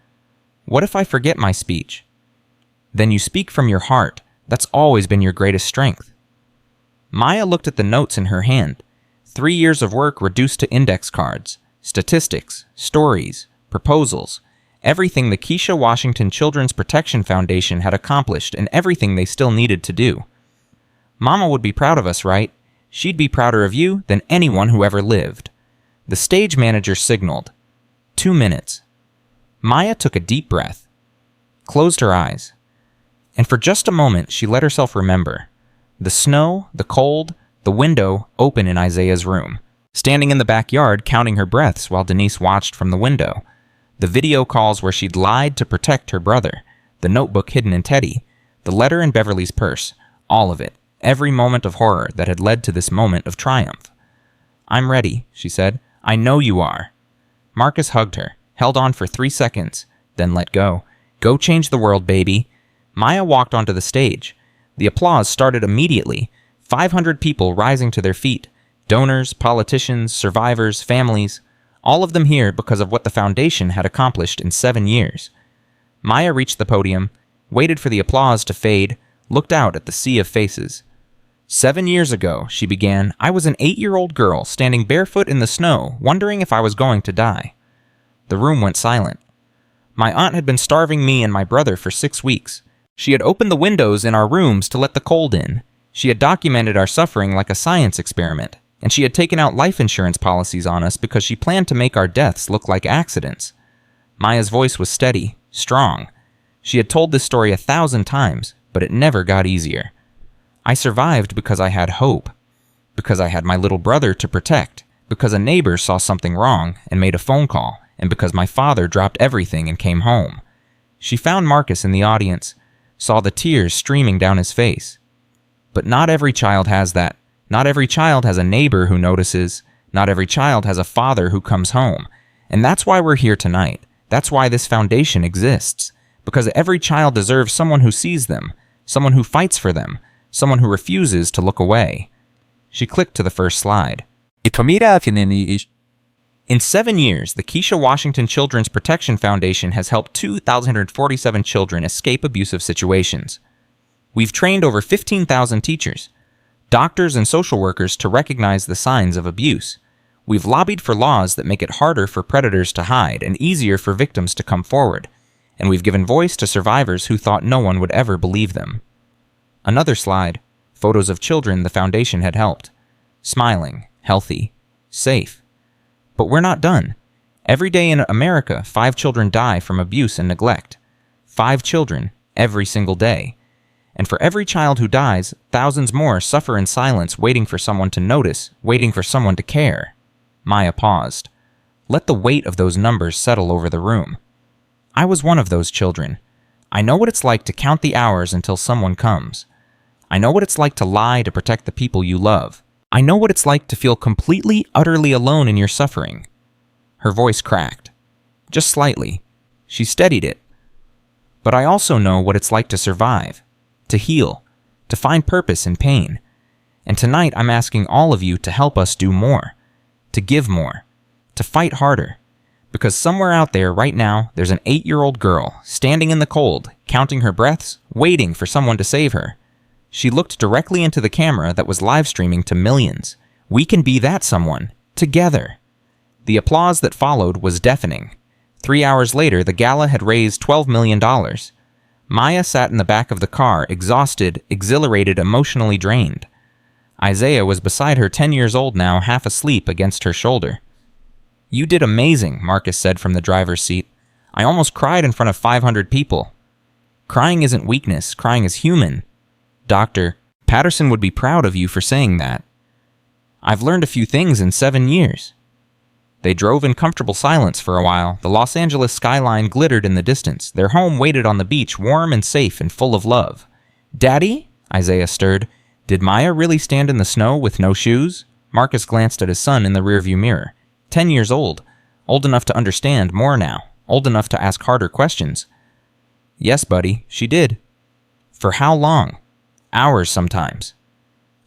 What if I forget my speech? Then you speak from your heart. That's always been your greatest strength. Maya looked at the notes in her hand. 3 years of work reduced to index cards, statistics, stories, proposals, everything the Keisha Washington Children's Protection Foundation had accomplished and everything they still needed to do. Mama would be proud of us, right? She'd be prouder of you than anyone who ever lived. The stage manager signaled. 2 minutes. Maya took a deep breath, closed her eyes, and for just a moment she let herself remember. The snow, the cold, the window open in Isaiah's room. Standing in the backyard counting her breaths while Denise watched from the window. The video calls where she'd lied to protect her brother. The notebook hidden in Teddy. The letter in Beverly's purse. All of it. Every moment of horror that had led to this moment of triumph. "I'm ready," she said. "I know you are." Marcus hugged her, held on for 3 seconds, then let go. "Go change the world, baby." Maya walked onto the stage. The applause started immediately. 500 people rising to their feet. Donors, politicians, survivors, families. All of them here because of what the foundation had accomplished in 7 years. Maya reached the podium, waited for the applause to fade, looked out at the sea of faces. 7 years ago, she began, I was an 8-year-old girl standing barefoot in the snow, wondering if I was going to die. The room went silent. My aunt had been starving me and my brother for 6 weeks. She had opened the windows in our rooms to let the cold in. She had documented our suffering like a science experiment, and she had taken out life insurance policies on us because she planned to make our deaths look like accidents. Maya's voice was steady, strong. She had told this story 1,000 times, but it never got easier. I survived because I had hope, because I had my little brother to protect, because a neighbor saw something wrong and made a phone call, and because my father dropped everything and came home. She found Marcus in the audience, saw the tears streaming down his face. But not every child has that. Not every child has a neighbor who notices. Not every child has a father who comes home. And that's why we're here tonight. That's why this foundation exists. Because every child deserves someone who sees them, someone who fights for them, someone who refuses to look away. She clicked to the first slide. In 7 years, the Keisha Washington Children's Protection Foundation has helped 2,147 children escape abusive situations. We've trained over 15,000 teachers, doctors, and social workers to recognize the signs of abuse. We've lobbied for laws that make it harder for predators to hide and easier for victims to come forward. And we've given voice to survivors who thought no one would ever believe them. Another slide, photos of children the foundation had helped. Smiling, healthy, safe. But we're not done. Every day in America, 5 children die from abuse and neglect. 5 children, every single day. And for every child who dies, thousands more suffer in silence, waiting for someone to notice, waiting for someone to care. Maya paused. Let the weight of those numbers settle over the room. I was one of those children. I know what it's like to count the hours until someone comes. I know what it's like to lie to protect the people you love. I know what it's like to feel completely, utterly alone in your suffering. Her voice cracked. Just slightly. She steadied it. But I also know what it's like to survive, to heal, to find purpose in pain. And tonight I'm asking all of you to help us do more, to give more, to fight harder. Because somewhere out there right now, there's an 8-year-old girl standing in the cold, counting her breaths, waiting for someone to save her. She looked directly into the camera that was live streaming to millions. We can be that someone, together. The applause that followed was deafening. 3 hours later, the gala had raised $12 million. Maya sat in the back of the car, exhausted, exhilarated, emotionally drained. Isaiah was beside her, 10 years old now, half asleep against her shoulder. You did amazing, Marcus said from the driver's seat. I almost cried in front of 500 people. Crying isn't weakness, crying is human. Doctor, Patterson would be proud of you for saying that. I've learned a few things in 7 years. They drove in comfortable silence for a while. The Los Angeles skyline glittered in the distance. Their home waited on the beach, warm and safe and full of love. Daddy? Isaiah stirred. Did Maya really stand in the snow with no shoes? Marcus glanced at his son in the rearview mirror. 10 years old enough to understand more now, old enough to ask harder questions. Yes, buddy, she did. For how long? Hours sometimes.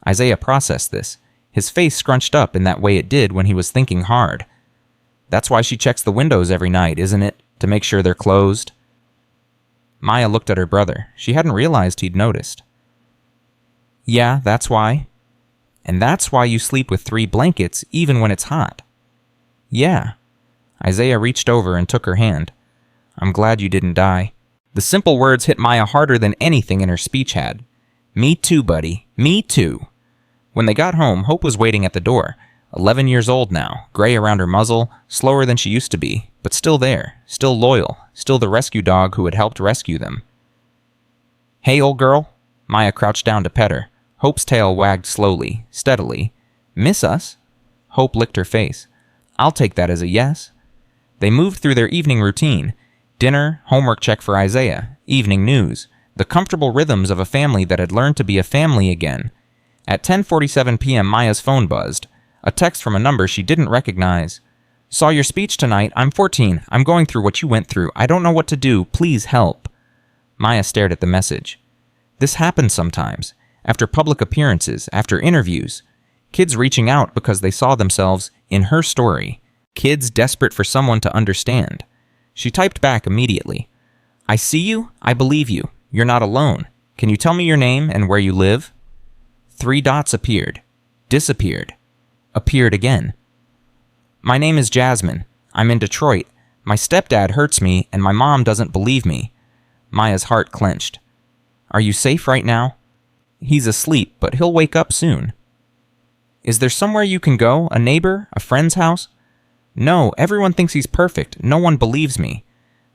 Isaiah processed this. His face scrunched up in that way it did when he was thinking hard. That's why she checks the windows every night, isn't it? To make sure they're closed? Maya looked at her brother. She hadn't realized he'd noticed. Yeah, that's why. And that's why you sleep with 3 blankets even when it's hot. Yeah. Isaiah reached over and took her hand. I'm glad you didn't die. The simple words hit Maya harder than anything in her speech had. Me too, buddy. Me too. When they got home, Hope was waiting at the door. 11 years old now, gray around her muzzle, slower than she used to be, but still there, still loyal, still the rescue dog who had helped rescue them. "Hey, old girl." Maya crouched down to pet her. Hope's tail wagged slowly, steadily. "Miss us?" Hope licked her face. "I'll take that as a yes." They moved through their evening routine. Dinner, homework check for Isaiah, evening news, the comfortable rhythms of a family that had learned to be a family again. At 10:47 p.m. Maya's phone buzzed. A text from a number she didn't recognize. "Saw your speech tonight. I'm 14. I'm going through what you went through. I don't know what to do. Please help." Maya stared at the message. This happens sometimes. After public appearances, after interviews. Kids reaching out because they saw themselves in her story. Kids desperate for someone to understand. She typed back immediately. "I see you. I believe you. You're not alone. Can you tell me your name and where you live?" 3 dots appeared. Disappeared. Appeared again. "My name is Jasmine. I'm in Detroit. My stepdad hurts me and my mom doesn't believe me." Maya's heart clenched. "Are you safe right now?" "He's asleep, but he'll wake up soon." "Is there somewhere you can go? A neighbor? A friend's house?" "No, everyone thinks he's perfect. No one believes me."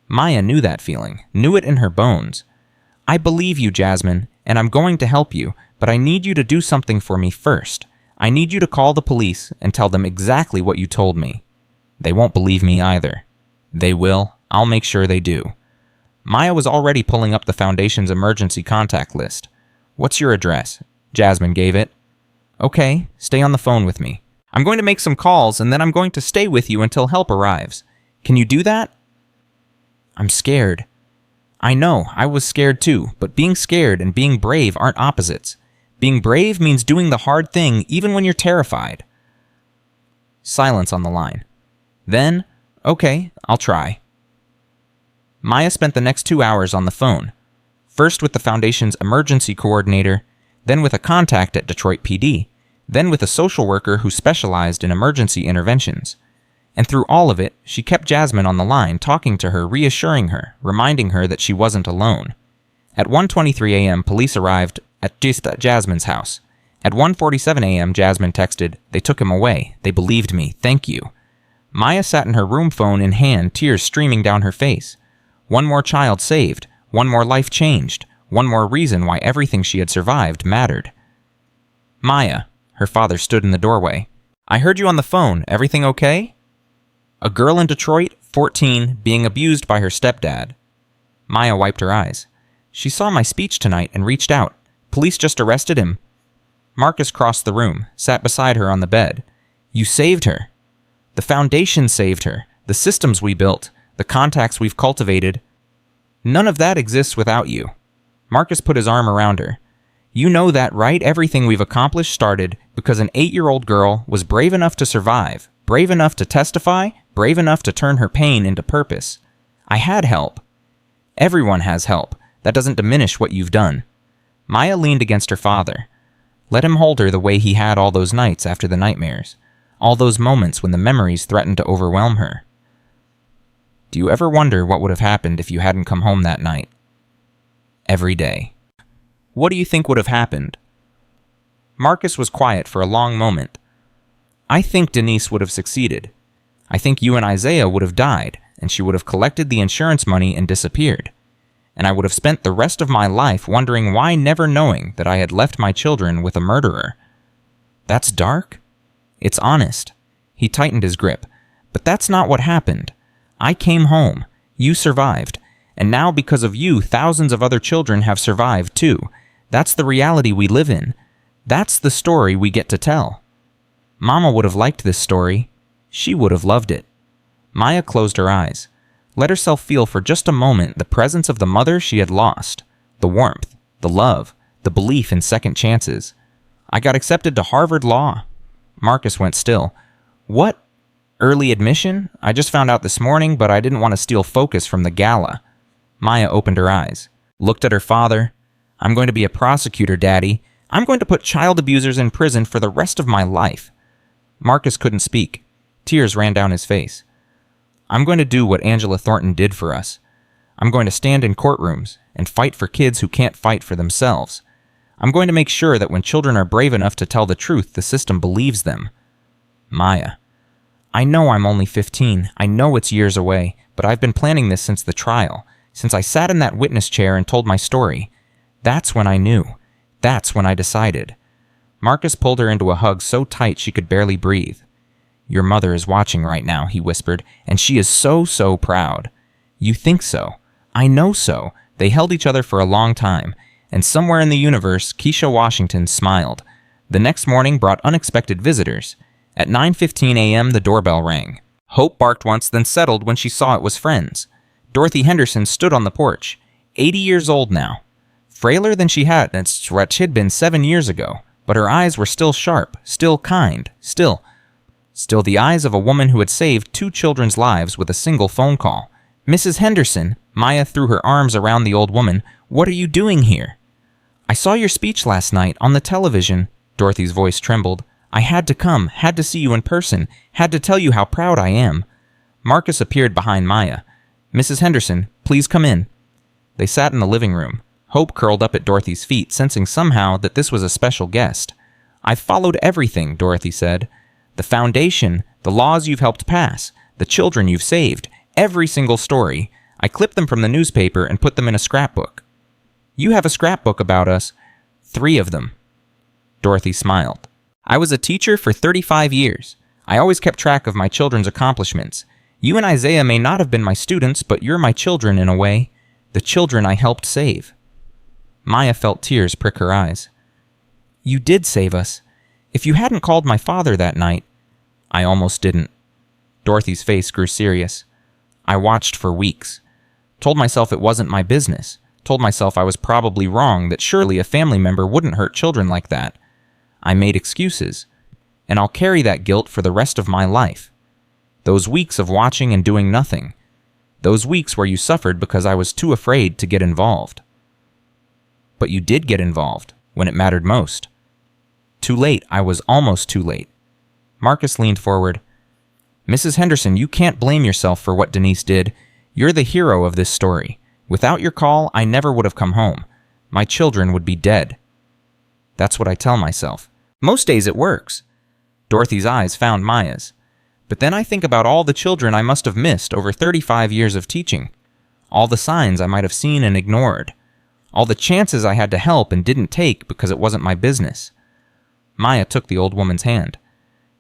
Maya knew that feeling, knew it in her bones. "I believe you, Jasmine, and I'm going to help you, but I need you to do something for me first. I need you to call the police and tell them exactly what you told me." "They won't believe me either." "They will. I'll make sure they do." Maya was already pulling up the Foundation's emergency contact list. "What's your address?" Jasmine gave it. "Okay, stay on the phone with me. I'm going to make some calls and then I'm going to stay with you until help arrives. Can you do that?" "I'm scared." "I know, I was scared too, but being scared and being brave aren't opposites. Being brave means doing the hard thing even when you're terrified." Silence on the line. Then, "Okay, I'll try." Maya spent the next 2 hours on the phone. First with the Foundation's emergency coordinator, then with a contact at Detroit PD, then with a social worker who specialized in emergency interventions. And through all of it, she kept Jasmine on the line, talking to her, reassuring her, reminding her that she wasn't alone. At 1:23 a.m., police arrived at Jasmine's house. At 1:47 a.m., Jasmine texted, "They took him away. They believed me. Thank you." Maya sat in her room phone in hand, tears streaming down her face. One more child saved. One more life changed. One more reason why everything she had survived mattered. "Maya," her father stood in the doorway. "I heard you on the phone. Everything okay?" A girl in Detroit, 14, being abused by her stepdad. Maya wiped her eyes. "She saw my speech tonight and reached out. Police just arrested him." Marcus crossed the room, sat beside her on the bed. "You saved her." "The Foundation saved her. The systems we built. The contacts we've cultivated. None of that exists without you." Marcus put his arm around her. "You know that, right? Everything we've accomplished started because an 8-year-old girl was brave enough to survive, brave enough to testify, brave enough to turn her pain into purpose. I had help. Everyone has help. That doesn't diminish what you've done." Maya leaned against her father. Let him hold her the way he had all those nights after the nightmares, all those moments when the memories threatened to overwhelm her. "Do you ever wonder what would have happened if you hadn't come home that night?" "Every day." "What do you think would have happened?" Marcus was quiet for a long moment. "I think Denise would have succeeded. I think you and Isaiah would have died, and she would have collected the insurance money and disappeared. And I would have spent the rest of my life wondering why, never knowing that I had left my children with a murderer." "That's dark?" "It's honest." He tightened his grip. "But that's not what happened. I came home. You survived. And now because of you, thousands of other children have survived too. That's the reality we live in. That's the story we get to tell. Mama would have liked this story. She would have loved it." Maya closed her eyes. Let herself feel for just a moment the presence of the mother she had lost, the warmth, the love, the belief in second chances. "I got accepted to Harvard Law." Marcus went still. "What? Early admission? I just found out this morning, but I didn't want to steal focus from the gala." Maya opened her eyes, looked at her father. "I'm going to be a prosecutor, Daddy. I'm going to put child abusers in prison for the rest of my life." Marcus couldn't speak. Tears ran down his face. "I'm going to do what Angela Thornton did for us. I'm going to stand in courtrooms and fight for kids who can't fight for themselves. I'm going to make sure that when children are brave enough to tell the truth, the system believes them." Maya. I know I'm only 15. I know it's years away, but I've been planning this since the trial, since I sat in that witness chair and told my story. That's when I knew. That's when I decided. Marcus pulled her into a hug so tight she could barely breathe. Your mother is watching right now, he whispered, and she is so proud. You think so. I know so. They held each other for a long time, and somewhere in the universe, Keisha Washington smiled. The next morning brought unexpected visitors. At 9:15 a.m., the doorbell rang. Hope barked once, then settled when she saw it was friends. Dorothy Henderson stood on the porch, 80 years old now. Frailer than she had been 7 years ago, but her eyes were still sharp, still kind, still the eyes of a woman who had saved 2 children's lives with a single phone call. Mrs. Henderson, Maya threw her arms around the old woman. What are you doing here? I saw your speech last night on the television. Dorothy's voice trembled. I had to come, had to see you in person, had to tell you how proud I am. Marcus appeared behind Maya. Mrs. Henderson, please come in. They sat in the living room. Hope curled up at Dorothy's feet, sensing somehow that this was a special guest. I've followed everything, Dorothy said. The foundation, the laws you've helped pass, the children you've saved, every single story. I clipped them from the newspaper and put them in a scrapbook. You have a scrapbook about us. 3 of them. Dorothy smiled. I was a teacher for 35 years. I always kept track of my children's accomplishments. You and Isaiah may not have been my students, but you're my children in a way. The children I helped save. Maya felt tears prick her eyes. You did save us. If you hadn't called my father that night... I almost didn't. Dorothy's face grew serious. I watched for weeks. Told myself it wasn't my business. Told myself I was probably wrong, that surely a family member wouldn't hurt children like that. I made excuses, and I'll carry that guilt for the rest of my life. Those weeks of watching and doing nothing. Those weeks where you suffered because I was too afraid to get involved. But you did get involved, when it mattered most. Too late. I was almost too late. Marcus leaned forward. Mrs. Henderson, you can't blame yourself for what Denise did. You're the hero of this story. Without your call, I never would have come home. My children would be dead. That's what I tell myself. Most days it works. Dorothy's eyes found Maya's. But then I think about all the children I must have missed over 35 years of teaching. All the signs I might have seen and ignored. All the chances I had to help and didn't take because it wasn't my business. Maya took the old woman's hand.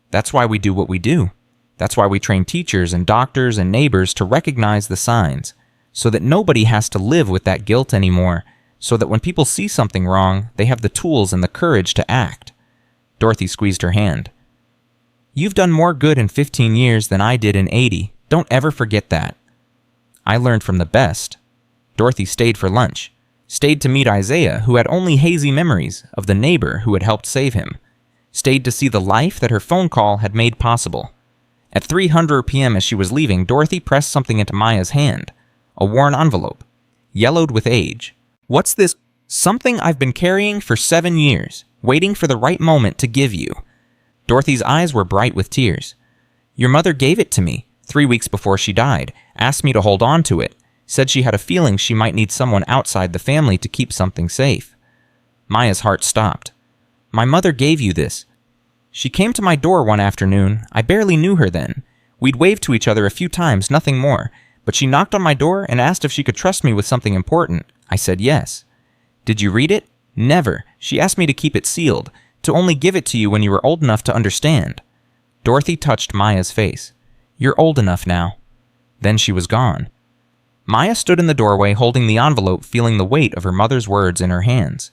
That's why we do what we do. That's why we train teachers and doctors and neighbors to recognize the signs, so that nobody has to live with that guilt anymore, so that when people see something wrong, they have the tools and the courage to act. Dorothy squeezed her hand. You've done more good in 15 years than I did in 80. Don't ever forget that. I learned from the best. Dorothy stayed for lunch. Stayed to meet Isaiah, who had only hazy memories of the neighbor who had helped save him. Stayed to see the life that her phone call had made possible. At 3:00 p.m. as she was leaving, Dorothy pressed something into Maya's hand. A worn envelope. Yellowed with age. What's this? Something I've been carrying for 7 years, waiting for the right moment to give you. Dorothy's eyes were bright with tears. Your mother gave it to me 3 weeks before she died, asked me to hold on to it, said she had a feeling she might need someone outside the family to keep something safe. Maya's heart stopped. My mother gave you this. She came to my door one afternoon. I barely knew her then. We'd waved to each other a few times, nothing more, but she knocked on my door and asked if she could trust me with something important. I said yes. Did you read it? Never. She asked me to keep it sealed, to only give it to you when you were old enough to understand. Dorothy touched Maya's face. You're old enough now. Then she was gone. Maya stood in the doorway holding the envelope, feeling the weight of her mother's words in her hands.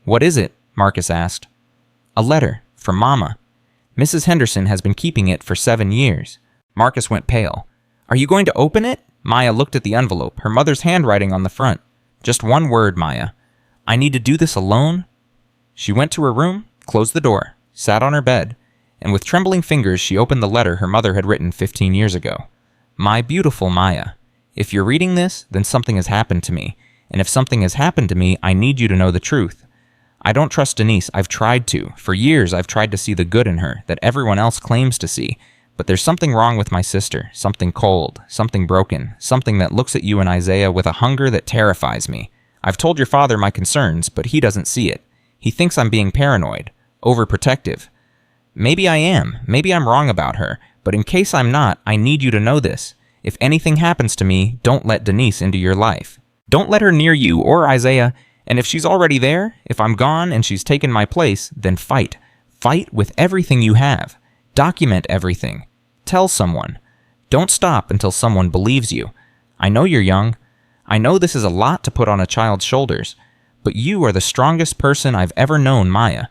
What is it? Marcus asked. A letter from Mama. Mrs. Henderson has been keeping it for 7 years. Marcus went pale. Are you going to open it? Maya looked at the envelope, her mother's handwriting on the front. Just one word, Maya. I need to do this alone? She went to her room, closed the door, sat on her bed, and with trembling fingers she opened the letter her mother had written 15 years ago. My beautiful Maya, if you're reading this, then something has happened to me, and if something has happened to me, I need you to know the truth. I don't trust Denise. I've tried to. For years, I've tried to see the good in her that everyone else claims to see. But there's something wrong with my sister, something cold, something broken, something that looks at you and Isaiah with a hunger that terrifies me. I've told your father my concerns, but he doesn't see it. He thinks I'm being paranoid, overprotective. Maybe I am. Maybe I'm wrong about her. But in case I'm not, I need you to know this. If anything happens to me, don't let Denise into your life. Don't let her near you or Isaiah. And if she's already there, if I'm gone and she's taken my place, then fight. Fight with everything you have. Document everything. Tell someone. Don't stop until someone believes you. I know you're young. I know this is a lot to put on a child's shoulders, but you are the strongest person I've ever known, Maya.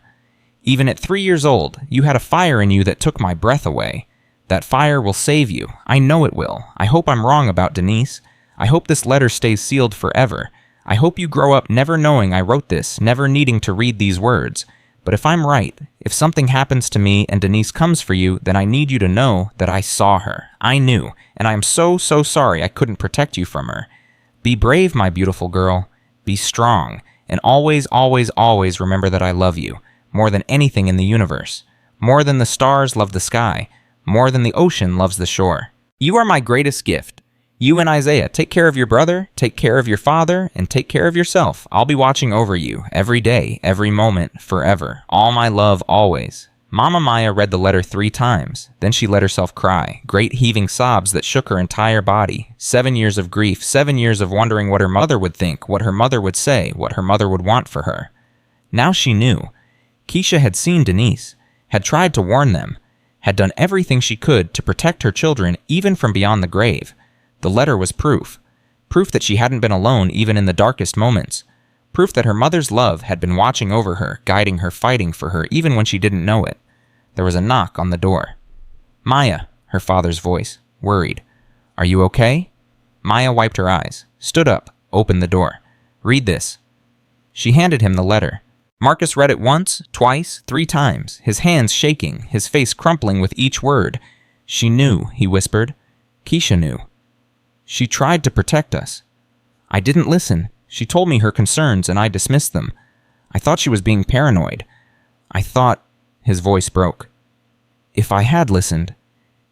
Even at 3 years old, you had a fire in you that took my breath away. That fire will save you. I know it will. I hope I'm wrong about Denise. I hope this letter stays sealed forever. I hope you grow up never knowing I wrote this, never needing to read these words. But if I'm right, if something happens to me and Denise comes for you, then I need you to know that I saw her. I knew, and I am so sorry I couldn't protect you from her. Be brave, my beautiful girl. Be strong, and always remember that I love you, more than anything in the universe. More than the stars love the sky. More than the ocean loves the shore. You are my greatest gift. You and Isaiah, take care of your brother, take care of your father, and take care of yourself. I'll be watching over you every day, every moment, forever. All my love, always. Mama Maya read the letter 3 times. Then she let herself cry, great heaving sobs that shook her entire body. 7 years of grief, 7 years of wondering what her mother would think, what her mother would say, what her mother would want for her. Now she knew. Keisha had seen Denise, had tried to warn them, had done everything she could to protect her children even from beyond the grave. The letter was proof. Proof that she hadn't been alone even in the darkest moments. Proof that her mother's love had been watching over her, guiding her, fighting for her, even when she didn't know it. There was a knock on the door. Maya, her father's voice, worried. Are you okay? Maya wiped her eyes, stood up, opened the door. Read this. She handed him the letter. Marcus read it once, twice, 3 times, his hands shaking, his face crumpling with each word. She knew, he whispered. Keisha knew. She tried to protect us. I didn't listen. She told me her concerns and I dismissed them. I thought she was being paranoid. I thought... His voice broke. If I had listened,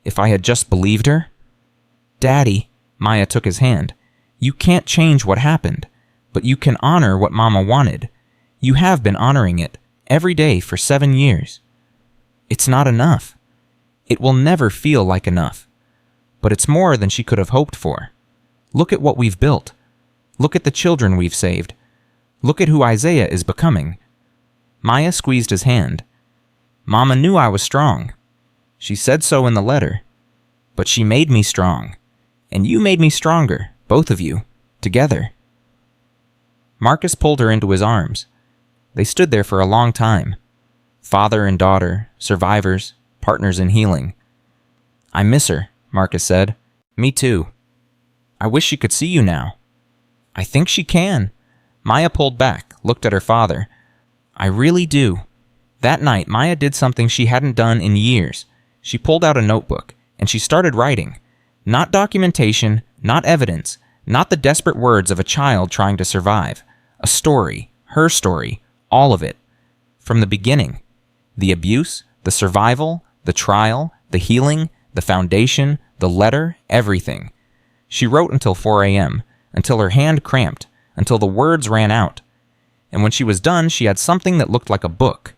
if I had just believed her... Daddy, Maya took his hand. You can't change what happened, but you can honor what Mama wanted. You have been honoring it, every day for 7 years. It's not enough. It will never feel like enough. But it's more than she could have hoped for. Look at what we've built. Look at the children we've saved. Look at who Isaiah is becoming. Maya squeezed his hand. Mama knew I was strong. She said so in the letter. But she made me strong. And you made me stronger, both of you, together. Marcus pulled her into his arms. They stood there for a long time. Father and daughter, survivors, partners in healing. I miss her, Marcus said. Me too. I wish she could see you now. I think she can. Maya pulled back, looked at her father. I really do. That night, Maya did something she hadn't done in years. She pulled out a notebook, and she started writing. Not documentation, not evidence, not the desperate words of a child trying to survive. A story, her story, all of it. From the beginning. The abuse, the survival, the trial, the healing, the foundation, the letter, everything. She wrote until 4 a.m., until her hand cramped, until the words ran out. And when she was done, she had something that looked like a book.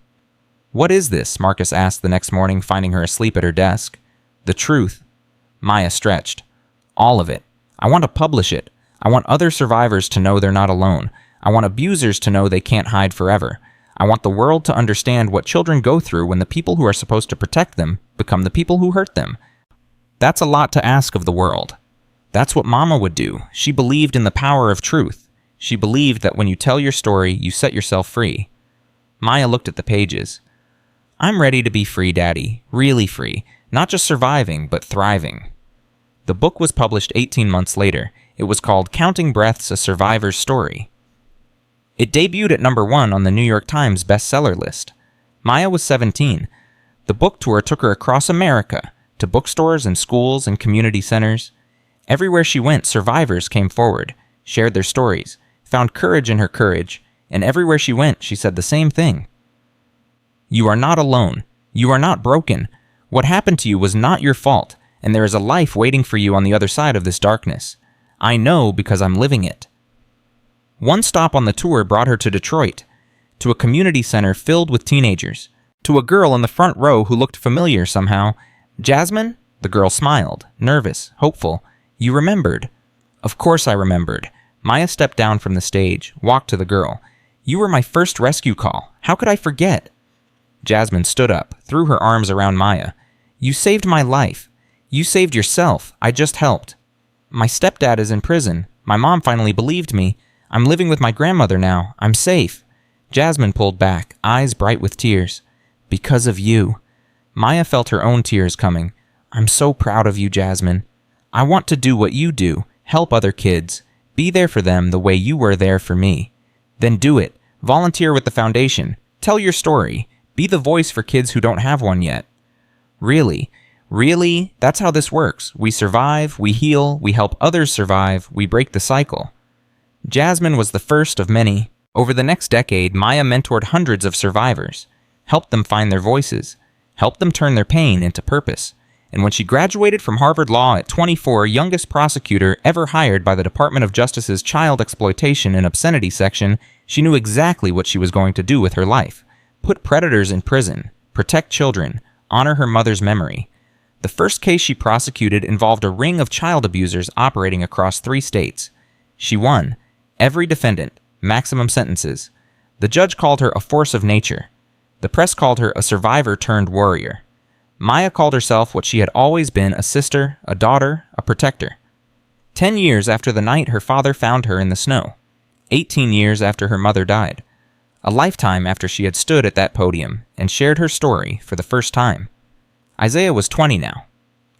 What is this? Marcus asked the next morning, finding her asleep at her desk. The truth. Maya stretched. All of it. I want to publish it. I want other survivors to know they're not alone. I want abusers to know they can't hide forever. I want the world to understand what children go through when the people who are supposed to protect them become the people who hurt them. That's a lot to ask of the world. That's what Mama would do. She believed in the power of truth. She believed that when you tell your story, you set yourself free. Maya looked at the pages. I'm ready to be free, Daddy. Really free. Not just surviving, but thriving. The book was published 18 months later. It was called Counting Breaths, A Survivor's Story. It debuted at number 1 on the New York Times bestseller list. Maya was 17. The book tour took her across America, to bookstores and schools and community centers. Everywhere she went, survivors came forward, shared their stories, found courage in her courage, and everywhere she went, she said the same thing. You are not alone. You are not broken. What happened to you was not your fault, and there is a life waiting for you on the other side of this darkness. I know because I'm living it. One stop on the tour brought her to Detroit, to a community center filled with teenagers. To a girl in the front row who looked familiar somehow. "Jasmine?" The girl smiled, nervous, hopeful. "You remembered." Of course I remembered. Maya stepped down from the stage, walked to the girl. "You were my first rescue call. How could I forget?" Jasmine stood up, threw her arms around Maya. "You saved my life. You saved yourself. I just helped. My stepdad is in prison. My mom finally believed me. I'm living with my grandmother now. I'm safe." Jasmine pulled back, eyes bright with tears. "Because of you." Maya felt her own tears coming. "I'm so proud of you, Jasmine. I want to do what you do, help other kids, be there for them the way you were there for me. Then do it. Volunteer with the foundation. Tell your story. Be the voice for kids who don't have one yet." Really? Really? That's how this works. We survive, we heal, we help others survive, we break the cycle. Jasmine was the first of many. Over the next decade, Maya mentored hundreds of survivors, helped them find their voices, helped them turn their pain into purpose. And when she graduated from Harvard Law at 24, youngest prosecutor ever hired by the Department of Justice's Child Exploitation and Obscenity section, she knew exactly what she was going to do with her life. Put predators in prison, protect children, honor her mother's memory. The first case she prosecuted involved a ring of child abusers operating across 3 states. She won. Every defendant. Maximum sentences. The judge called her a force of nature. The press called her a survivor turned warrior. Maya called herself what she had always been, a sister, a daughter, a protector. 10 years after the night her father found her in the snow. 18 years after her mother died. A lifetime after she had stood at that podium and shared her story for the first time. Isaiah was 20 now,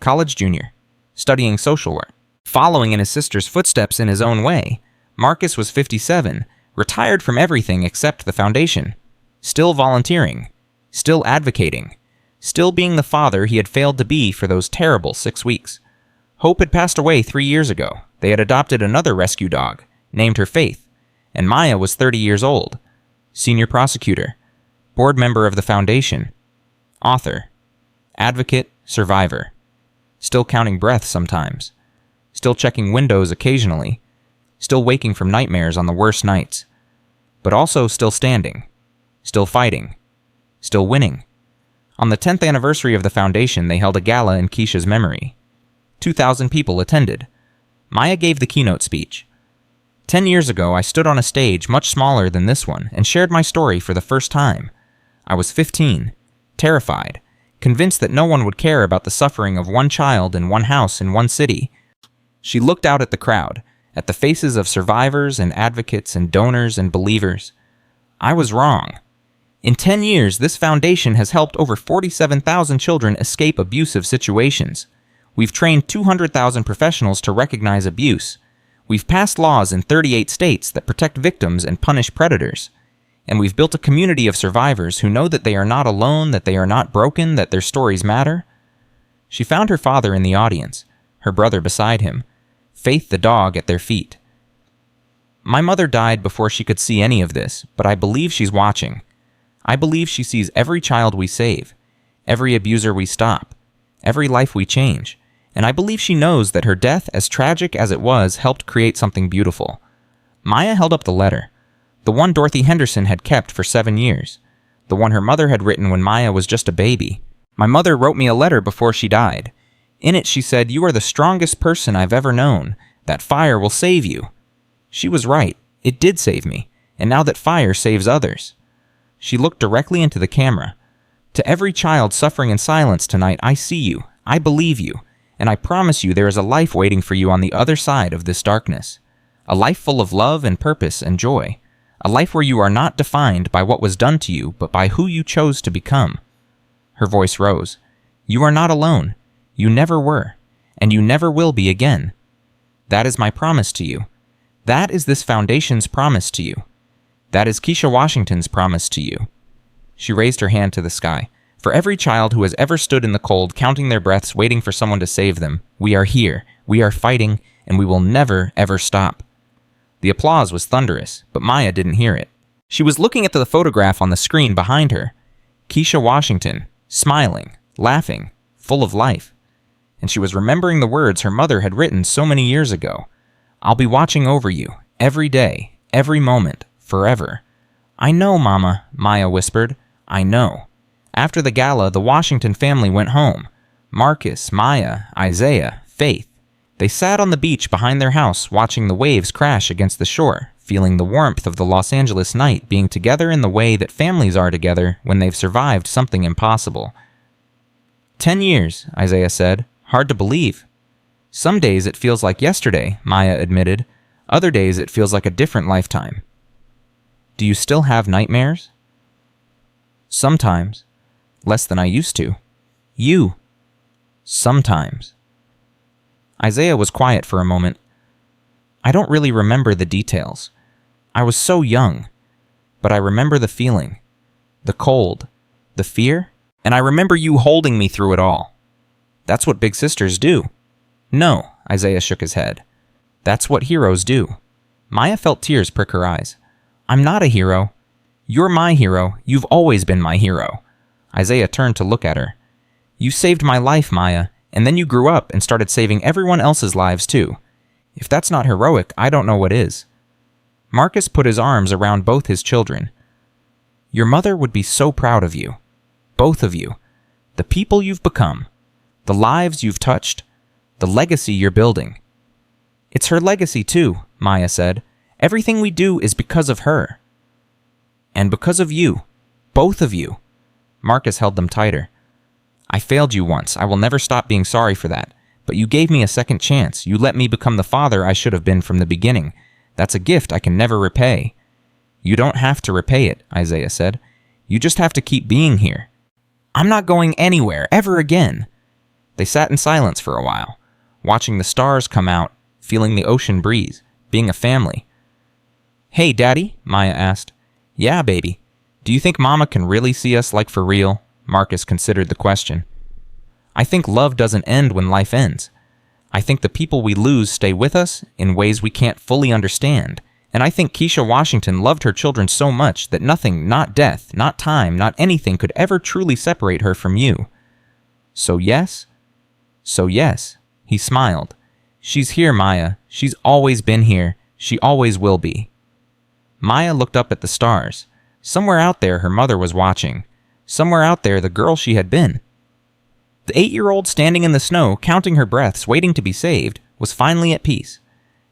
college junior, studying social work, following in his sister's footsteps in his own way. Marcus was 57, retired from everything except the foundation, still volunteering, still advocating, still being the father he had failed to be for those terrible 6 weeks. Hope had passed away 3 years ago. They had adopted another rescue dog, named her Faith, and Maya was 30 years old, senior prosecutor, board member of the foundation, author, advocate, survivor, still counting breaths sometimes, still checking windows occasionally, still waking from nightmares on the worst nights, but also still standing, still fighting, still winning. On the 10th anniversary of the foundation, they held a gala in Keisha's memory. 2,000 people attended. Maya gave the keynote speech. 10 years ago, I stood on a stage much smaller than this one and shared my story for the first time. I was 15, terrified, convinced that no one would care about the suffering of one child in one house in one city. She looked out at the crowd, at the faces of survivors and advocates and donors and believers. I was wrong. In 10 years, this foundation has helped over 47,000 children escape abusive situations. We've trained 200,000 professionals to recognize abuse. We've passed laws in 38 states that protect victims and punish predators. And we've built a community of survivors who know that they are not alone, that they are not broken, that their stories matter. She found her father in the audience, her brother beside him, Faith the dog at their feet. My mother died before she could see any of this, but I believe she's watching. I believe she sees every child we save, every abuser we stop, every life we change, and I believe she knows that her death, as tragic as it was, helped create something beautiful. Maya held up the letter, the one Dorothy Henderson had kept for 7 years, the one her mother had written when Maya was just a baby. My mother wrote me a letter before she died. In it she said, "You are the strongest person I've ever known. That fire will save you." She was right. It did save me, and now that fire saves others. She looked directly into the camera. "To every child suffering in silence tonight, I see you, I believe you, and I promise you there is a life waiting for you on the other side of this darkness. A life full of love and purpose and joy. A life where you are not defined by what was done to you, but by who you chose to become." Her voice rose. "You are not alone. You never were, and you never will be again. That is my promise to you. That is this foundation's promise to you. That is Keisha Washington's promise to you." She raised her hand to the sky. "For every child who has ever stood in the cold, counting their breaths, waiting for someone to save them, we are here, we are fighting, and we will never, ever stop." The applause was thunderous, but Maya didn't hear it. She was looking at the photograph on the screen behind her. Keisha Washington, smiling, laughing, full of life. And she was remembering the words her mother had written so many years ago. "I'll be watching over you, every day, every moment, forever." "I know, Mama," Maya whispered. "I know. After the gala, the Washington family went home. Marcus, Maya, Isaiah, Faith. They sat on the beach behind their house watching the waves crash against the shore, feeling the warmth of the Los Angeles night, being together in the way that families are together when they've survived something impossible. 10 years, Isaiah said. Hard to believe. Some days it feels like yesterday, Maya admitted. Other days it feels like a different lifetime. Do you still have nightmares? Sometimes. Less than I used to. You. Sometimes. Isaiah was quiet for a moment. I don't really remember the details. I was so young. But I remember the feeling. The cold. The fear. And I remember you holding me through it all. That's what big sisters do. No, Isaiah shook his head. That's what heroes do. Maya felt tears prick her eyes. I'm not a hero. You're my hero. You've always been my hero. Isaiah turned to look at her. You saved my life, Maya, and then you grew up and started saving everyone else's lives too. If that's not heroic, I don't know what is. Marcus put his arms around both his children. Your mother would be so proud of you. Both of you. The people you've become. The lives you've touched. The legacy you're building. It's her legacy too, Maya said. Everything we do is because of her. And because of you. Both of you. Marcus held them tighter. I failed you once. I will never stop being sorry for that. But you gave me a second chance. You let me become the father I should have been from the beginning. That's a gift I can never repay. You don't have to repay it, Isaiah said. You just have to keep being here. I'm not going anywhere, ever again. They sat in silence for a while, watching the stars come out, feeling the ocean breeze, being a family. Hey, Daddy, Maya asked. Yeah, baby. Do you think Mama can really see us like for real? Marcus considered the question. I think love doesn't end when life ends. I think the people we lose stay with us in ways we can't fully understand. And I think Keisha Washington loved her children so much that nothing, not death, not time, not anything could ever truly separate her from you. So yes? So yes. He smiled. She's here, Maya. She's always been here. She always will be. Maya looked up at the stars. Somewhere out there her mother was watching. Somewhere out there the girl she had been. The 8-year-old standing in the snow, counting her breaths, waiting to be saved, was finally at peace.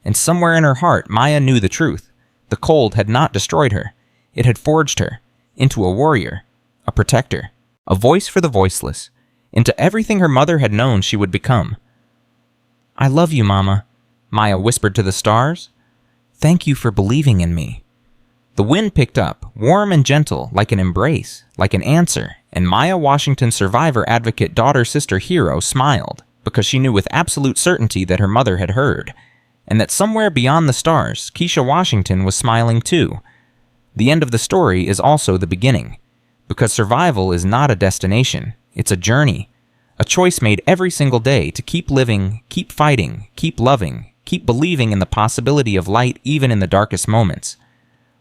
And somewhere in her heart Maya knew the truth. The cold had not destroyed her. It had forged her into a warrior, a protector, a voice for the voiceless, into everything her mother had known she would become. I love you, Mama, Maya whispered to the stars. Thank you for believing in me. The wind picked up, warm and gentle, like an embrace, like an answer, and Maya Washington survivor advocate daughter-sister hero smiled, because she knew with absolute certainty that her mother had heard, and that somewhere beyond the stars, Keisha Washington was smiling too. The end of the story is also the beginning, because survival is not a destination, it's a journey, a choice made every single day to keep living, keep fighting, keep loving, keep believing in the possibility of light even in the darkest moments.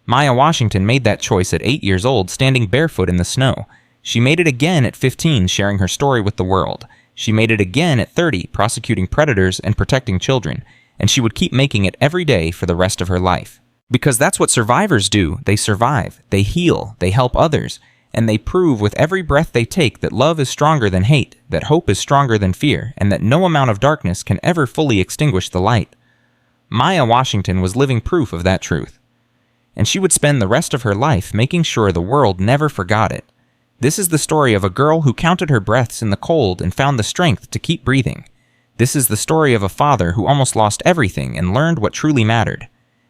Maya Washington made that choice at 8 years old, standing barefoot in the snow. She made it again at 15, sharing her story with the world. She made it again at 30, prosecuting predators and protecting children. And she would keep making it every day for the rest of her life. Because that's what survivors do. They survive, they heal, they help others, and they prove with every breath they take that love is stronger than hate, that hope is stronger than fear, and that no amount of darkness can ever fully extinguish the light. Maya Washington was living proof of that truth. And she would spend the rest of her life making sure the world never forgot it. This is the story of a girl who counted her breaths in the cold and found the strength to keep breathing. This is the story of a father who almost lost everything and learned what truly mattered.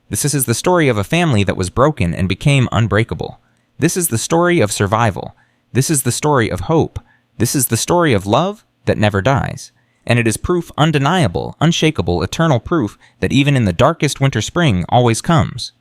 This is the story of a family that was broken and became unbreakable. This is the story of survival. This is the story of hope. This is the story of love that never dies. And it is proof undeniable, unshakable, eternal proof that even in the darkest winter spring always comes.